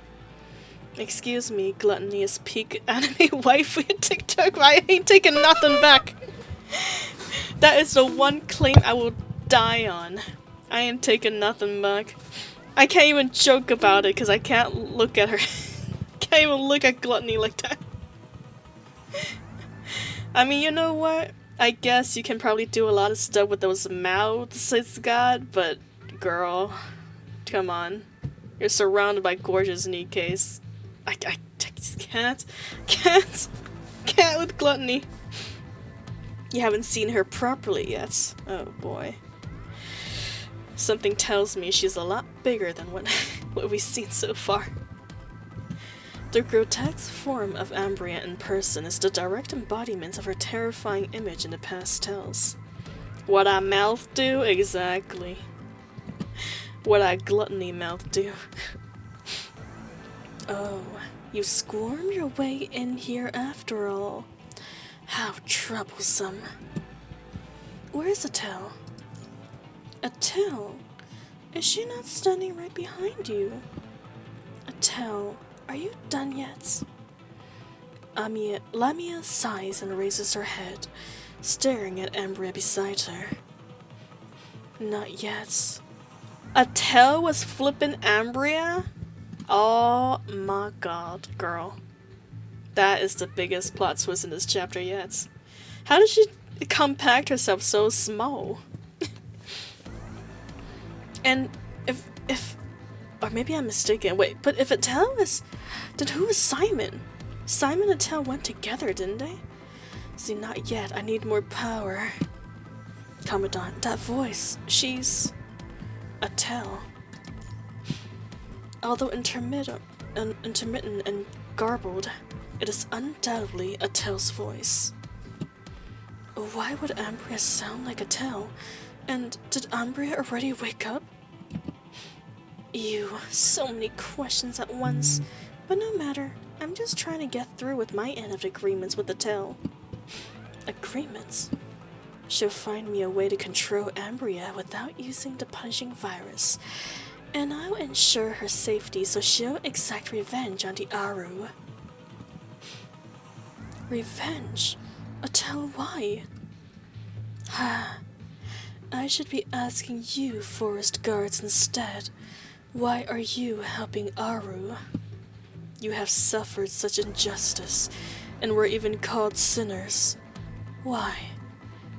Excuse me, gluttony is peak anime waifu in TikTok, but I ain't taking nothing back. That is the one claim I will die on. I ain't taking nothing back. I can't even joke about it because I can't look at her. Can't even look at gluttony like that. I mean, you know what? I guess you can probably do a lot of stuff with those mouths it's got, but girl, come on. You're surrounded by gorgeous knee case. I just can't with gluttony. You haven't seen her properly yet. Oh boy. Something tells me she's a lot bigger than what we've seen so far. The grotesque form of Ambria in person is the direct embodiment of her terrifying image in the pastels. What I mouth do? Exactly. What I gluttony mouth do. Oh, you squirmed your way in here after all. How troublesome. Where's Attell? Attell? Is she not standing right behind you? Attell, are you done yet? Lamia sighs and raises her head, staring at Ambria beside her. Not yet. Attell was flipping Ambria? Oh my god, girl. That is the biggest plot twist in this chapter yet. How did she compact herself so small? And if or maybe I'm mistaken. Wait, but if Attell is, then who is Simon? Simon and Attell went together, didn't they? See, not yet. I need more power. Commandant, that voice, she's Attell. Although intermittent and garbled, it is undoubtedly Attell's voice. Why would Ambria sound like Attell? And did Ambria already wake up? Ew, so many questions at once. But no matter, I'm just trying to get through with my end of the agreements with Attell. Agreements? She'll find me a way to control Ambria without using the punishing virus, and I'll ensure her safety so she'll exact revenge on the Aru. Revenge? Attell, why? I should be asking you, forest guards, instead. Why are you helping Aru? You have suffered such injustice, and were even called sinners. Why?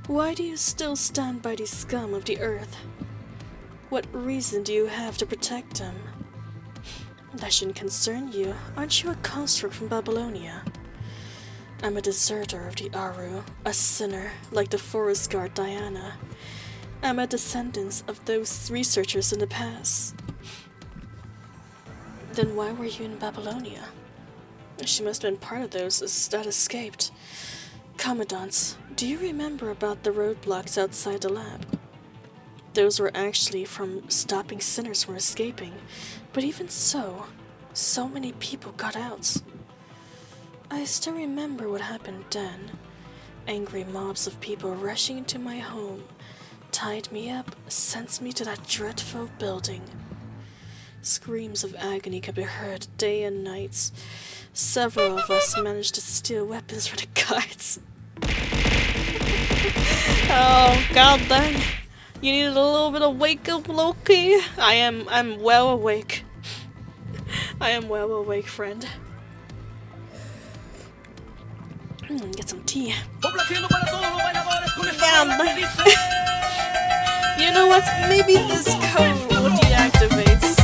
Why do you still stand by the scum of the earth? What reason do you have to protect them? That shouldn't concern you. Aren't you a construct from Babylonia? I'm a deserter of the Aru, a sinner like the forest guard Diana. I'm a descendant of those researchers in the past. Then why were you in Babylonia? She must have been part of those that escaped. Commandant, do you remember about the roadblocks outside the lab? Those were actually from stopping sinners from escaping, but even so, so many people got out. I still remember what happened then. Angry mobs of people rushing into my home, tied me up, sent me to that dreadful building. Screams of agony could be heard day and night. Several of us managed to steal weapons from the guards. Oh, god dang. You needed a little bit of wake up, Loki. I'm well awake. I am well awake, friend. Get some tea. Damn. You know what? Maybe this code will deactivate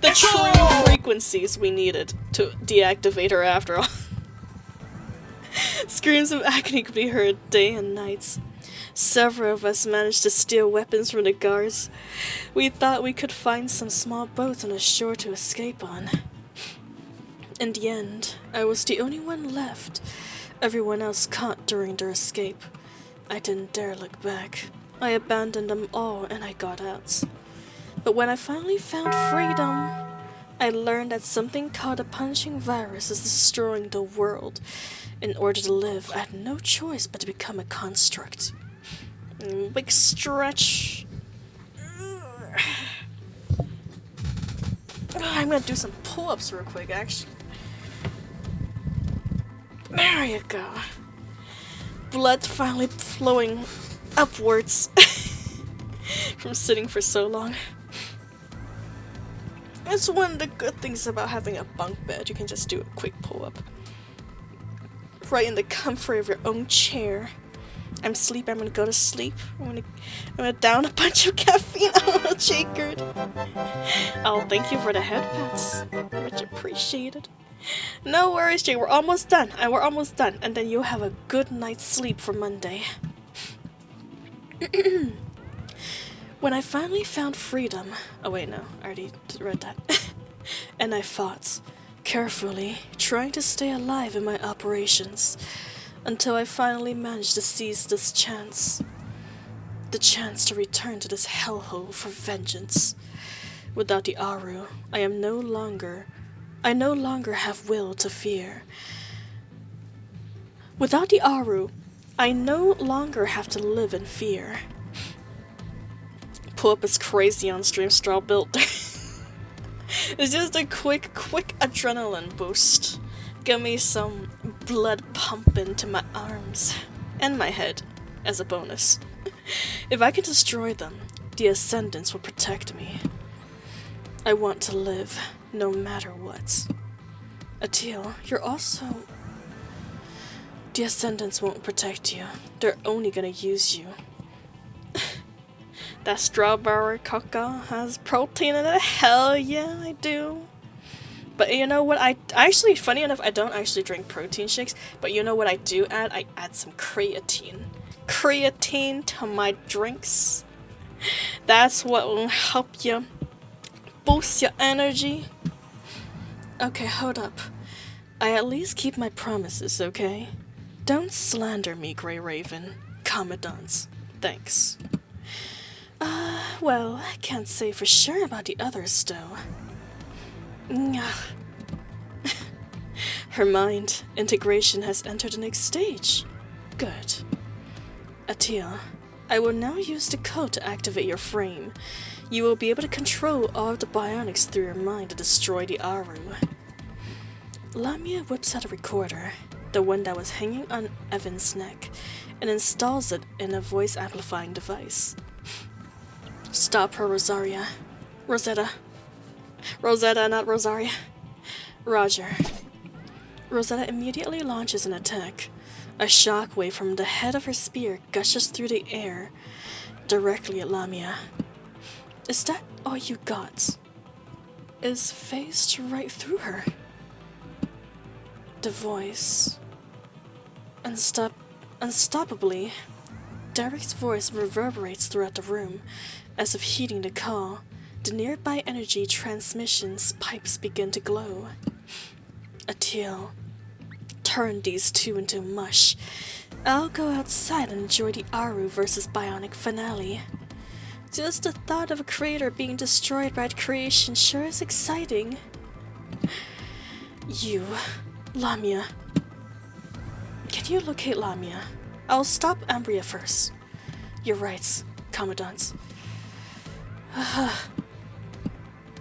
the true frequencies we needed to deactivate her after all. Screams of agony could be heard day and night. Several of us managed to steal weapons from the guards. We thought we could find some small boats on the shore to escape on. In the end, I was the only one left. Everyone else caught during their escape. I didn't dare look back. I abandoned them all and I got out. But when I finally found freedom, I learned that something called a punching virus is destroying the world. In order to live, I had no choice but to become a construct. Big stretch. I'm gonna do some pull-ups real quick, actually. There you go. Blood finally flowing upwards from sitting for so long. It's one of the good things about having a bunk bed. You can just do a quick pull-up. Right in the comfort of your own chair. I'm sleepy. I'm gonna go to sleep. I'm gonna down a bunch of caffeine. I'm a little shakered. Oh, thank you for the head pats. Much appreciated. No worries, Jay. We're almost done. We're almost done. And then you'll have a good night's sleep for Monday. When I finally found freedom... Oh wait, no. I already read that. And I fought, carefully, trying to stay alive in my operations, until I finally managed to seize this chance. The chance to return to this hellhole for vengeance. Without the Aru, I no longer have will to fear. Without the Aru, I no longer have to live in fear. Pull up is crazy on stream, straw built. It's just a quick adrenaline boost. Give me some blood pumping to my arms and my head as a bonus. If I can destroy them, the Ascendants will protect me. I want to live, no matter what. Atil, you're also... The Ascendants won't protect you. They're only gonna use you. That strawberry cocoa has protein in it? Hell yeah, I do. But you know what? I actually, funny enough, I don't actually drink protein shakes. But you know what I do add? I add some creatine. Creatine to my drinks. That's what will help you boost your energy. Okay, hold up. I at least keep my promises, okay? Don't slander me, Grey Raven. Commandants. Thanks. Well, I can't say for sure about the others, though. Her mind integration has entered the next stage. Good. Atil, I will now use the code to activate your frame. You will be able to control all of the bionics through your mind to destroy the Aru. Lamia whips out a recorder, the one that was hanging on Evan's neck, and installs it in a voice-amplifying device. Stop her, Rosaria. Rosetta, not Rosaria. Roger. Rosetta immediately launches an attack. A shockwave from the head of her spear gushes through the air, directly at Lamia. Is that all you got? Is phased right through her. The voice. Unstoppably, Derek's voice reverberates throughout the room, as if heeding the call. The nearby energy transmissions pipes begin to glow. Atil, turn these two into mush. I'll go outside and enjoy the Aru versus Bionic finale. Just the thought of a creator being destroyed by creation sure is exciting. You, Lamia. Can you locate Lamia? I'll stop Ambria first. You're right, Commandant.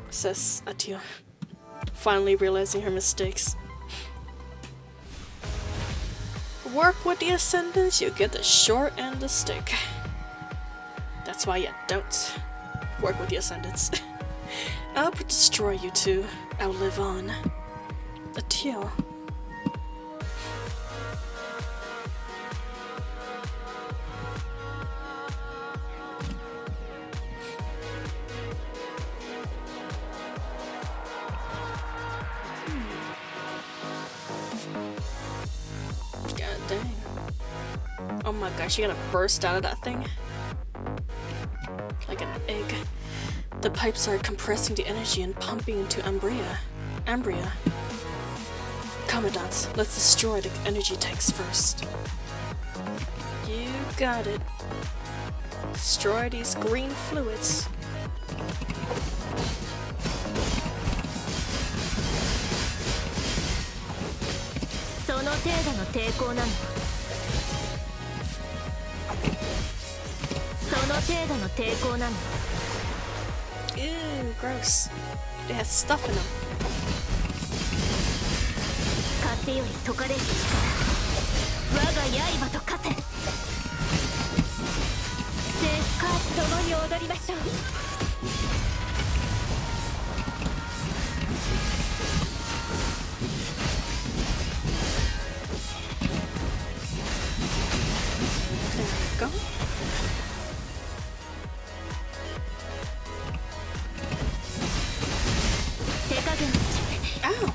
Says Atio, finally realizing her mistakes. Work with the Ascendants, you get the short end of the stick. That's why you don't work with the Ascendants. I'll destroy you two. I'll live on. Atio. God dang. Oh my gosh, you're gonna burst out of that thing? Like an egg. The pipes are compressing the energy and pumping into Ambria. Commandants, let's destroy the energy tanks first. You got it. Destroy these green fluids. Ew, gross. They have stuff in them. There we go. Ow!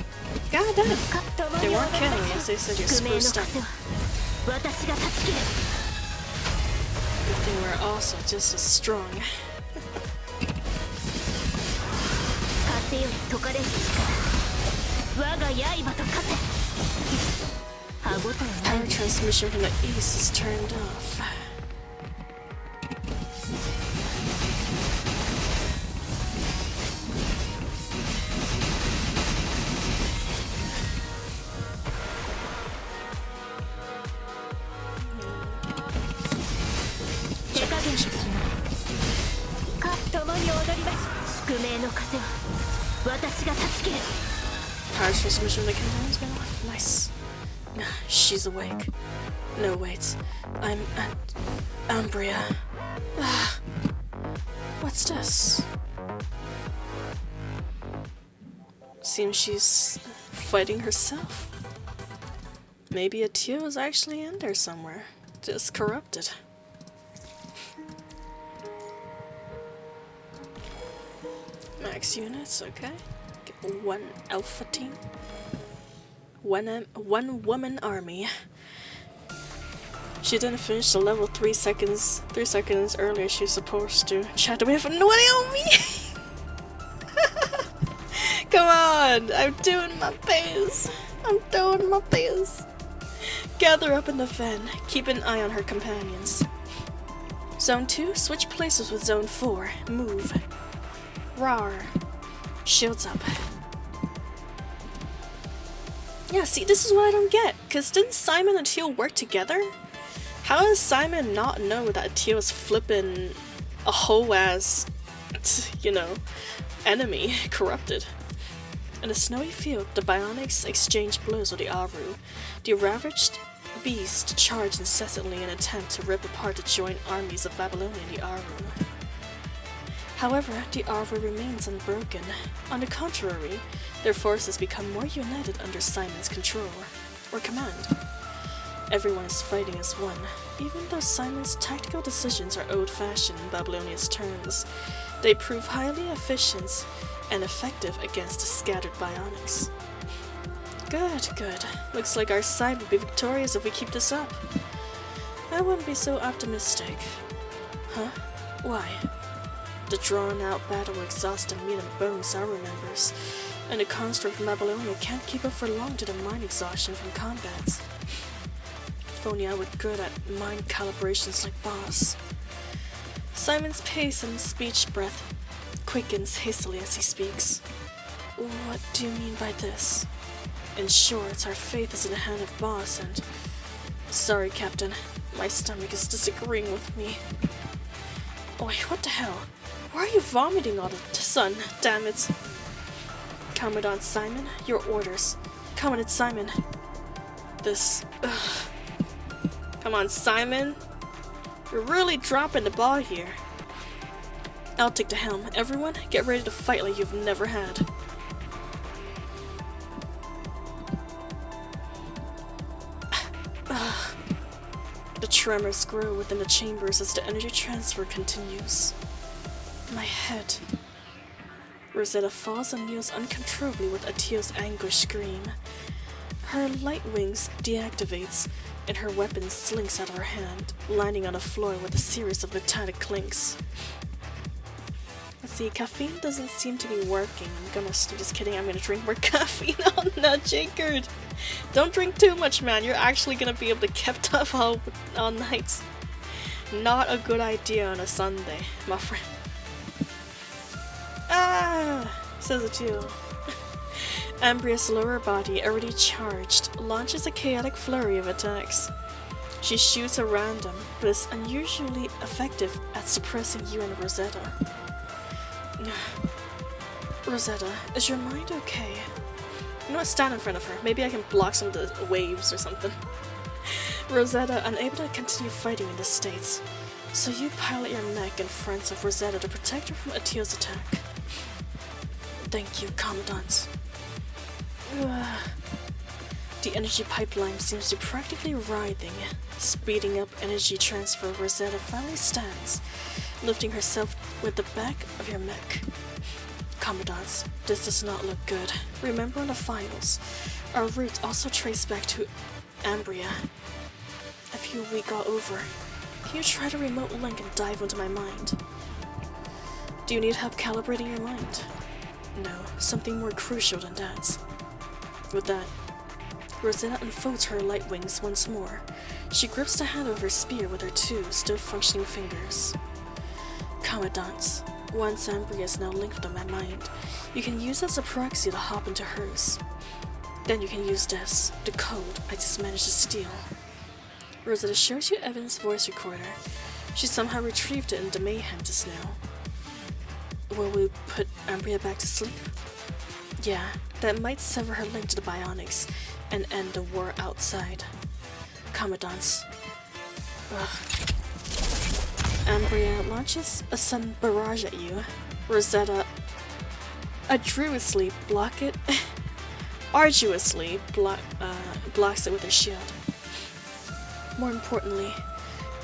God damn! They weren't kidding me, they said you're spruced up. Good thing we're also just as strong. Power transmission from the east is turned off. Power transmission mechanism's been off. Nice. She's awake. No, wait. I'm at Ambria. What's this? Seems she's fighting herself. Maybe Atio is actually in there somewhere. Just corrupted. Max units, okay. Get one alpha team. One woman army. She didn't finish the level 3 seconds earlier she's supposed to. Chat, do we have no idea on me? Come on! I'm doing my best. Gather up in the Fen. Keep an eye on her companions. Zone 2, switch places with Zone 4. Move. Rawr. Shields up. Yeah, see, this is what I don't get. Cause didn't Simon and Teal work together? How does Simon not know that Teal is flipping a whole ass, you know, enemy corrupted? In a snowy field, the Bionics exchange blows with the Aru. The ravaged beast charge incessantly in an attempt to rip apart the joint armies of Babylonia and the Aru. However, the Aru remains unbroken. On the contrary, their forces become more united under Simon's control, or command. Everyone is fighting as one, even though Simon's tactical decisions are old-fashioned in Babylonia's terms. They prove highly efficient and effective against the scattered Bionics. Good. Looks like our side will be victorious if we keep this up. I wouldn't be so optimistic. Huh? Why? The drawn-out battle will exhaust the meat and bones our members, and the construct from Babylonia can't keep up for long to the mind exhaustion from combats. If only I were good at mind calibrations like Boss. Simon's pace and speech breath quickens hastily as he speaks. What do you mean by this? In short, our faith is in the hand of Boss, and... Sorry, Captain. My stomach is disagreeing with me. Oi, what the hell? Why are you vomiting all the sun? Damn it. Commandant Simon, your orders. Commandant Simon. This... Ugh. Come on, Simon. You're really dropping the ball here. I'll take the helm. Everyone, get ready to fight like you've never had. The tremors grow within the chambers as the energy transfer continues. My head. Rosetta falls and kneels uncontrollably with Atio's anguished scream. Her light wings deactivates, and her weapon slinks out of her hand, landing on the floor with a series of metallic clinks. Let's see, caffeine doesn't seem to be working. Just kidding, I'm gonna drink more caffeine. Oh no, Jacob! Don't drink too much, man. You're actually gonna be able to keep up all night. Not a good idea on a Sunday, my friend. Ah! Says it too. Ambria's lower body, already charged, launches a chaotic flurry of attacks. She shoots at random, but is unusually effective at suppressing you and Rosetta. Rosetta, is your mind okay? You know what, stand in front of her. Maybe I can block some of the waves or something. Rosetta, unable to continue fighting in the States, so you pilot your mech in front of Rosetta to protect her from Atio's attack. Thank you, Commandant. The energy pipeline seems to be practically writhing. Speeding up energy transfer, Rosetta finally stands, lifting herself with the back of your mech. Commandant, this does not look good. Remember in the files, our route also traced back to Ambria. A few we got over. Can you try to remote link and dive into my mind? Do you need help calibrating your mind? No, something more crucial than that. With that, Rosetta unfolds her light wings once more. She grips the handle of her spear with her two still functioning fingers. Commandant, once Ambria is now linked with my mind, you can use it as a proxy to hop into hers. Then you can use this, the code I just managed to steal. Rosetta shows you Evan's voice recorder. She somehow retrieved it in the mayhem just now. Will we put Ambria back to sleep? Yeah, that might sever her link to the bionics and end the war outside. Commandant. Ambria launches a sudden barrage at you. Rosetta arduously blocks it with her shield. More importantly,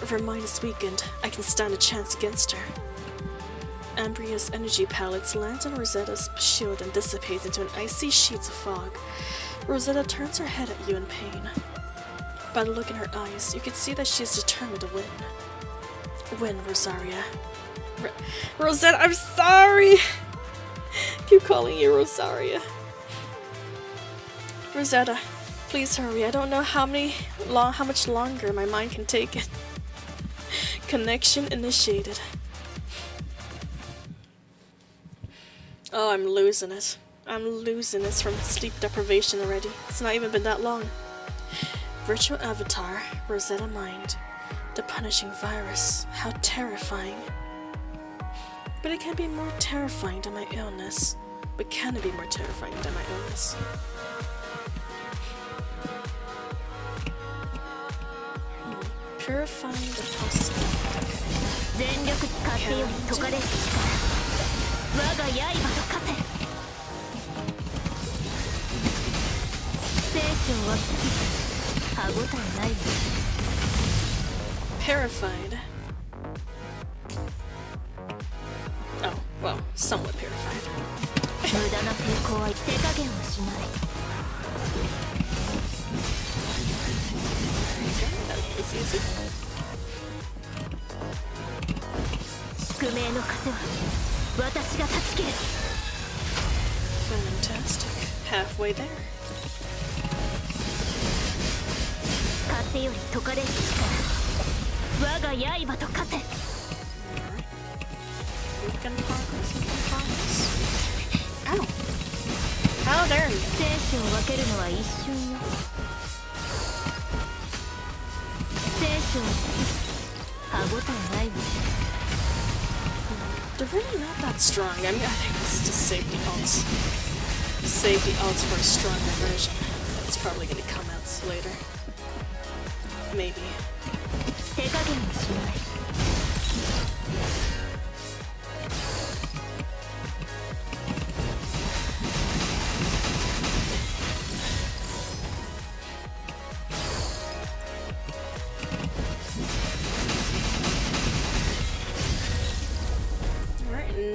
if her mind is weakened, I can stand a chance against her. Ambria's energy pellets lands on Rosetta's shield and dissipates into an icy sheet of fog. Rosetta turns her head at you in pain. By the look in her eyes, you can see that she is determined to win. Win, Rosaria. Rosetta, I'm sorry! Keep calling you Rosaria. Rosetta, please hurry. I don't know how much longer my mind can take it. Connection initiated. Oh, I'm losing it. I'm losing this from sleep deprivation already. It's not even been that long. Virtual avatar, Rosetta Mind. The punishing virus. How terrifying. But it can be more terrifying than my illness. But can it be more terrifying than my illness? Purifying the toxin. Purified. Oh, well, somewhat purified. That was easy. Fantastic. Halfway there. We can progress, Ow! How dare you? 生死を分けるのは一瞬よ。生死を歯応えないわ。 They're really not that strong. I mean, I think it's just safety ults. Safety ults for a stronger version. It's probably gonna come out later. Maybe. 手加減をしない。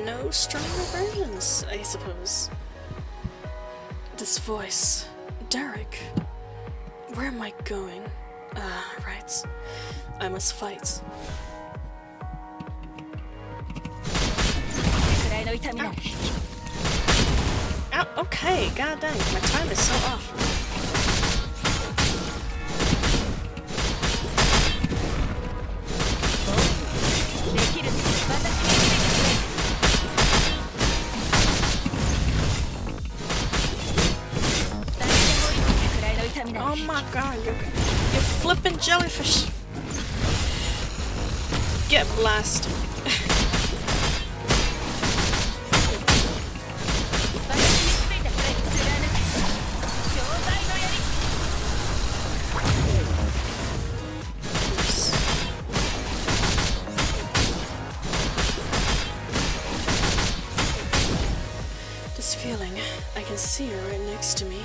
No stronger versions, I suppose. This voice. Derek. Where am I going? Right. I must fight. Ow, okay, god dang, my time is so off. Oh my god, you flipping jellyfish! Get blasted. This feeling, I can see her right next to me.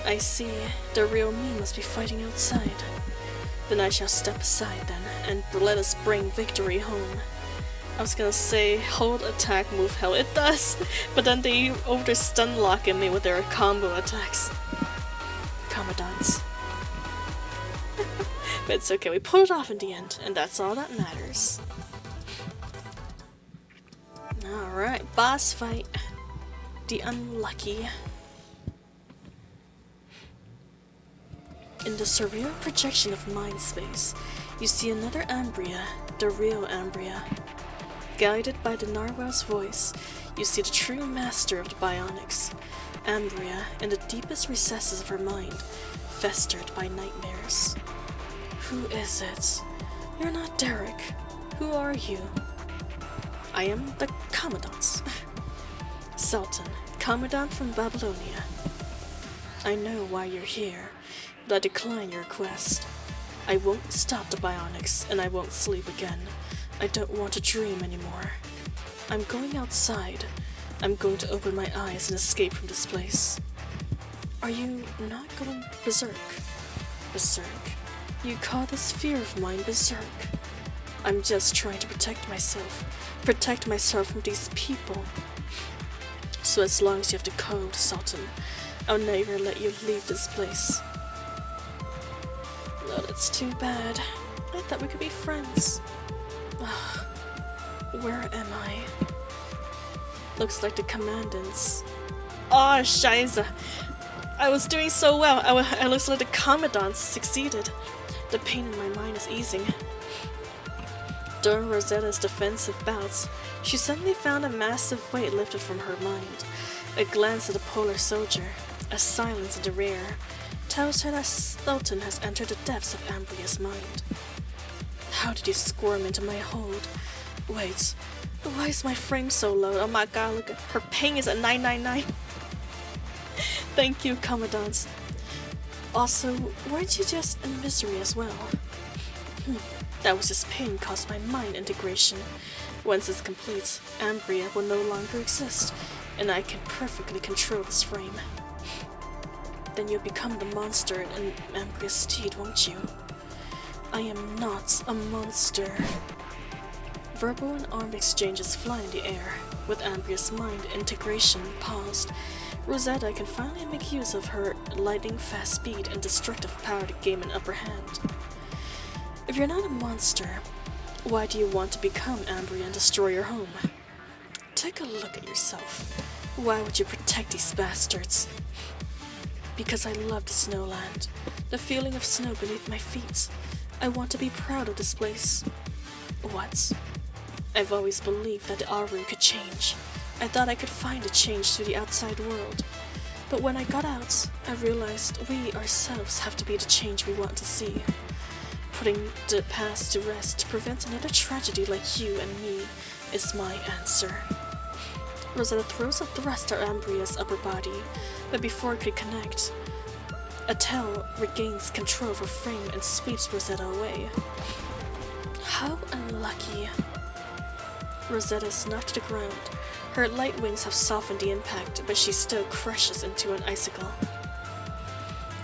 I see the real me must be fighting outside. Then I shall step aside then, and let us bring victory home. I was gonna say, hold attack move hell, it does! But then they over stun lock at me with their combo attacks. Commandants. But it's okay, we pulled it off in the end, and that's all that matters. Alright, boss fight. The unlucky. In the surreal projection of mind space, you see another Ambria, the real Ambria. Guided by the Narwhal's voice, you see the true master of the bionics, Ambria, in the deepest recesses of her mind, festered by nightmares. Who is it? You're not Derek. Who are you? I am the Commandant. Sultan, Commandant from Babylonia. I know why you're here, but I decline your request. I won't stop the bionics, and I won't sleep again. I don't want to dream anymore. I'm going outside. I'm going to open my eyes and escape from this place. Are you not going berserk? Berserk? You call this fear of mine berserk? I'm just trying to protect myself. Protect myself from these people. So as long as you have the code, Sultan, I'll never let you leave this place. No, that's too bad. I thought we could be friends. Where am I? Looks like the commandants. Oh, Scheiße! I was doing so well. I looks like the commandants succeeded. The pain in my mind is easing. During Rosetta's defensive bouts, she suddenly found a massive weight lifted from her mind. A glance at the polar soldier, a silence in the rear, tells her that Sultan has entered the depths of Ambria's mind. How did he squirm into my hold? Wait, why is my frame so low? Oh my god, look at her ping is at 999. Thank you, Commandant. Also, weren't you just in misery as well? That was just pain caused by mind integration. Once it's complete, Ambria will no longer exist, and I can perfectly control this frame. Then you'll become the monster in Ambria's stead, won't you? I am not a monster. Verbal and arm exchanges fly in the air. With Ambria's mind integration paused, Rosetta can finally make use of her lightning-fast speed and destructive power to gain an upper hand. If you're not a monster, why do you want to become Ambria and destroy your home? Take a look at yourself. Why would you protect these bastards? Because I love the snowland, the feeling of snow beneath my feet. I want to be proud of this place. What? I've always believed that the Aru could change. I thought I could find a change to the outside world. But when I got out, I realized we ourselves have to be the change we want to see. Putting the past to rest to prevent another tragedy like you and me is my answer. Rosetta throws a thrust at Ambria's upper body, but before it could connect, Attell regains control of her frame and sweeps Rosetta away. How unlucky. Rosetta is knocked to the ground. Her light wings have softened the impact, but she still crashes into an icicle.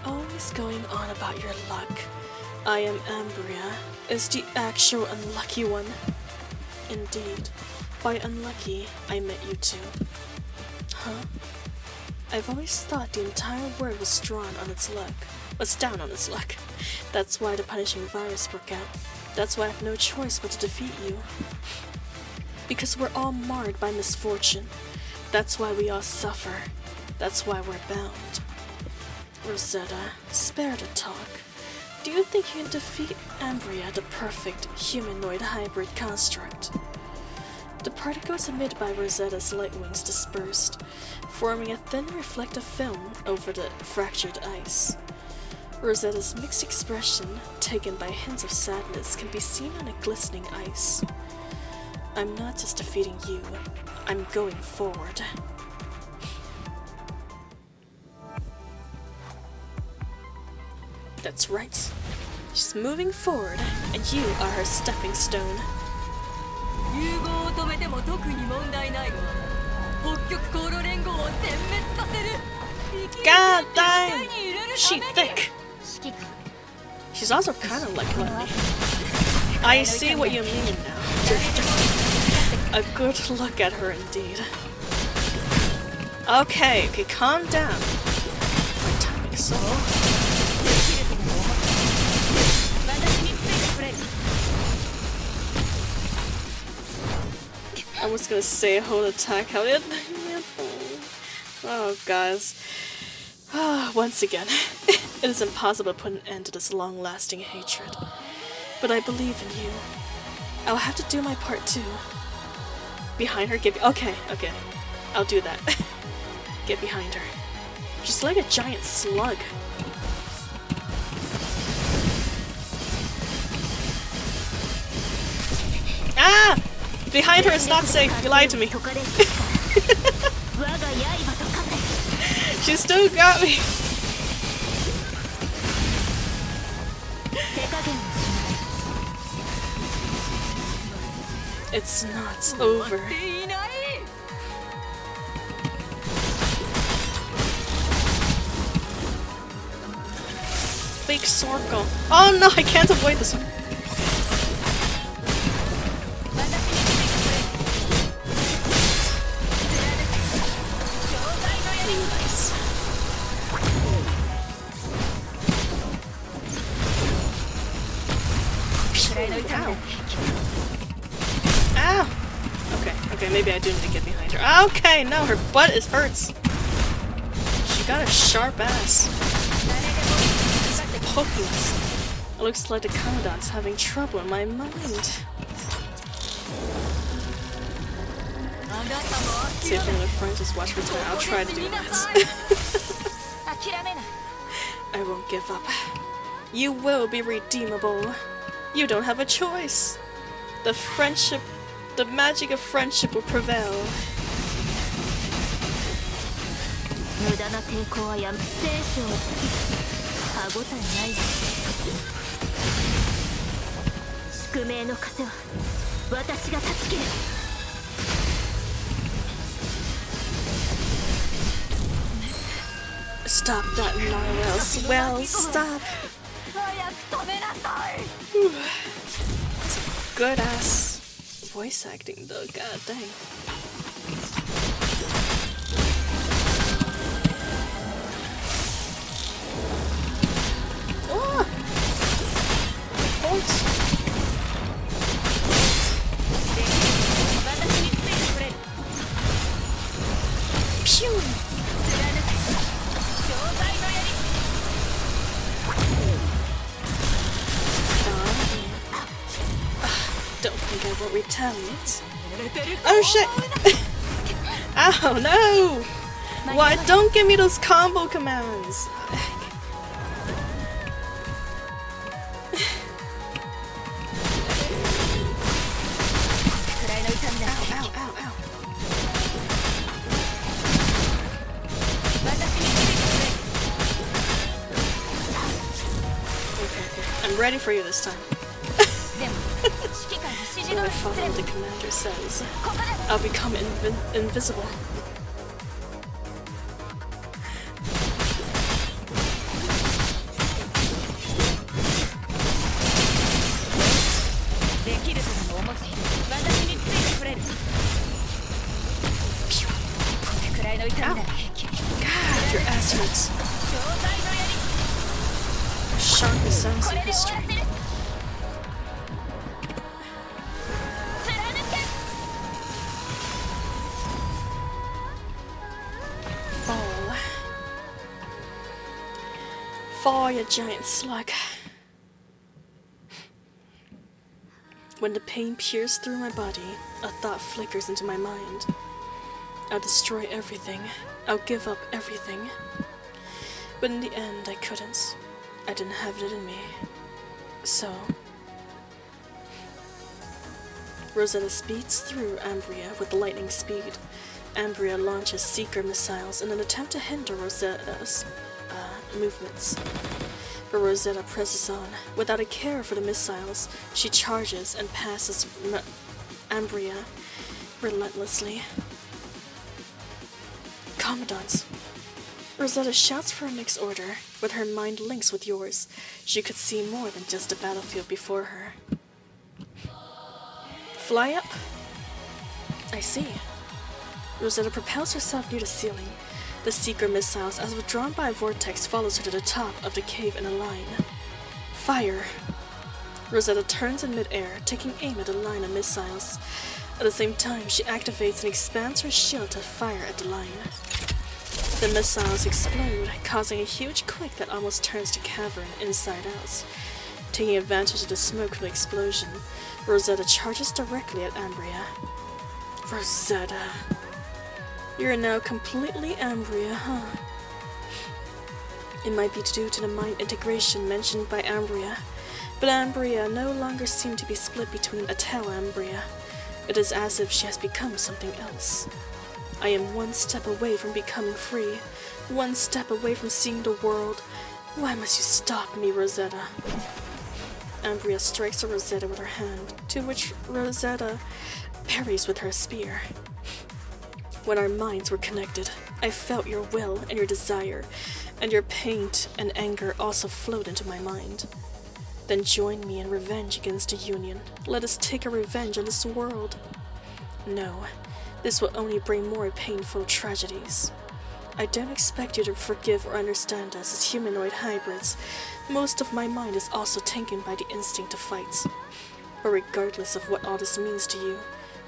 Always going on about your luck. I am Ambria, is the actual unlucky one. Indeed. By unlucky, I meant you two. Huh? I've always thought the entire world was down on its luck. That's why the punishing virus broke out. That's why I have no choice but to defeat you. Because we're all marred by misfortune. That's why we all suffer. That's why we're bound. Rosetta, spare the talk. Do you think you can defeat Ambria, the perfect humanoid hybrid construct? The particles emitted by Rosetta's light wings dispersed, forming a thin reflective film over the fractured ice. Rosetta's mixed expression, taken by hints of sadness, can be seen on the glistening ice. I'm not just defeating you, I'm going forward. That's right. She's moving forward, and you are her stepping stone. God dang! She thick. She's also kind of like Lenny. I see what you mean now. A good look at her indeed. Okay, calm down. My timing is so off. I was gonna say hold attack, how did oh guys. Once again, it is impossible to put an end to this long-lasting hatred. But I believe in you. I'll have to do my part too. Behind her, okay. I'll do that. Get behind her. She's like a giant slug. Ah! Behind her is not safe. You lied to me. She still got me. It's not over. Big circle. Oh no, I can't avoid this one. Nice. Ow. Ow. Okay, maybe I do need to get behind her. Okay, no, her butt hurts. She got a sharp ass. It's poking us. It looks like the Commandant's having trouble in my mind. See if another friend just watch for time. I'll try to do that. I won't give up. You will be redeemable. You don't have a choice. The magic of friendship will prevail. Stop that Narwhals. Well, stop. It's good ass voice acting though, god dang. Oh! Horse. Pew! Don't think I won't retaliate. Oh shit! Ow, no! Why? Don't give me those combo commands! Ow, ow, ow. Okay. I'm ready for you this time. When I follow what the commander says, I'll become invisible. Ow. God, your ass hurts. Sharpest sounds in history. Fall, you giant slug. When the pain pierces through my body, a thought flickers into my mind. I'll destroy everything. I'll give up everything. But in the end, I couldn't. I didn't have it in me. So... Rosetta speeds through Ambria with lightning speed. Ambria launches seeker missiles in an attempt to hinder Rosetta's movements. But Rosetta presses on. Without a care for the missiles, she charges and passes Ambria relentlessly. Commandant! Rosetta shouts for her next order. With her mind links with yours, she could see more than just a battlefield before her. Fly up? I see. Rosetta propels herself near the ceiling. The seeker missiles, as withdrawn by a vortex, follows her to the top of the cave in a line. Fire! Rosetta turns in mid-air, taking aim at the line of missiles. At the same time, she activates and expands her shield to fire at the line. The missiles explode, causing a huge quake that almost turns the cavern inside out. Taking advantage of the smoke from the explosion, Rosetta charges directly at Ambria. Rosetta. You're now completely Ambria, huh? It might be due to the mind integration mentioned by Ambria, but Ambria no longer seemed to be split between Atel Ambria. It is as if she has become something else. I am one step away from becoming free, one step away from seeing the world. Why must you stop me, Rosetta? Ambria strikes at Rosetta with her hand, to which Rosetta parries with her spear. When our minds were connected, I felt your will and your desire, and your pain and anger also flowed into my mind. Then join me in revenge against the Union. Let us take a revenge on this world. No, this will only bring more painful tragedies. I don't expect you to forgive or understand us as humanoid hybrids. Most of my mind is also taken by the instinct to fight. But regardless of what all this means to you,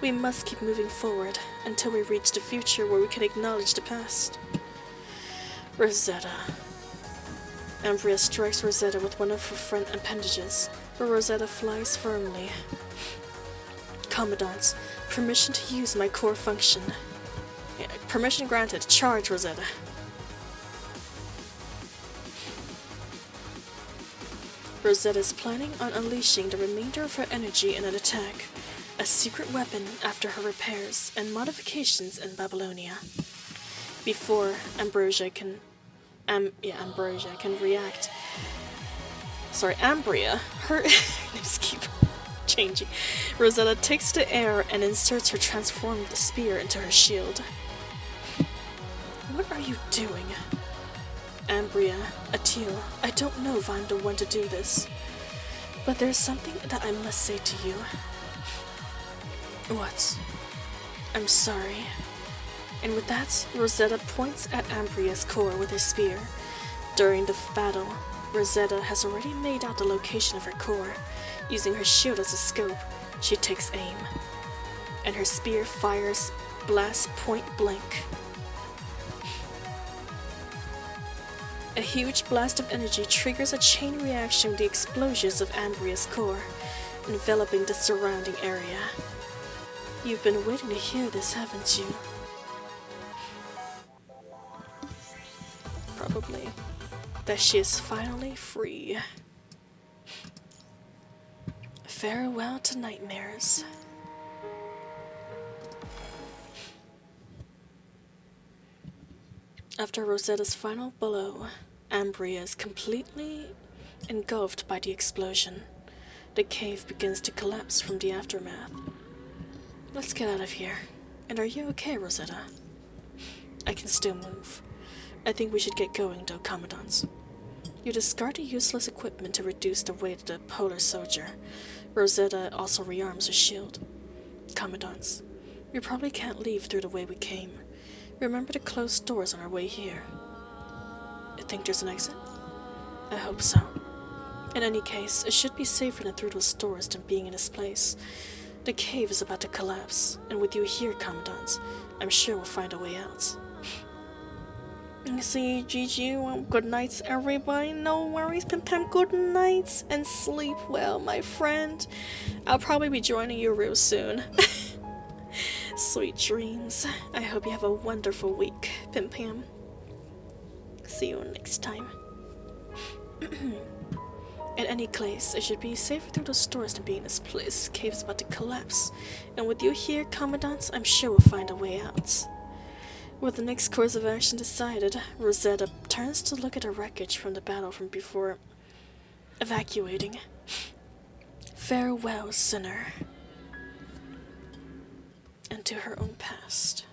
we must keep moving forward until we reach the future where we can acknowledge the past. Rosetta. Ambria strikes Rosetta with one of her front appendages, but Rosetta flies firmly. Commandant, permission to use my core function. Permission granted. Charge, Rosetta. Rosetta is planning on unleashing the remainder of her energy in an attack, a secret weapon after her repairs and modifications in Babylonia. Before Ambria can react. Sorry, Ambria. Her names keep changing. Rosetta takes the air and inserts her transformed spear into her shield. What are you doing? Ambria, Atil, I don't know if I'm the one to do this, but there's something that I must say to you. What? I'm sorry. And with that, Rosetta points at Ambria's core with her spear. During the battle, Rosetta has already made out the location of her core. Using her shield as a scope, she takes aim, and her spear fires blast point blank. A huge blast of energy triggers a chain reaction with the explosions of Ambria's core, enveloping the surrounding area. You've been waiting to hear this, haven't you? Probably. That she is finally free. Farewell to nightmares. After Rosetta's final blow, Ambria is completely engulfed by the explosion. The cave begins to collapse from the aftermath. Let's get out of here. And are you okay, Rosetta? I can still move. I think we should get going, though, Commandants. You discard the useless equipment to reduce the weight of the polar soldier. Rosetta also rearms her shield. Commandants, we probably can't leave through the way we came. Remember to close doors on our way here. You think there's an exit? I hope so. In any case, it should be safer than through those doors than being in this place. The cave is about to collapse, and with you here, Commandants, I'm sure we'll find a way out. See, Gigi, well, good nights, everybody. No worries, Pim Pam. Good nights, and sleep well, my friend. I'll probably be joining you real soon. Sweet dreams. I hope you have a wonderful week, Pim Pam. See you next time. In any case, it should be safer through those doors than being in this place. This cave's about to collapse, and with you here, Commandants, I'm sure we'll find a way out. With the next course of action decided, Rosetta turns to look at the wreckage from the battle from before evacuating. Farewell, sinner. And to her own past.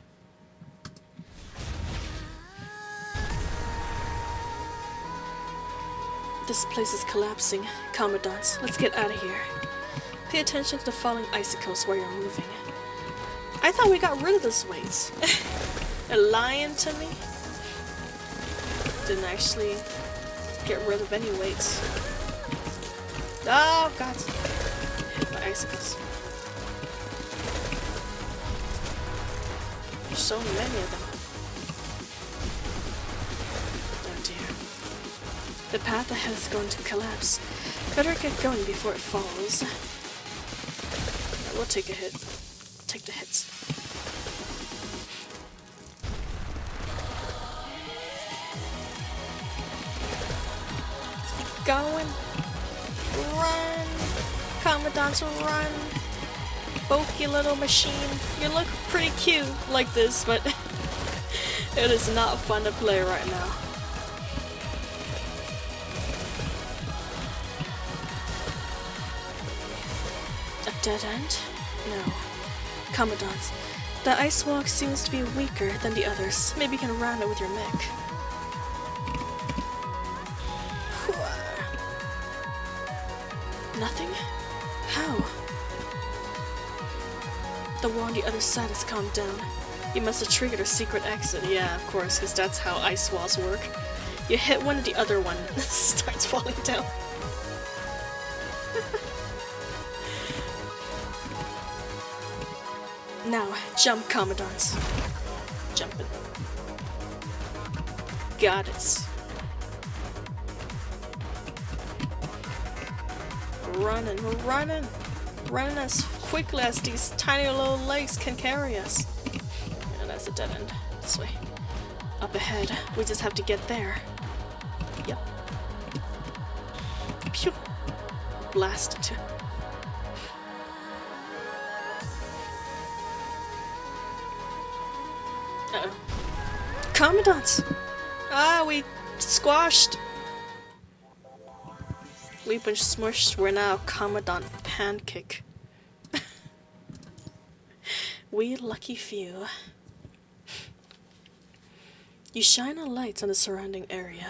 This place is collapsing. Commandants, let's get out of here. Pay attention to the falling icicles while you're moving. I thought we got rid of this weight. They're lying to me. Didn't actually get rid of any weights. Oh god. Hit by icicles. There's so many of them. Oh dear. The path ahead is going to collapse. Better get going before it falls. We'll take a hit. Take the hits. Going. Run. Commandants, run. Bulky little machine. You look pretty cute like this, but it is not fun to play right now. A dead end? No. Commandants, the ice walk seems to be weaker than the others. Maybe you can ram it with your mech. Nothing? How? The wall on the other side has calmed down. You must have triggered a secret exit. Yeah, of course, because that's how ice walls work. You hit one and the other one starts falling down. Now, jump, Commandants. Jumping. Got it. Running, we're running. Running as quickly as these tiny little legs can carry us. And that's a dead end. This way. Up ahead. We just have to get there. Yep. Pew! Blast into. Uh-oh. Commandants! Ah, we squashed! We've been smushed, we're now Commandant Pancake. We lucky few. You shine a light on the surrounding area,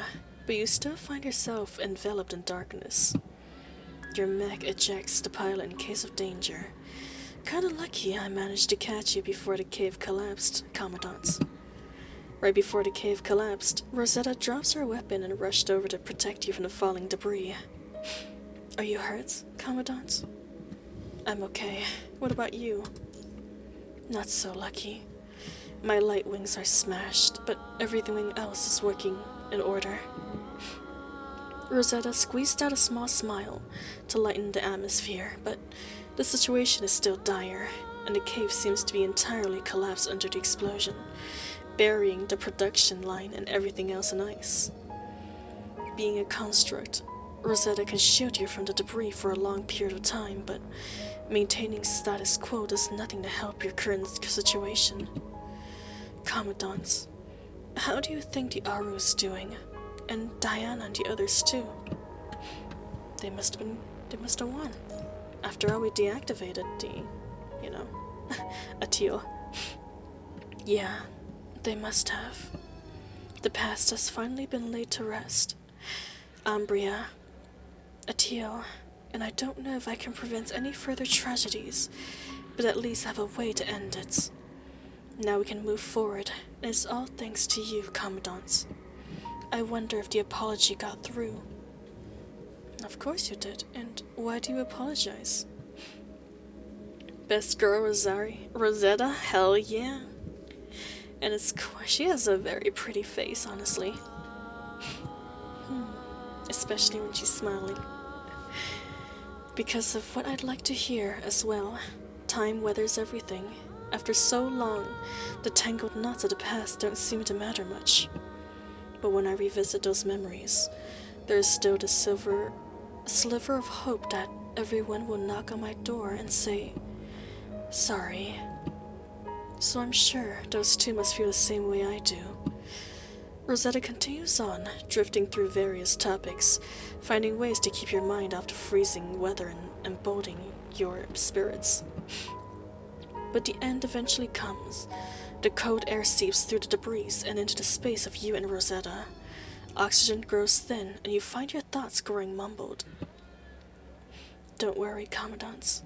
but you still find yourself enveloped in darkness. Your mech ejects the pilot in case of danger. Kinda lucky I managed to catch you before the cave collapsed, Commandants. Right before the cave collapsed, Rosetta drops her weapon and rushed over to protect you from the falling debris. Are you hurt, Commandant? I'm okay. What about you? Not so lucky. My light wings are smashed, but everything else is working in order. Rosetta squeezed out a small smile to lighten the atmosphere, but the situation is still dire. and the cave seems to be entirely collapsed under the explosion, burying the production line and everything else in ice. Being a construct, Rosetta can shield you from the debris for a long period of time, but maintaining status quo does nothing to help your current situation. Commandants, how do you think the Aru is doing? And Diana and the others too? They must have won. After all, we deactivated the, Atil. Yeah, they must have. The past has finally been laid to rest. Umbria, Atil, and I don't know if I can prevent any further tragedies, but at least have a way to end it. Now we can move forward, and it's all thanks to you, Commandants. I wonder if the apology got through. Of course you did, and why do you apologize? Best girl Rosetta? Hell yeah. And she has a very pretty face, honestly. Especially when she's smiling. Because of what I'd like to hear as well. Time weathers everything. After so long, the tangled knots of the past don't seem to matter much. But when I revisit those memories, there is still the sliver of hope that everyone will knock on my door and say, sorry. So I'm sure those two must feel the same way I do. Rosetta continues on, drifting through various topics, finding ways to keep your mind off the freezing weather and emboldening your spirits. But the end eventually comes. The cold air seeps through the debris and into the space of you and Rosetta. Oxygen grows thin, and you find your thoughts growing mumbled. Don't worry, Commandants.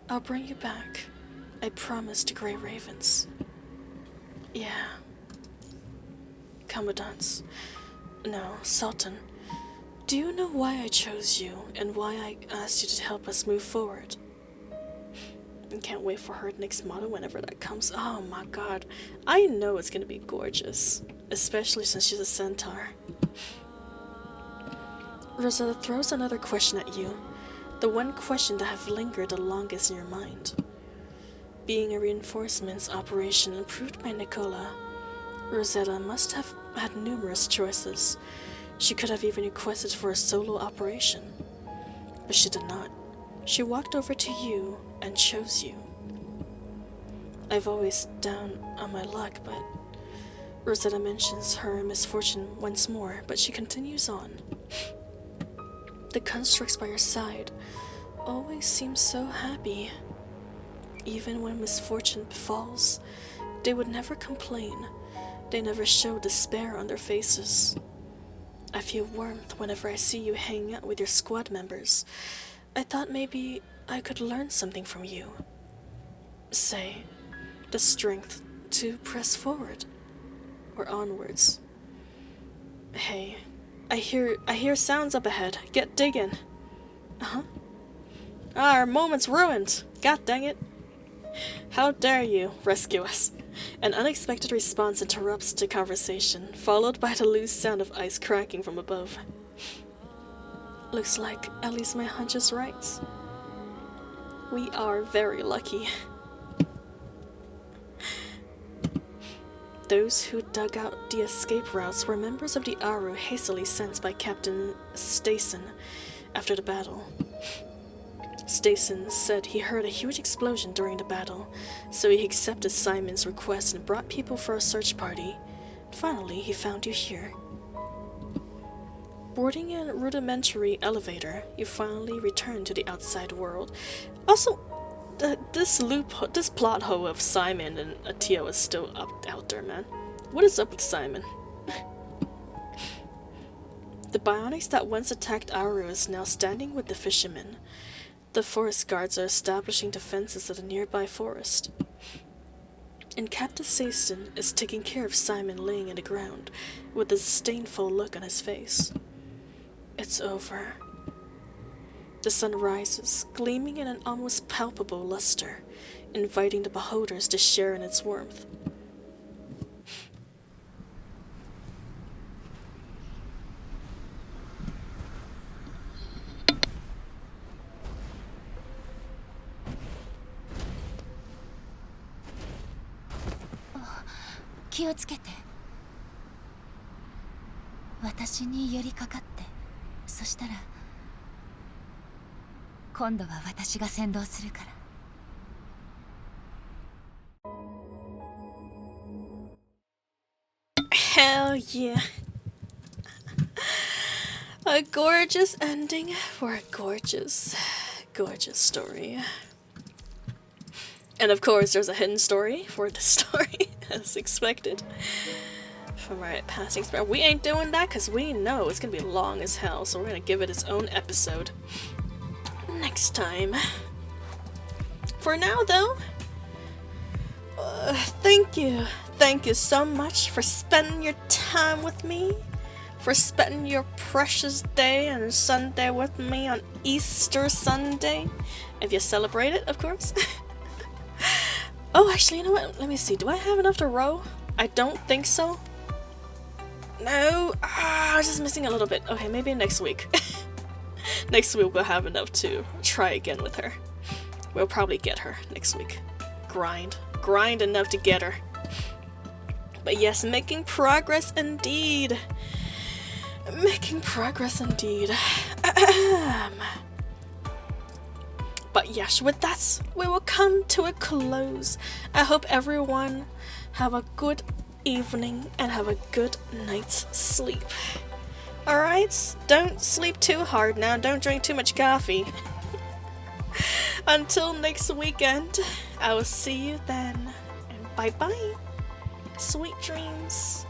I'll bring you back. I promise the Grey Ravens. Yeah. Commandants. No, Sultan. Do you know why I chose you, and why I asked you to help us move forward? I can't wait for her next model whenever that comes. Oh my god. I know it's gonna be gorgeous. Especially since she's a centaur. Rosetta throws another question at you. The one question that have lingered the longest in your mind. Being a reinforcements operation approved by Nicola, Rosetta must have had numerous choices. She could have even requested for a solo operation. But she did not. She walked over to you and chose you. I've always down on my luck, but Rosetta mentions her misfortune once more, but she continues on. The constructs by your side always seem so happy. Even when misfortune befalls, they would never complain. They never show despair on their faces. I feel warmth whenever I see you hanging out with your squad members. I thought maybe I could learn something from you. Say, the strength to press forward or onwards. Hey, I hear sounds up ahead. Get digging. Uh-huh. Our moment's ruined. God dang it. How dare you rescue us? An unexpected response interrupts the conversation, followed by the loose sound of ice cracking from above. Looks like at least my hunch is right. We are very lucky. Those who dug out the escape routes were members of the Aru hastily sent by Captain Stason after the battle. Stason said he heard a huge explosion during the battle, so he accepted Simon's request and brought people for a search party. Finally, he found you here. Boarding a rudimentary elevator, you finally return to the outside world. Also, this plot hole of Simon and Atil is still out there, man. What is up with Simon? The bionics that once attacked Aru is now standing with the fishermen. The forest guards are establishing defenses at the nearby forest. And Captain Saston is taking care of Simon laying in the ground, with a disdainful look on his face. It's over. The sun rises, gleaming in an almost palpable luster, inviting the beholders to share in its warmth. 気をつけて。私に寄りかかって。そしたら今度は私が先導するから。Hell yeah. A gorgeous ending for a gorgeous, gorgeous story. And of course, there's a hidden story for this story, as expected. From our past experience. We ain't doing that because we know it's gonna be long as hell, so we're gonna give it its own episode next time. For now, though, thank you. Thank you so much for spending your time with me, for spending your precious day and Sunday with me on Easter Sunday, if you celebrate it, of course. Oh, actually, you know what? Let me see. Do I have enough to row? I don't think so. No. I was just missing a little bit. Okay, maybe next week. Next week we'll have enough to try again with her. We'll probably get her next week. Grind enough to get her. But yes, making progress indeed. Making progress indeed. But yes, with that, we will come to a close. I hope everyone have a good evening and have a good night's sleep. Alright? Don't sleep too hard now. Don't drink too much coffee. Until next weekend, I will see you then. And bye bye. Sweet dreams.